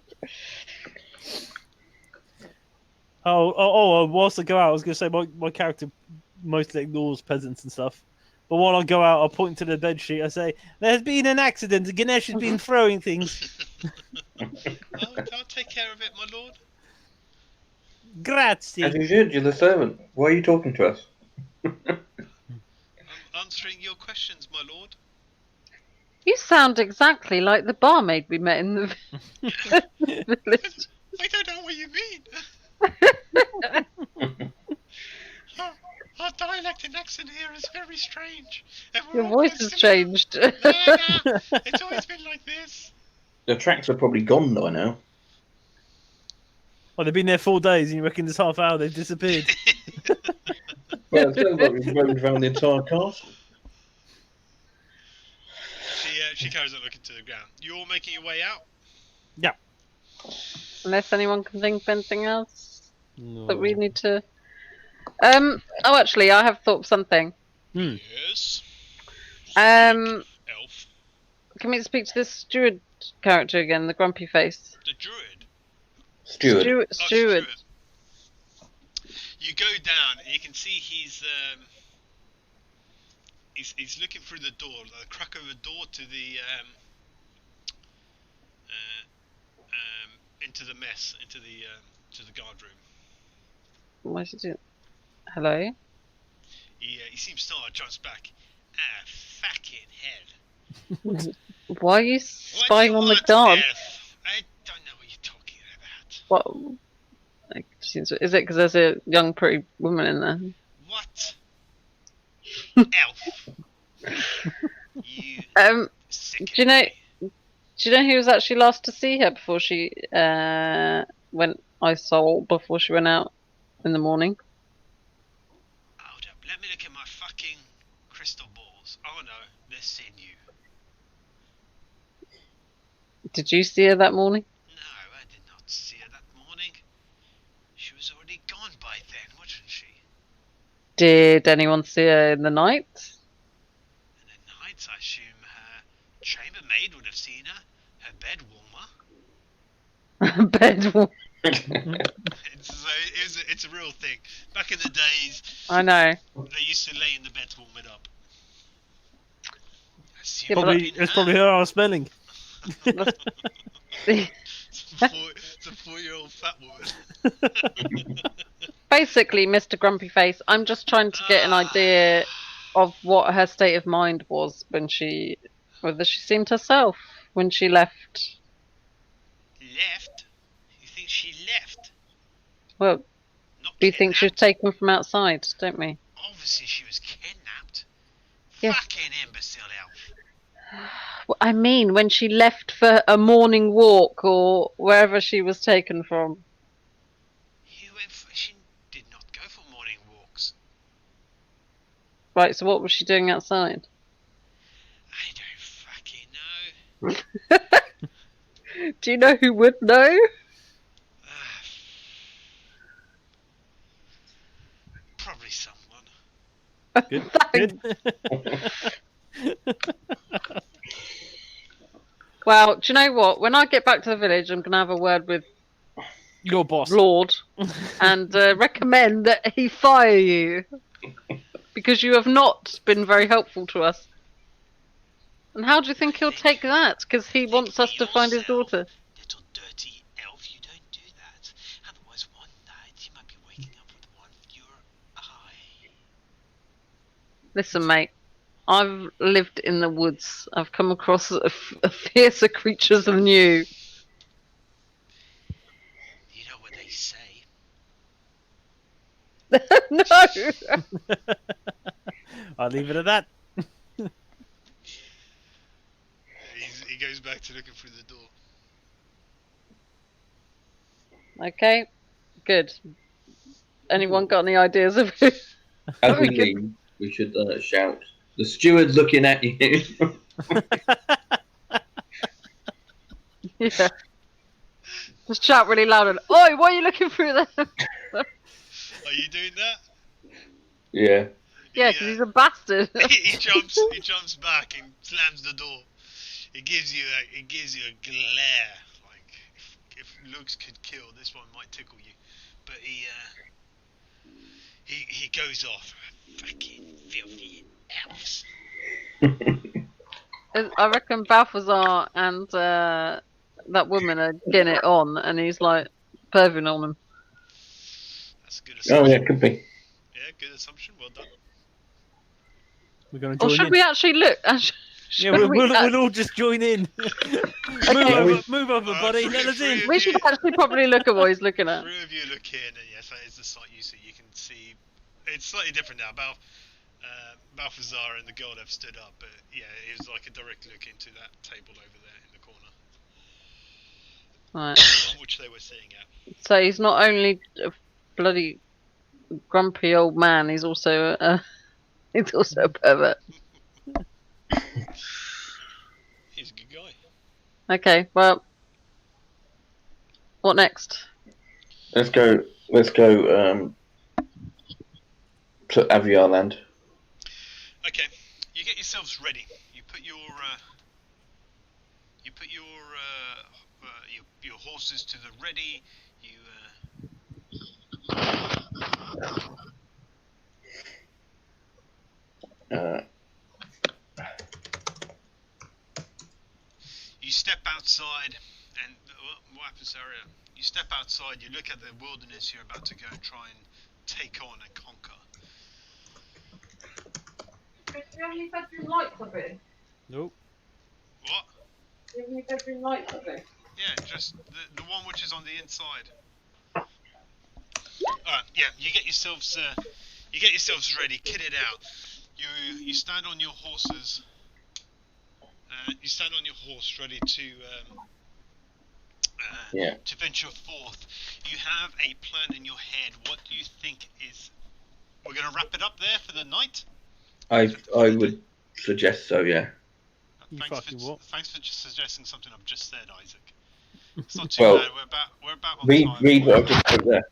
Whilst I go out, I was going to say my character mostly ignores peasants and stuff. But while I go out, I'll point to the bed sheet. I say, there's been an accident. Ganesh has been throwing things. I'll take care of it, my lord. Grazie. As you should, you're the servant. Why are you talking to us? I'm answering your questions, my lord. You sound exactly like the barmaid we met in the village. I don't know what you mean. Our dialect and accent here is very strange. And we're Your all voice quite has similar. changed. Nah, it's always been like this. The tracks are probably gone by now. Oh, they've been there 4 days, and you reckon this half hour they've disappeared? Well, it sounds like we've roamed around the entire castle. She carries on looking to the ground. You all making your way out? Yeah. Unless anyone can think of anything else No. that we need to. Oh, actually, I have thought of something. Yes. Um, Elf. can we speak to this steward character again, the grumpy face? The druid. Steward. Oh, Steward. You go down and you can see he's looking through the door, the crack of the door to the into the mess, into the to the guard room. What is he doing? Hello? He seems startled, jumps back. Ah, fucking hell. Why are you What do spying you on the want, guard? Elf? I don't know what you're talking about. What? Like, is it because there's a young, pretty woman in there? What? Elf. You sick Do you know? Do you know who was actually last to see her before she went? I saw before she went out in the morning. Hold up, let me look at my fucking crystal balls. Oh no, they're seeing you. Did you see her that morning? No, I did not see her that morning. She was already gone by then, wasn't she? Did anyone see her in the night? And at night, I assume her chambermaid would have seen her. Her bed warmer. Bed. It's a real thing. Back in the days, I know. they used to lay in the bed to warm it up. I assume Yeah, but Probably, been it's her. probably her I was smelling. It's a 4-year-old fat woman. Basically, Mr. Grumpy Face, I'm just trying to get an idea of what her state of mind was whether she seemed herself when she left. Left? You think she left? Well, Not we think she was kidnapped? taken from outside, don't we? Obviously she was kidnapped. Yeah. Fucking imbecile elf. Well, I mean, when she left for a morning walk or wherever she was taken from. She did not go for morning walks. Right, so what was she doing outside? I don't fucking know. Do you know who would know? Probably someone. Good. Well, do you know what? When I get back to the village, I'm going to have a word with Your boss. Lord and recommend that he fire you because you have not been very helpful to us. And how do you think he'll take that? Because he wants us to find his daughter. Little dirty elf, you don't do that. Otherwise one night you might be waking up with one in your eye. Listen, mate. I've lived in the woods. I've come across fiercer creatures than you. You know what they say? No. I'll leave it at that. He goes back to looking through the door. Okay. Good. Anyone got any ideas of who? As we leave, we should shout, "The steward's looking at you." Yeah. Just shout really loud and, "Oi, why are you looking through there?" Are you doing that? Yeah. Yeah, because he's a bastard. he jumps back and slams the door. It gives you a glare. Like if looks could kill, this one might tickle you. But he goes off. Fucking filthy elves. I reckon Balthazar and that woman are getting it on, and he's like perving on them. That's a good Oh assumption. yeah, could be. Yeah, good assumption. Well done. We're going to Or join should in. we actually look? Yeah, we'll all just join in. Okay. Move over, buddy. three- Let us three in. of We should actually probably look at what he's looking at. 3 of you look in, and yes, that is the site you see. You can see it's slightly different now. Balthazar and the girl have stood up, but yeah, it was like a direct look into that table over there in the corner. Right. which they were sitting at. So he's not only a bloody grumpy old man, he's also a pervert. He's a good guy. Okay, well, what next? Let's go. To Avvars land. Okay, you get yourselves ready. You put your your horses to the ready. You step outside, and what happens, Sarah? You step outside. You look at the wilderness you're about to go and try and take on and conquer. Do you have any bedroom lights up here? Nope. What? Do you have any bedroom lights up here? Yeah, just the one which is on the inside. Alright, yeah, you get yourselves ready, kitted out. You stand on your horses. You stand on your horse, ready to venture forth. You have a plan in your head. What do you think is? We're gonna wrap it up there for the night. I would suggest so. Yeah. Thanks for just suggesting something I've just said, Isaac. It's not too Well, bad. We're about on read time. what I've just put there.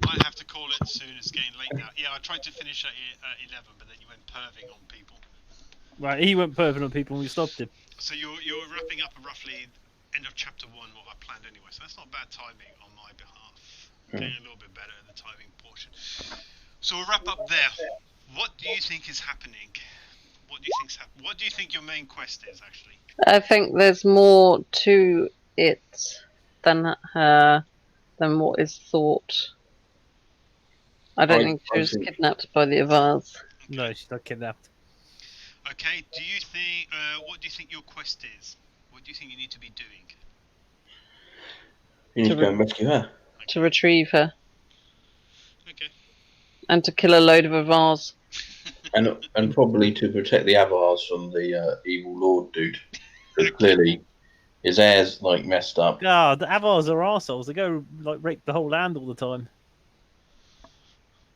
I have to call it soon. It's getting late now. Yeah, I tried to finish at 11, but then you went perving on people. Right, he went perving on people and we stopped him. So you're wrapping up roughly end of chapter 1, what I planned anyway. So that's not bad timing on my behalf. Getting a little bit better at the timing portion. So we'll wrap up there. What do you think is happening? What do you think your main quest is actually? I think there's more to it than what is thought. I don't think she was kidnapped by the Avvars. Okay. No, she's not kidnapped. Okay. Do you think? What do you think your quest is? What do you think you need to be doing? You need to go and rescue her. To retrieve her. Okay. And to kill a load of Avvars. And probably to protect the Avvars from the evil lord dude. Because clearly his hair's like messed up. God, the Avvars are arseholes. They go like rape the whole land all the time.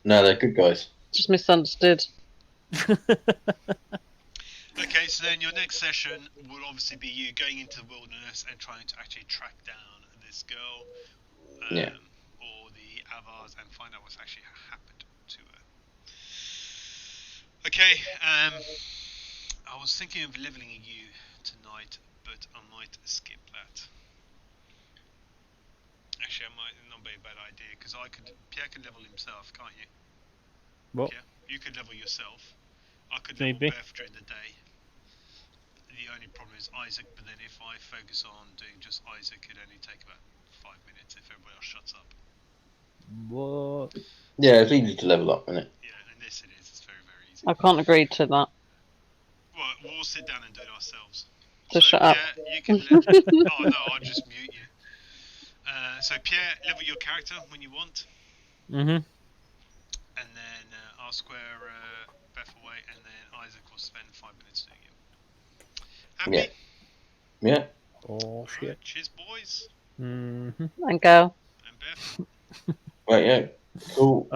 No, they're good guys. Just misunderstood. Okay, so then your next session will obviously be you going into the wilderness and trying to actually track down this girl, or the Avvars, and find out what's actually happened to her. Okay, I was thinking of leveling you tonight, but I might skip that. Actually, I might not be a bad idea, because Pierre could level himself, can't you? What? Pierre, you could level yourself. I could level Maybe. Beth during the day. The only problem is Isaac, but then if I focus on doing just Isaac, it'd only take about 5 minutes if everybody else shuts up. What? Yeah, it's easy to level up, isn't it? Yeah, and this it is. It's very, very easy. I can't agree to that. Well, we'll sit down and do it ourselves. Just shut up. Yeah, you can oh no, I'll just mute you. So Pierre, level your character when you want, Mm-hmm. and then I'll square Beth away, and then Isaac will spend 5 minutes doing it. Happy? Yeah. Oh, Alright, shit. cheers, boys. Mm-hmm. And go. And Beth. Right, yeah. Cool.